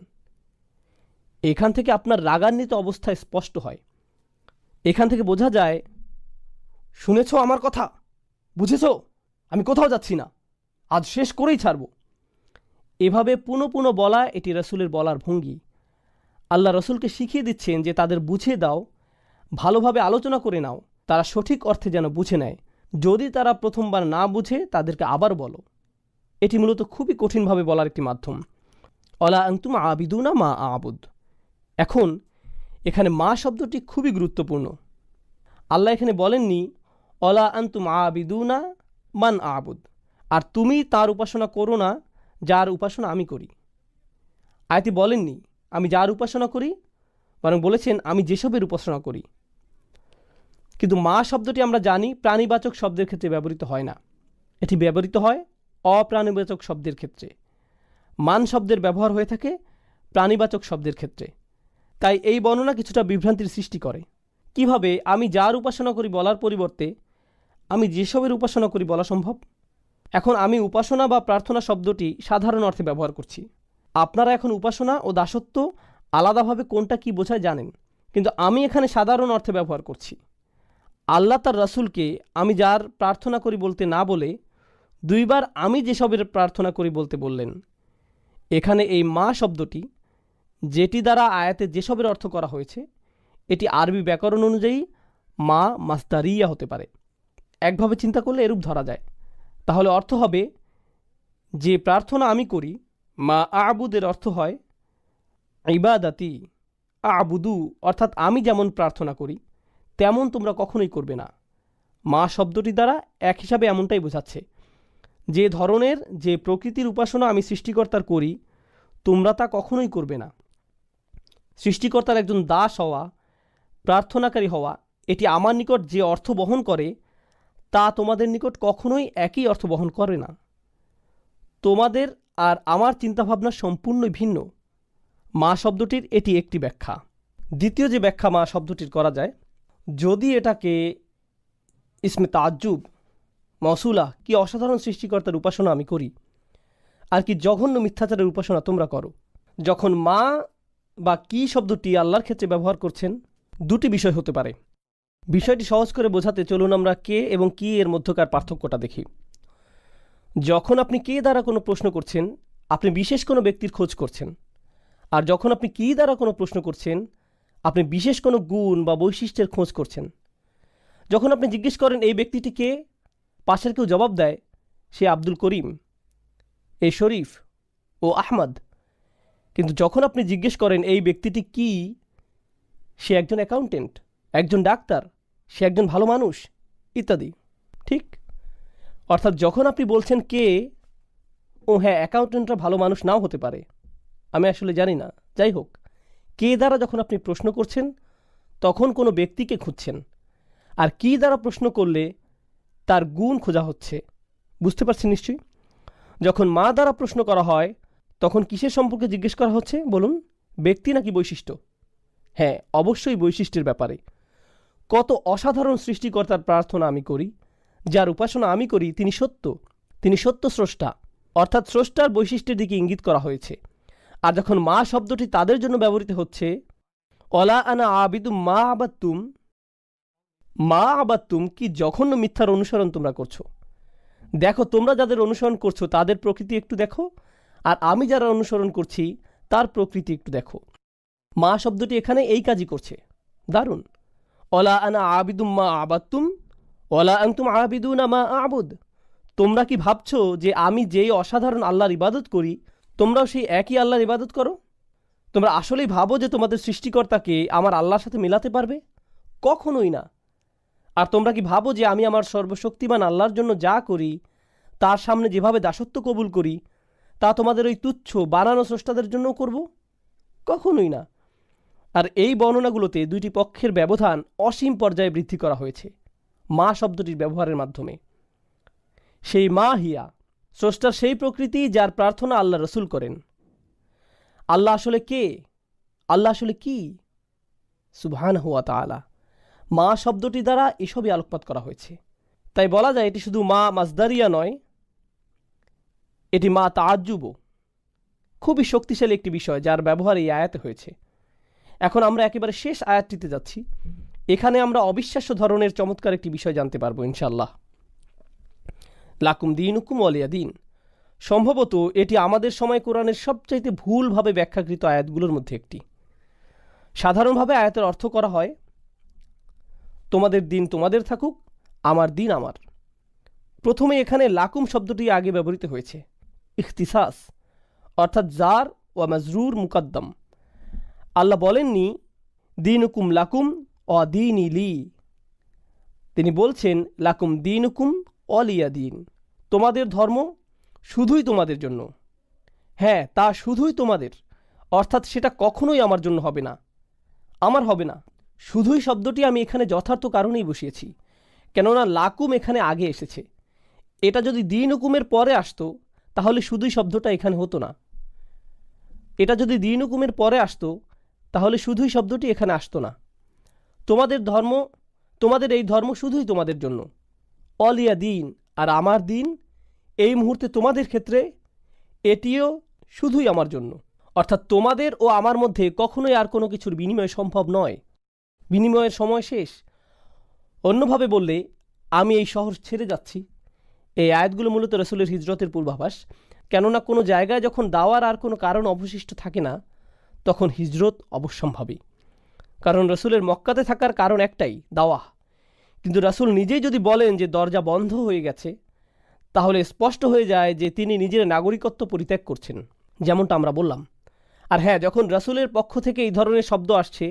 এখান থেকে আপনার রাগান্বিত অবস্থায় স্পষ্ট হয়। এখান থেকে বোঝা যায়, শুনেছ আমার কথা, বুঝেছ, আমি কোথাও যাচ্ছি না, আজ শেষ করেই ছাড়ব। এভাবে পুনঃ পুনঃ বলা এটি রসুলের বলার ভঙ্গি। আল্লাহ রসুলকে শিখিয়ে দিচ্ছেন যে তাদের বুঝিয়ে দাও, ভালোভাবে আলোচনা করে নাও, তারা সঠিক অর্থে যেন বুঝে নেয়। যদি তারা প্রথমবার না বুঝে তাদেরকে আবার বলো। এটি মূলত খুবই কঠিনভাবে বলার একটি মাধ্যম। অলা আনতুম আবিদুনা মা আবুদ। এখন এখানে মা শব্দটি খুবই গুরুত্বপূর্ণ। আল্লাহ এখানে বলেননি অলা আনতুম আবিদুনা মান আবুদ, আর তুমি তার উপাসনা করো না যার উপাসনা আমি করি। আয়াতি বলেননি আমি যার উপাসনা করি, বরং বলেছেন আমি যেসবের উপাসনা করি। কিন্তু মা শব্দটি আমরা জানি প্রাণীবাচক শব্দের ক্ষেত্রে ব্যবহৃত হয় না, এটি ব্যবহৃত হয় অপ্রাণীবাচক শব্দের ক্ষেত্রে। মান শব্দের ব্যবহার হয়ে থাকে প্রাণীবাচক শব্দের ক্ষেত্রে। তাই এই বর্ণনা কিছুটা বিভ্রান্তির সৃষ্টি করে। কিভাবে আমি যার উপাসনা করি বলার পরিবর্তে আমি যেসবের উপাসনা করি বলা সম্ভব? এখন আমি উপাসনা বা প্রার্থনা শব্দটি সাধারণ অর্থে ব্যবহার করছি। আপনারা এখন উপাসনা ও দাসত্ব আলাদাভাবে কোনটা কি বোঝায় জানেন, কিন্তু আমি এখানে সাধারণ অর্থে ব্যবহার করছি। আল্লাহ তার রাসূলকে আমি যার প্রার্থনা করি বলতে না বলে দুইবার আমি যেসবের প্রার্থনা করি বলতে বললেন। এখানে এই মা শব্দটি, যেটি দ্বারা আয়াতে যেসবের অর্থ করা হয়েছে, এটি আরবি ব্যাকরণ অনুযায়ী মা মাসদারিয়া হতে পারে। একভাবে চিন্তা করলে এরূপ ধরা যায়। তাহলে অর্থ হবে যে প্রার্থনা আমি করি, মা আবুদের অর্থ হয় ইবাদাতি আবুদু, অর্থাৎ আমি যেমন প্রার্থনা করি তেমন তোমরা কখনোই করবে না। মা শব্দটি দ্বারা এক হিসাবে এমনটাই বোঝাচ্ছে, যে ধরনের যে প্রকৃতির উপাসনা আমি সৃষ্টিকর্তার করি তোমরা তা কখনোই করবে না। সৃষ্টিকর্তার একজন দাস হওয়া, প্রার্থনাকারী হওয়া, এটি আমার নিকট যে অর্থ বহন করে তা তোমাদের নিকট কখনোই একই অর্থ বহন করে না। তোমাদের আর আমার চিন্তাভাবনা সম্পূর্ণ ভিন্ন। মা শব্দটির এটি একটি ব্যাখ্যা। দ্বিতীয় যে ব্যাখ্যা মা শব্দটির করা যায়, যদি এটাকে ইসমে তাজ্জুব, মৌসুলা, কি অসাধারণ সৃষ্টিকর্তার উপাসনা আমি করি, আর কি জঘন্য মিথ্যাচারের উপাসনা তোমরা করো। যখন মা বা কি শব্দটি আল্লাহর ক্ষেত্রে ব্যবহার করছেন, দুটি বিষয় হতে পারে। বিষয়টি সহজ করে বোঝাতে চলুন আমরা কে এবং কি এর মধ্যকার পার্থক্যটা দেখি। যখন আপনি কে দ্বারা কোনো প্রশ্ন করছেন, আপনি বিশেষ কোনো ব্যক্তির খোঁজ করছেন। আর যখন আপনি কি দ্বারা কোনো প্রশ্ন করছেন, আপনি বিশেষ কোনো গুণ বা বৈশিষ্ট্যের খোঁজ করছেন। যখন আপনি জিজ্ঞেস করেন এই ব্যক্তিটি কে, পাশের কেউ জবাব দেয় সে আব্দুল করিম, এ শরীফ ও আহমদ। কিন্তু যখন আপনি জিজ্ঞেস করেন এই ব্যক্তিটি কি, সে একজন অ্যাকাউন্টেন্ট, একজন ডাক্তার, সে একজন ভালো মানুষ ইত্যাদি। ঠিক? অর্থাৎ যখন আপনি বলছেন কে, ও হ্যাঁ, অ্যাকাউন্টেন্টরা ভালো মানুষ নাও হতে পারে, আমি আসলে জানি না, যাই হোক, কে দ্বারা যখন আপনি প্রশ্ন করছেন তখন কোনো ব্যক্তিকে খুঁজছেন। আর কি দ্বারা প্রশ্ন করলে তার গুণ খোঁজা হচ্ছে। বুঝতে পারছেন নিশ্চয়ই? যখন মা দ্বারা প্রশ্ন করা হয় তখন কিসের সম্পর্কে জিজ্ঞেস করা হচ্ছে বলুন? ব্যক্তি নাকি বৈশিষ্ট্য? হ্যাঁ, অবশ্যই বৈশিষ্ট্যের ব্যাপারে। কত অসাধারণ সৃষ্টিকর্তার প্রার্থনা আমি করি, যার উপাসনা আমি করি, তিনি সত্য, তিনি সত্য স্রষ্টা, অর্থাৎ স্রষ্টার বৈশিষ্ট্যের দিকে ইঙ্গিত করা হয়েছে। আর যখন মা শব্দটি তাদের জন্য ব্যবহৃত হচ্ছে, অলা আনা আবিদুম মা আবাত্তুম, মা আবাত্তুম, কি জঘন্য মিথ্যার অনুসরণ তোমরা করছো। দেখো, তোমরা যাদের অনুসরণ করছো তাদের প্রকৃতি একটু দেখো, আর আমি যারা অনুসরণ করছি তার প্রকৃতি একটু দেখো। মা শব্দটি এখানে এই কাজই করছে। দারুণ। অলা আনা আবিদুম মা আবাত্তুম অলা আনতুম আবিদুনা মা আবুদ। তোমরা কি ভাবছো যে আমি যেই অসাধারণ আল্লাহর ইবাদত করি তোমরাও সেই একই আল্লাহর ইবাদত করো? তোমরা আসলেই ভাবো যে তোমাদের সৃষ্টিকর্তাকে আমার আল্লাহর সাথে মেলাতে পারবে? কখনোই না। আর তোমরা কি ভাবো যে আমি আমার সর্বশক্তিমান আল্লাহর জন্য যা করি, তার সামনে যেভাবে দাসত্ব কবুল করি, তা তোমাদের ওই তুচ্ছ বানানো স্রষ্টাদের জন্যও করব? কখনোই না। আর এই বর্ণনাগুলোতে দুইটি পক্ষের ব্যবধান অসীম পর্যায়ে বৃদ্ধি করা হয়েছে মা শব্দটির ব্যবহারের মাধ্যমে। সেই মা হিয়া, স্রষ্টার সেই প্রকৃতি যার প্রার্থনা আল্লাহ রসুল করেন। আল্লাহ আসলে কে? আল্লাহ আসলে কি? সুবহানাহু ওয়া তাআলা। মা শব্দটি দ্বারা এসবই আলোকপাত করা হয়েছে। তাই বলা যায় এটি শুধু মা মাজদারিয়া নয়, এটি মা তাআজ্জুবও। খুবই শক্তিশালী একটি বিষয় যার ব্যবহার এই আয়াতে হয়েছে। এখন আমরা একেবারে শেষ আয়াতটিতে যাচ্ছি। এখানে আমরা অবিশ্বাস্য ধরনের চমৎকার একটি বিষয় জানতে পারবো ইনশাআল্লাহ। লাকুম দীনুকুম ওয়ালিয়া দিন। সম্ভবত এটি আমাদের সময় কোরআনের সবচাইতে ভুলভাবে ব্যাখ্যাকৃত আয়াতগুলোর মধ্যে একটি। সাধারণভাবে আয়াতের অর্থ করা হয় তোমাদের দিন তোমাদের থাকুক, আমার দিন আমার। প্রথমে এখানে লাকুম শব্দটি আগে ব্যবহৃত হয়েছে, ইখতিসাস, অর্থাৎ জার ওয়া মাজরুর মুকদ্দম। আল্লাহ বলেননি দিনুকুম লাকুম অ দিন ইলি। তিনি বলছেন লাকুম দিনুকুম অলিয়া দিন, তোমাদের ধর্ম শুধুই তোমাদের জন্য। হ্যাঁ, তা শুধুই তোমাদের, অর্থাৎ সেটা কখনোই আমার জন্য হবে না, আমার হবে না। শুধুই শব্দটি আমি এখানে যথার্থ কারণেই বসিয়েছি, কেননা লাকুম এখানে আগে এসেছে। এটা যদি দিন হুকুমের পরে আসতো তাহলে শুধুই শব্দটা এখানে হতো না। এটা যদি দিন হুকুমের পরে আসতো তাহলে শুধুই শব্দটি এখানে আসতো না। তোমাদের ধর্ম, তোমাদের এই ধর্ম শুধুই তোমাদের জন্য। অলিয়া দিন, আর আমার দিন এই মুহূর্তে তোমাদের ক্ষেত্রে এটিও শুধুই আমার জন্য। অর্থাৎ তোমাদের ও আমার মধ্যে কখনোই আর কোনো কিছুর বিনিময় সম্ভব নয়। বিনিময়ের সময় শেষ। অন্যভাবে বললে, আমি এই শহর ছেড়ে যাচ্ছি। এই আয়াতগুলো মূলত রসুলের হিজরতের পূর্বাভাস। কেননা কোনো জায়গায় যখন দাওয়ার আর কোনো কারণ অবশিষ্ট থাকে না তখন হিজরত অবশ্যম্ভাবী। কারণ রসুলের মক্কাতে থাকার কারণ একটাই, দাওয়া। কিন্তু রাসূল নিজেই যদি বলেন যে দরজা বন্ধ হয়ে গেছে, তাহলে স্পষ্ট হয়ে যায় যে তিনি নিজের নাগরিকত্ব পরিত্যাগ করছেন, যেমনটা আমরা বললাম। আর হ্যাঁ, যখন রাসূলের পক্ষ থেকে এই ধরনের শব্দ আসছে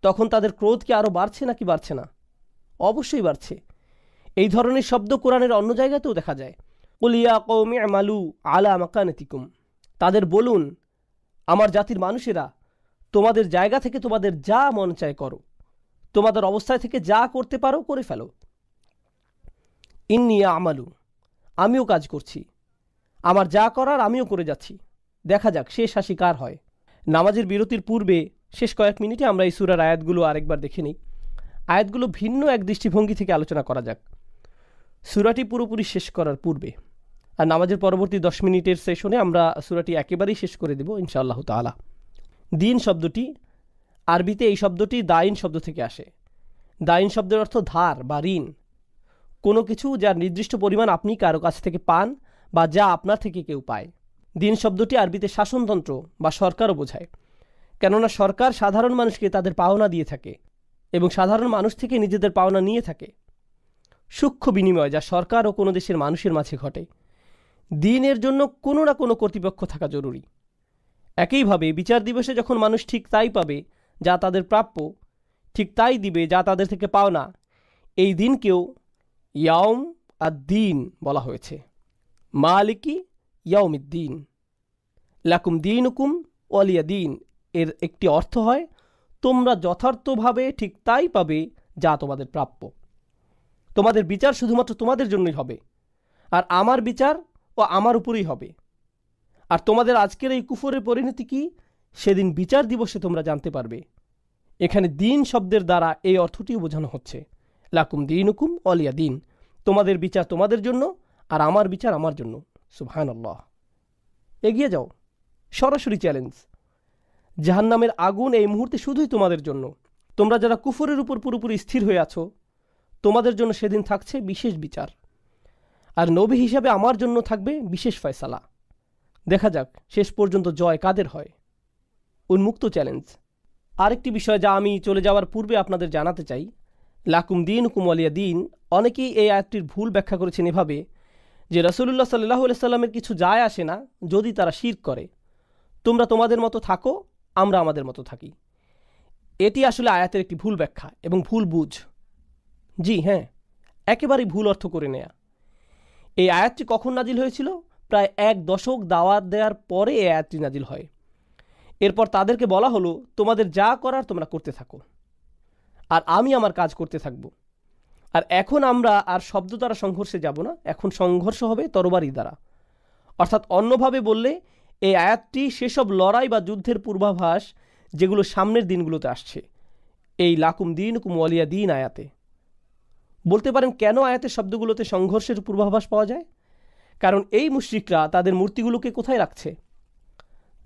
তখন তাদের ক্রোধ কি আরও বাড়ছে নাকি বাড়ছে না? অবশ্যই বাড়ছে। এই ধরনের শব্দ কোরআনের অন্য জায়গাতেও দেখা যায়। কুল ইয়া কওমি আমালু আলা মাকানাতিকুম। তাদের বলুন, আমার জাতির মানুষেরা, তোমাদের জায়গা থেকে তোমাদের যা মন চায় করো, তোমাদের অবস্থায় থেকে যা করতে পারো করে ফেলো। ইন্নী আমালু, আমিও কাজ করছি, আমার যা করার আমিও করে যাচ্ছি, দেখা যাক শেষ হাসি কার হয়। নামাজের বিরতির পূর্বে শেষ কয়েক মিনিটে আমরা এই সূরার আয়াতগুলো আরেকবার দেখে নিই। আয়াতগুলো ভিন্ন এক দৃষ্টিভঙ্গি থেকে আলোচনা করা যাক সূরাটি পুরোপুরি শেষ করার পূর্বে। আর নামাজের পরবর্তী 10 মিনিটের সেশনে আমরা সূরাটি একেবারেই শেষ করে দেব ইনশাআল্লাহ তাআলা। দিন শব্দটি আরবিতে এই শব্দটি দাইন শব্দ থেকে আসে। দাইন শব্দের অর্থ ধার বা ঋণ, কোনো কিছু যার নির্দিষ্ট পরিমাণ আপনি কারো কাছ থেকে পান বা যা আপনার থেকে কেউ পায়। দিন শব্দটি আরবিতে শাসনতন্ত্র বা সরকারও বোঝায়, কেননা সরকার সাধারণ মানুষকে তাদের পাওনা দিয়ে থাকে এবং সাধারণ মানুষ থেকে নিজেদের পাওনা নিয়ে থাকে। সূক্ষ্ম বিনিময় যা সরকার ও কোনো দেশের মানুষের মাঝে ঘটে। দিনের জন্য কোনো না কোনো কর্তৃপক্ষ থাকা জরুরি। একইভাবে বিচার দিবসে যখন মানুষ ঠিক তাই পাবে যা তাদের প্রাপ্য, ঠিক তাই দিবে যা তাদের থেকে পাওনা, এই দিনকেও ইয়াউম আদ-দিন বলা হয়েছে। মালিকি ইয়াউমিদ্দিন, লাকুম দীনুকুম ওয়ালিয়া দিন এর একটি অর্থ হয় তোমরা যথার্থভাবে ঠিক তাই পাবে যা তোমাদের প্রাপ্য। তোমাদের বিচার শুধুমাত্র তোমাদের জন্যই হবে, আর আমার বিচার ও আমার উপরেই হবে। আর তোমাদের আজকের এই কুফরের পরিণতি কি সেদিন বিচার দিবসে তোমরা জানতে পারবে। এখানে দিন শব্দের দ্বারা এই অর্থটিও বোঝানো হচ্ছে, লাকুম দীনুকুম ওয়ালিয়া দিন, তোমাদের বিচার তোমাদের জন্য আর আমার বিচার আমার জন্য। সুবহানাল্লাহ। এগিয়ে যাও, সরাসরি চ্যালেঞ্জ। জাহান্নামের আগুন এই মুহূর্তে শুধুই তোমাদের জন্য। তোমরা যারা কুফরের উপর পুরোপুরি স্থির হয়ে আছো, তোমাদের জন্য সেদিন থাকছে বিশেষ বিচার, আর নবী হিসাবে আমার জন্য থাকবে বিশেষ ফয়সালা। দেখা যাক শেষ পর্যন্ত জয় কাদের হয়। উন্মুক্ত চ্যালেঞ্জ। আরেকটি বিষয় যা আমি চলে যাওয়ার পূর্বে আপনাদের জানাতে চাই, লাকুম দীনুকুম ওয়ালিয়া দিন, অনেকেই এই আয়াতটির ভুল ব্যাখ্যা করেছেন এভাবে যে রাসূলুল্লাহ সাল্লাল্লাহু আলাইহি সাল্লামের কিছু যায় আসে না যদি তারা শিরক করে, তোমরা তোমাদের মতো থাকো, আমরা আমাদের মতো থাকি। এটি আসলে আয়াতের একটি ভুল ব্যাখ্যা এবং ভুল বুঝ। জি হ্যাঁ, একেবারেই ভুল অর্থ করে নেয়া। এই আয়াতটি কখন নাজিল হয়েছিল? প্রায় 1 দশক দাওয়াত দেওয়ার পরে এই আয়াতটি নাজিল হয়। এরপর তাদেরকে বলা হলো তোমাদের যা করার তোমরা করতে থাকো, আর আমি আমার কাজ করতে থাকব। আর এখন আমরা আর শব্দ দ্বারা সংঘর্ষে যাব না, এখন সংঘর্ষ হবে তরবারি দ্বারা। অর্থাৎ অন্যভাবে বললে এই আয়াতটি সেসব লড়াই বা যুদ্ধের পূর্বাভাস যেগুলো সামনের দিনগুলোতে আসছে, এই লাকুম দীনুকুম ওয়ালিয়া দিন আয়াতে। বলতে পারেন কেন আয়াতের শব্দগুলোতে সংঘর্ষের পূর্বাভাস পাওয়া যায়? কারণ এই মুশরিকরা তাদের মূর্তিগুলোকে কোথায় রাখছে?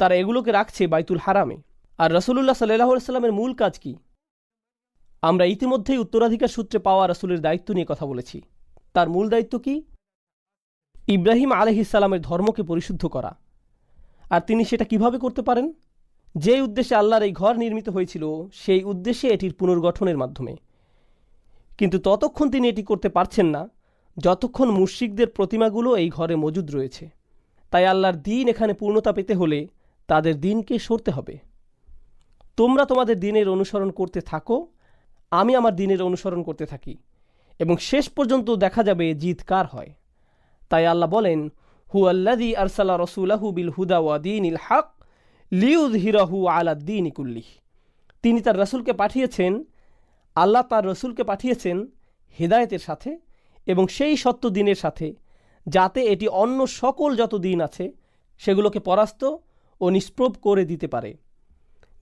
তারা এগুলোকে রাখছে বাইতুল হারামে। আর রাসূলুল্লাহ সাল্লাল্লাহু আলাইহি সাল্লামের মূল কাজ কি? আমরা ইতিমধ্যেই উত্তরাধিকার সূত্রে পাওয়া রাসূলের দায়িত্ব নিয়ে কথা বলেছি। তার মূল দায়িত্ব কি? ইব্রাহিম আলাইহিস সালামের ধর্মকে পরিশুদ্ধ করা। আর তিনি সেটা কিভাবে করতে পারেন? যে উদ্দেশ্যে আল্লাহর এই ঘর নির্মিত হয়েছিল সেই উদ্দেশ্যে এটির পুনর্গঠনের মাধ্যমে। কিন্তু ততক্ষণ তিনি এটি করতে পারছেন না যতক্ষণ মুশরিকদের প্রতিমাগুলো এই ঘরে মজুদ রয়েছে। তাই আল্লাহর দিন এখানে পূর্ণতা পেতে হলে তাদের দিনকে সরতে হবে। তোমরা তোমাদের দিনের অনুসরণ করতে থাকো, আমি আমার দিনের অনুসরণ করতে থাকি, এবং শেষ পর্যন্ত দেখা যাবে জিত কার হয়। তাই আল্লাহ বলেন, হুয়াল্লাযী আরসালা রাসূলাহু বিল হুদা ওয়া দীনিল হক লিইয়ুযহিরাহু আলাদ দীনি কুল্লিহি। তিনি তার রাসূলকে পাঠিয়েছেন, আল্লাহ তার রাসূলকে পাঠিয়েছেন হিদায়াতের সাথে এবং সেই সত্য দিনের সাথে, যাতে এটি অন্য সকল যত দিন আছে সেগুলোকে পরাস্ত ও নিষ্প্রভ করে দিতে পারে।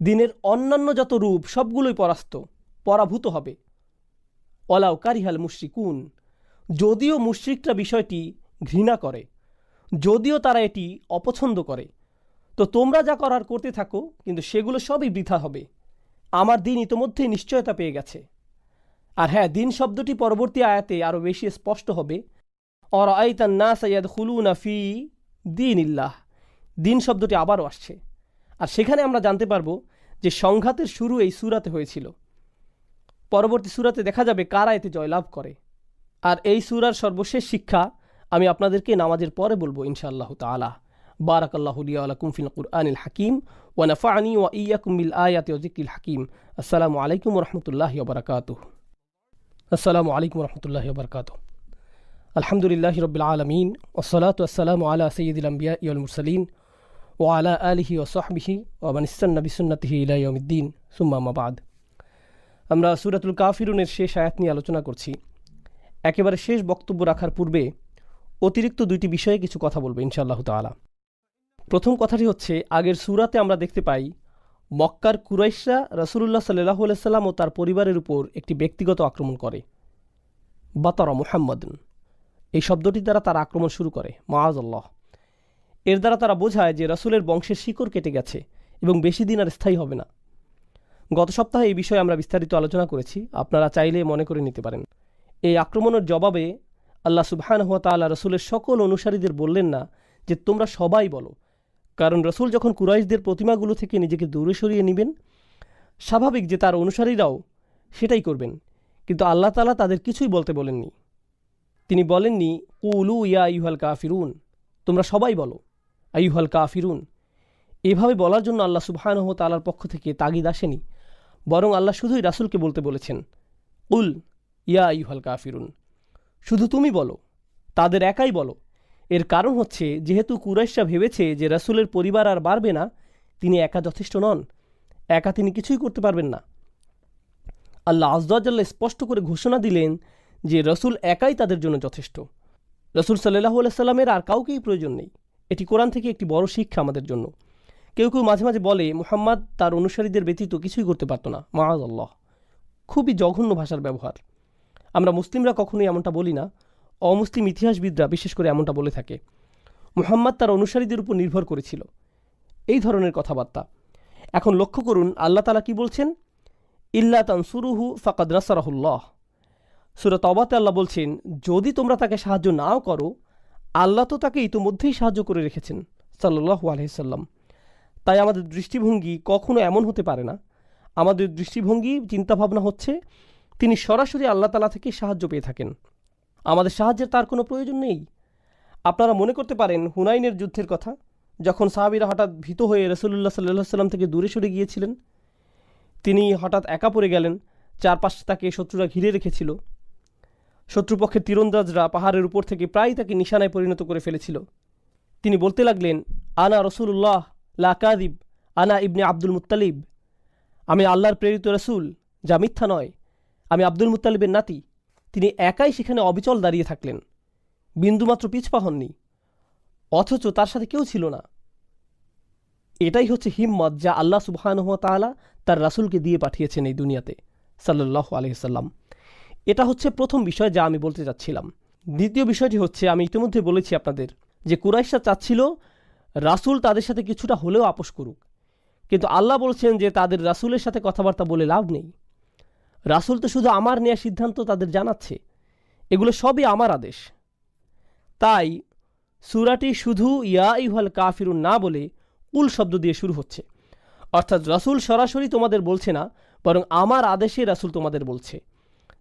দিনের অন্যান্য যত রূপ সবগুলোই পরাভূত হবে। ওয়ালাউ কারিহাল মুশরিকুন, যদিও মুশরিকরা বিষয়টি ঘৃণা করে, যদিও তারা এটি অপছন্দ করে, তো তোমরা যা করার করতে থাকো, কিন্তু সেগুলো সবই বৃথা হবে। আমার দিন ইতোমধ্যেই নিশ্চয়তা পেয়ে গেছে। আর হ্যাঁ, দিন শব্দটি পরবর্তী আয়াতে আরও বেশি স্পষ্ট হবে। আরাআইতান নাস ইয়াদখুলুনা ফি দীনিল্লাহ, দিন শব্দটি আবারও আসছে। আর সেখানে আমরা জানতে পারবো যে সংঘাতের শুরু এই সূরাতে হয়েছিল। পরবর্তী সূরাতে দেখা যাবে কারা এতে জয়লাভ করে। আর এই সূরার সর্বশেষ শিক্ষা আমি আপনাদেরকে নামাজের পরে বলবো ইনশাআল্লাহ তাআলা। বারাকাল্লাহু লি ওয়া লাকুম ফিল কুরআনিল হাকিম ওয়া নাফা'নি ওয়া ইয়্যাকুম বিল আয়াতি ওয়া যিকরিল হাকিম। আসসালামু আলাইকুম ওয়া রাহমাতুল্লাহি ওয়া বারাকাতুহু। আসসালামু আলাইকুম ওয়া রাহমাতুল্লাহি ওয়া বারাকাতুহু। আলহামদুলিল্লাহি রাব্বিল আলামিন ওয়াসসালাতু ওয়াসসালামু আলা সাইয়্যিদিল আমবিয়াই ওয়াল মুরসালিন ওয়া আলা আলিহি ওয়া সাহবিহি ওয়া মান ইসতান্না বিসুন্নতিহি ইলা ইয়াউমিদ্দিন, সুম্মা আম্মা বা'দ। আমরা সূরাতুল কাফিরুনের শেষ আয়াত নিয়ে আলোচনা করছি। একেবারে শেষ বক্তব্য রাখার পূর্বে অতিরিক্ত দুইটি বিষয়ে কিছু কথা বলবো ইনশাআল্লাহ তাআলা। প্রথম কথাটি হচ্ছে, আগের সূরাতে আমরা দেখতে পাই মক্কার কুরাইশরা রাসূলুল্লাহ সাল্লাল্লাহু আলাইহি সাল্লাম ও তার পরিবারের উপর একটি ব্যক্তিগত আক্রমণ করে। বাতারা মুহাম্মাদুন, এই শব্দটির দ্বারা তারা আক্রমণ শুরু করে, মাআযাল্লাহ। এর দ্বারা তারা বোঝায় যে রাসূলের বংশের শিকড় কেটে গেছে এবং বেশি দিন আর স্থায়ী হবে না। গত সপ্তাহে এই বিষয়ে আমরা বিস্তারিত আলোচনা করেছি, আপনারা চাইলে মনে করে নিতে পারেন। এই আক্রমণের জবাবে আল্লাহ সুবহানাহু ওয়া তাআলা রাসূলের সকল অনুসারীদের বললেন না যে তোমরা সবাই বলো, কারণ রাসূল যখন কুরাইশদের প্রতিমাগুলো থেকে নিজেকে দূরে সরিয়ে নেবেন, স্বাভাবিক যে তার অনুসারীরাও সেটাই করবেন। কিন্তু আল্লাহ তাআলা তাদের কিছুই বলতে বলেননি। তিনি বলেননি কুলু ইয়া আইয়ুহাল কাফিরুন, তোমরা সবাই বলো আইয়ুহাল কাফিরুন। এভাবে বলার জন্য আল্লাহ সুবহানাহু ওয়া তাআলার পক্ষ থেকে তাগিদ আসেনি, বরং আল্লাহ শুধুই রাসূলকে বলতে বলেছেন কুল ইয়া আইয়ুহাল কাফিরুন, শুধু তুমি বলো, তাদের একাই বলো। এর কারণ হচ্ছে, যেহেতু কুরাইশরা ভেবেছে যে রাসূলের পরিবার আর বাড়বে না, তিনি একা যথেষ্ট নন, একা তিনি কিছুই করতে পারবেন না। আল্লাহ আযজা ওয়া জাল্লা স্পষ্ট করে ঘোষণা দিলেন যে রাসূল একাই তাদের জন্য যথেষ্ট। রাসূল সাল্লাল্লাহু আলাইহি সাল্লামের আর কাউকেই প্রয়োজন নেই। এটি কোরআন থেকে একটি বড় শিক্ষা আমাদের জন্য। কেউ কেউ মাঝে মাঝে বলে মুহাম্মদ তার অনুসারীদের ব্যতীত কিছুই করতে পারত না, মাআযাল্লাহ। খুবই জঘন্য ভাষার ব্যবহার। আমরা মুসলিমরা কখনোই এমনটা বলি না, অমুসলিম ইতিহাসবিদরা বিশেষ করে এমনটা বলে থাকে। মুহাম্মদ তার অনুসারীদের উপর নির্ভর করেছিল, এই ধরনের কথাবার্তা। এখন লক্ষ্য করুন আল্লাহ তাআলা কি বলছেন, ইল্লা তানসুরুহু ফাকাদ নাসারাহুল্লাহ। সূরা তাওবাতে আল্লাহ বলছেন, যদি তোমরা তাকে সাহায্য নাও করো, আল্লাহ তো তাকে ইতোমধ্যেই সাহায্য করে রেখেছেন সাল্লাল্লাহু আলাইহি সাল্লাম। তাই আমাদের দৃষ্টিভঙ্গি কখনো এমন হতে পারে না। আমাদের দৃষ্টিভঙ্গি, চিন্তাভাবনা হচ্ছে তিনি সরাসরি আল্লাহ তাআলা থেকে সাহায্য পেয়ে থাকেন, আমাদের সাহায্যের তার কোনো প্রয়োজন নেই। আপনারা মনে করতে পারেন হুনাইনের যুদ্ধের কথা, যখন সাহাবীরা হঠাৎ ভীত হয়ে রাসূলুল্লাহ সাল্লাল্লাহু আলাইহি সাল্লাম থেকে দূরে সরে গিয়েছিলেন। তিনি হঠাৎ একা পড়ে গেলেন, চারপাশে তাকে শত্রুরা ঘিরে রেখেছিল। শত্রুপক্ষের তীরন্দাজরা পাহাড়ের উপর থেকে প্রায় তাকে নিশানায় পরিণত করে ফেলেছিল। তিনি বলতে লাগলেন, আনা রাসূলুল্লাহ লা কাযিব, আনা ইবনে আব্দুল মুত্তালিব, আমি আল্লাহর প্রেরিত রাসূল, যা মিথ্যা নয়, আমি আব্দুল মুত্তালিবের নাতি। তিনি একাই সেখানে অবিচল দাঁড়িয়ে থাকলেন, বিন্দুমাত্র পিছপা হননি, অথচ তার সাথে কেউ ছিল না। এটাই হচ্ছে হিম্মত যা আল্লাহ সুবহানাহু ওয়া তাআলা তার রাসূলকে দিয়ে পাঠিয়েছেন এই দুনিয়াতে সাল্লাল্লাহু আলাইহি সাল্লাম। এটা হচ্ছে প্রথম বিষয় যা আমি বলতে চাচ্ছিলাম। দ্বিতীয় বিষয়টি হচ্ছে, আমি ইতিমধ্যে বলেছি আপনাদের যে কুরাইশরা চাচ্ছিল রাসূল তাদের সাথে কিছুটা হলেও আপোষ করুক, কিন্তু আল্লাহ বলছেন যে তাদের রাসূলের সাথে কথাবার্তা বলে লাভ নেই। রাসূল তো শুধু আমার নেওয়া সিদ্ধান্ত তাদের জানাচ্ছে, এগুলো সবই আমার আদেশ। তাই সূরাটি শুধু ইয়া আইয়ুহাল কাফিরুন না বলে কুল শব্দ দিয়ে শুরু হচ্ছে, অর্থাৎ রাসূল সরাসরি তোমাদের বলছে না, বরং আমার আদেশে রাসূল তোমাদের বলছে।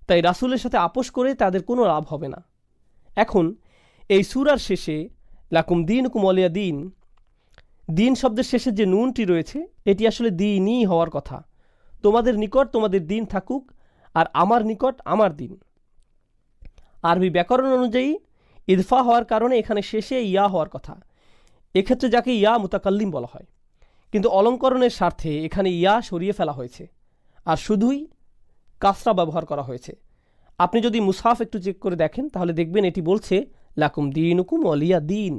তাই রাসূলের সাথে আপোষ করে তাদের কোনো লাভ হবে না। এখন এই সূরার শেষে লাকুম দীনুকুম ওয়ালিয়া দীন, দিন শব্দের শেষে যে নুনটি রয়েছে, এটি আসলে দ্বীনই হওয়ার কথা। তোমাদের নিকট তোমাদের দিন থাকুক, আর আমার নিকট আমার দিন। আরবি ব্যাকরণ অনুযায়ী ইদফা হওয়ার কারণে এখানে শেষে ইয়া হওয়ার কথা। এক্ষেত্রে যাকে ইয়া মুতাকাল্লিম বলা হয়, কিন্তু অলঙ্করণের স্বার্থে এখানে ইয়া সরিয়ে ফেলা হয়েছে আর শুধুই কাসরা ব্যবহার করা হয়েছে। আপনি যদি মুসহাফ একটু চেক করে দেখেন তাহলে দেখবেন এটি বলছে লাকুম দীনুকুম ওয়ালিয়া দীন,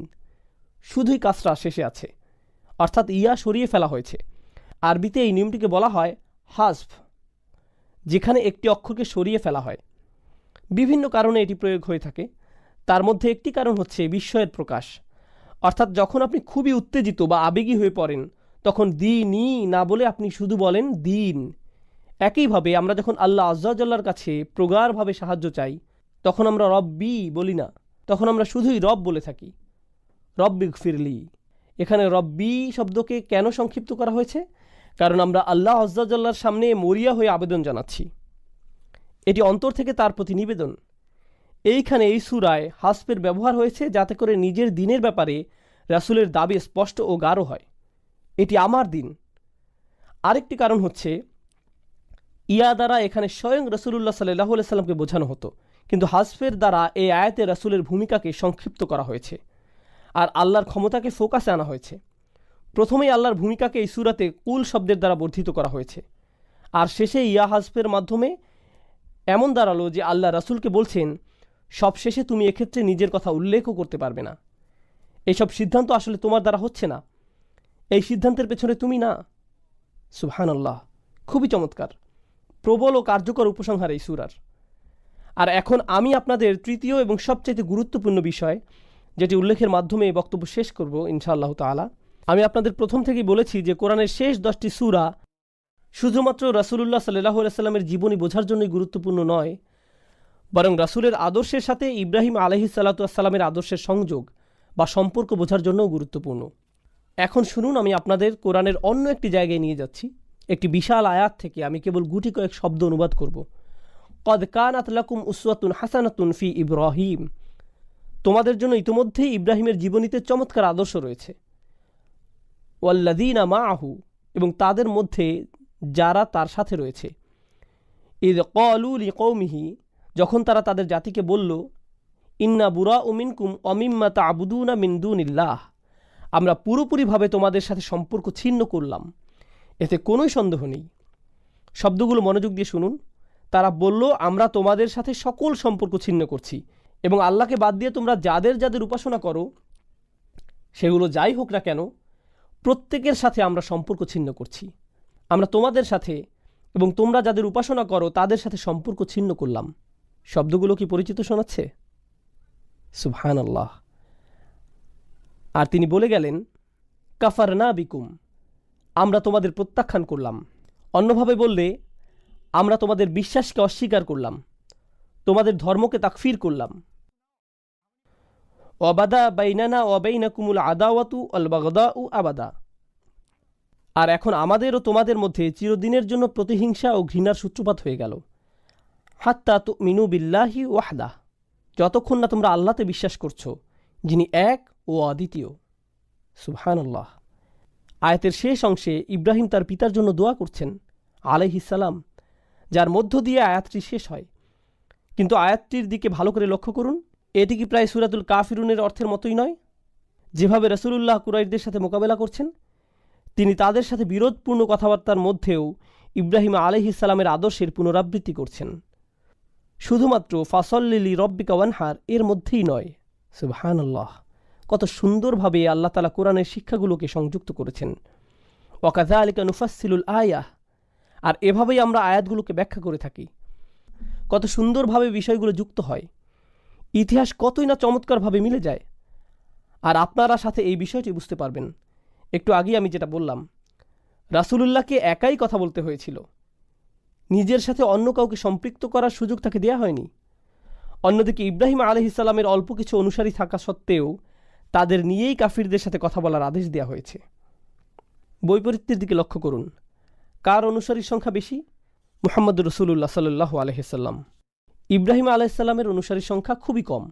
শুধুই কাসরা শেষে আছে, অর্থাৎ ইয়া সরিয়ে ফেলা হয়েছে। আরবিতে এই নিয়মটিকে বলা হয় হাসফ, যেখানে একটি অক্ষরকে সরিয়ে ফেলা হয়। বিভিন্ন কারণে এটি প্রয়োগ হয়ে থাকে, তার মধ্যে একটি কারণ হচ্ছে বিস্ময়ের প্রকাশ। অর্থাৎ যখন আপনি খুবই উত্তেজিত বা আবেগী হয়ে পড়েন, তখন দীনই না বলে আপনি শুধু বলেন দিন। একইভাবে আমরা যখন আল্লাহ আযজা ওয়া জাল্লার কাছে প্রগাঢ়ভাবে সাহায্য চাই, তখন আমরা রব্বি বলি না, তখন আমরা শুধুই রব বলে থাকি, রব্বিগফিরলি। এখানে রব্বি শব্দকে কেন সংক্ষিপ্ত করা হয়েছে? কারণ আমরা আল্লাহ আযজা ওয়া জাল্লার সামনে মরিয়া হয়ে আবেদন জানাচ্ছি, এটি অন্তর থেকে তার প্রতি নিবেদন। এইখানে এই সূরায় হাসফের ব্যবহার হয়েছে যাতে করে নিজের দিনের ব্যাপারে রাসূলের দাবি স্পষ্ট ও গাঢ় হয়, এটি আমার দিন। আরেকটি কারণ হচ্ছে ইয়া দ্বারা এখানে স্বয়ং রাসূলুল্লাহ সাল্লাল্লাহু আলাইহি সাল্লামকে বোঝানো হতো, কিন্তু হাসফের দ্বারা এই আয়াতে রাসূলের ভূমিকাকে সংক্ষিপ্ত করা হয়েছে আর আল্লাহর ক্ষমতাকে ফোকাসে আনা হয়েছে। প্রথমেই আল্লাহর ভূমিকাকে এই সূরাতে কুল শব্দের দ্বারা বর্ধিত করা হয়েছে, আর শেষে ইয়া হাসফের মাধ্যমে এমন দাঁড়ালো যে আল্লাহ রাসূলকে বলছেন সবশেষে তুমি এক্ষেত্রে নিজের কথা উল্লেখও করতে পারবে না। এইসব সিদ্ধান্ত আসলে তোমার দ্বারা হচ্ছে না, এই সিদ্ধান্তের পেছনে তুমি না। সুবহানাল্লাহ, খুবই চমৎকার, প্রবল ও কার্যকর উপসংহার এই সূরার। আর এখন আমি আপনাদের তৃতীয় এবং সবচাইতে গুরুত্বপূর্ণ বিষয়, যেটি উল্লেখের মাধ্যমে এই বক্তব্য শেষ করব ইনশাআল্লাহ তাআলা। আমি আপনাদের প্রথম থেকেই বলেছি যে কোরআনের শেষ 10টি সূরা শুধুমাত্র রাসূলুল্লাহ সাল্লাল্লাহু আলাইহি সাল্লামের জীবনী বোঝার জন্যই গুরুত্বপূর্ণ নয়, বরং রাসূলের আদর্শের সাথে ইব্রাহিম আলাইহিস সালাতু ওয়াস সালামের আদর্শের সংযোগ বা সম্পর্ক বোঝার জন্যও গুরুত্বপূর্ণ। এখন শুনুন, আমি আপনাদের কোরআনের অন্য একটি জায়গায় নিয়ে যাচ্ছি। একটি বিশাল আয়াত থেকে আমি কেবল গুটি কয়েক শব্দ অনুবাদ করব। কদ কানাত লাকুম উসওয়াতুন হাসানাতুন ফি ইব্রাহিম, তোমাদের জন্য ইতিমধ্যেই ইব্রাহিমের জীবনীতে চমৎকার আদর্শ রয়েছে। ওয়াল্লাযীনা মাআহু, এবং তাদের মধ্যে যারা তার সাথে রয়েছে। ইয ক্বালু লিকওমিহি, যখন তারা তাদের জাতিকে বলল, ইন্না বুরাউ মিনকুম ওয়া মিম্মা তা'বুদুনা মিন দুনিল্লাহ, আমরা পুরোপুরিভাবে তোমাদের সাথে সম্পর্ক ছিন্ন করলাম, এতে কোনোই সন্দেহ নেই। শব্দগুলো মনোযোগ দিয়ে শুনুন। তারা বলল, আমরা তোমাদের সাথে সকল সম্পর্ক ছিন্ন করছি, এবং আল্লাহকে বাদ দিয়ে তোমরা যাদের যাদের উপাসনা করো, সেগুলো যাই হোক না কেন, প্রত্যেকের সাথে আমরা সম্পর্ক ছিন্ন করছি। আমরা তোমাদের সাথে এবং তোমরা যাদের উপাসনা করো তাদের সাথে সম্পর্ক ছিন্ন করলাম। শব্দগুলো কি পরিচিত শোনাচ্ছে? সুবহানাল্লাহ। আর তিনি বলে গেলেন, কাফারনা বিকুম, আমরা তোমাদের প্রত্যাখ্যান করলাম। অন্যভাবে বললে, আমরা তোমাদের বিশ্বাসকে অস্বীকার করলাম, তোমাদের ধর্মকে তাকফির করলাম। ওয়াবাদা বাইনানা ওয়া বাইনাকুমুল আদাওয়াতু ওয়াল বাগদাউ আবাদা, আর এখন আমাদের ও তোমাদের মধ্যে চিরদিনের জন্য প্রতিহিংসা ও ঘৃণার সূত্রপাত হয়ে গেল। হাত্তা তুমিনু বিল্লাহি ওয়াহদাহ, যতক্ষণ না তোমরা আল্লাহতে বিশ্বাস করছো, যিনি এক ও অদ্বিতীয়। সুবহানাল্লাহ। আয়াতের শেষ অংশে ইব্রাহিম তার পিতার জন্য দোয়া করছেন আলাইহিস সালাম, যার মধ্য দিয়ে আয়াতটি শেষ হয়। কিন্তু আয়াতটির দিকে ভালো করে লক্ষ্য করুন, এটি কি প্রায় সূরাতুল কাফিরুনের অর্থের মতোই নয়? যেভাবে রাসূলুল্লাহ কুরাইশদের সাথে মোকাবেলা করছেন, তিনি তাদের সাথে বিরোধপূর্ণ কথাবার্তার মধ্যেও ইব্রাহিম আলাইহিস সালামের আদর্শের পুনরাবৃত্তি করছেন। শুধুমাত্র ফাসল্লি লিরব্বিকা ওয়ানহার এর মধ্যেই নয়। সুবহানাল্লাহ, কত সুন্দরভাবে আল্লাহ তাআলা কোরআনের শিক্ষাগুলোকে সংযুক্ত করেছেন। ওয়াকাযালিকা নুফাসসিলুল আয়াহ, আর এভাবেই আমরা আয়াতগুলোকে ব্যাখ্যা করে থাকি। কত সুন্দরভাবে বিষয়গুলো যুক্ত হয়, ইতিহাস কতই না চমৎকারভাবে মিলে যায়। আর আপনারা সাথে এই বিষয়টি বুঝতে পারবেন। একটু আগে আমি যেটা বললাম, রাসূলুল্লাহকে একাই কথা বলতে হয়েছিল, নিজের সাথে অন্য কাউকে সম্পৃক্ত করার সুযোগ তাকে দেয়া হয়নি। অন্যদিকে ইব্রাহিম আলাইহিস সালামের অল্প কিছু অনুসারী থাকা সত্ত্বেও তাদের নিয়েই কাফিরদের সাথে কথা বলার আদেশ দেওয়া হয়েছে। বৈপরীত্যের দিকে লক্ষ্য করুন, কার অনুসারীর সংখ্যা বেশি? মুহাম্মদ রাসূলুল্লাহ সাল্লাল্লাহু আলাইহি সাল্লাম। ইব্রাহিম আলাইহিস সালামের অনুসারীর সংখ্যা খুবই কম।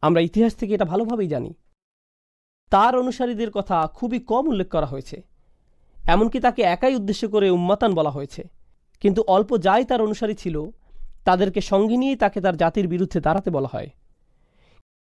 আমরা ইতিহাস থেকে এটা ভালোভাবেই জানি। তার অনুসারীদের কথা খুবই কম উল্লেখ করা হয়েছে, এমনকি তাকে একাই উদ্দেশ্য করে উম্মাতান বলা হয়েছে। কিন্তু অল্প যাই তার অনুসারী ছিল, তাদেরকে সঙ্গে নিয়েই তাকে তার জাতির বিরুদ্ধে দাঁড়াতে বলা হয়।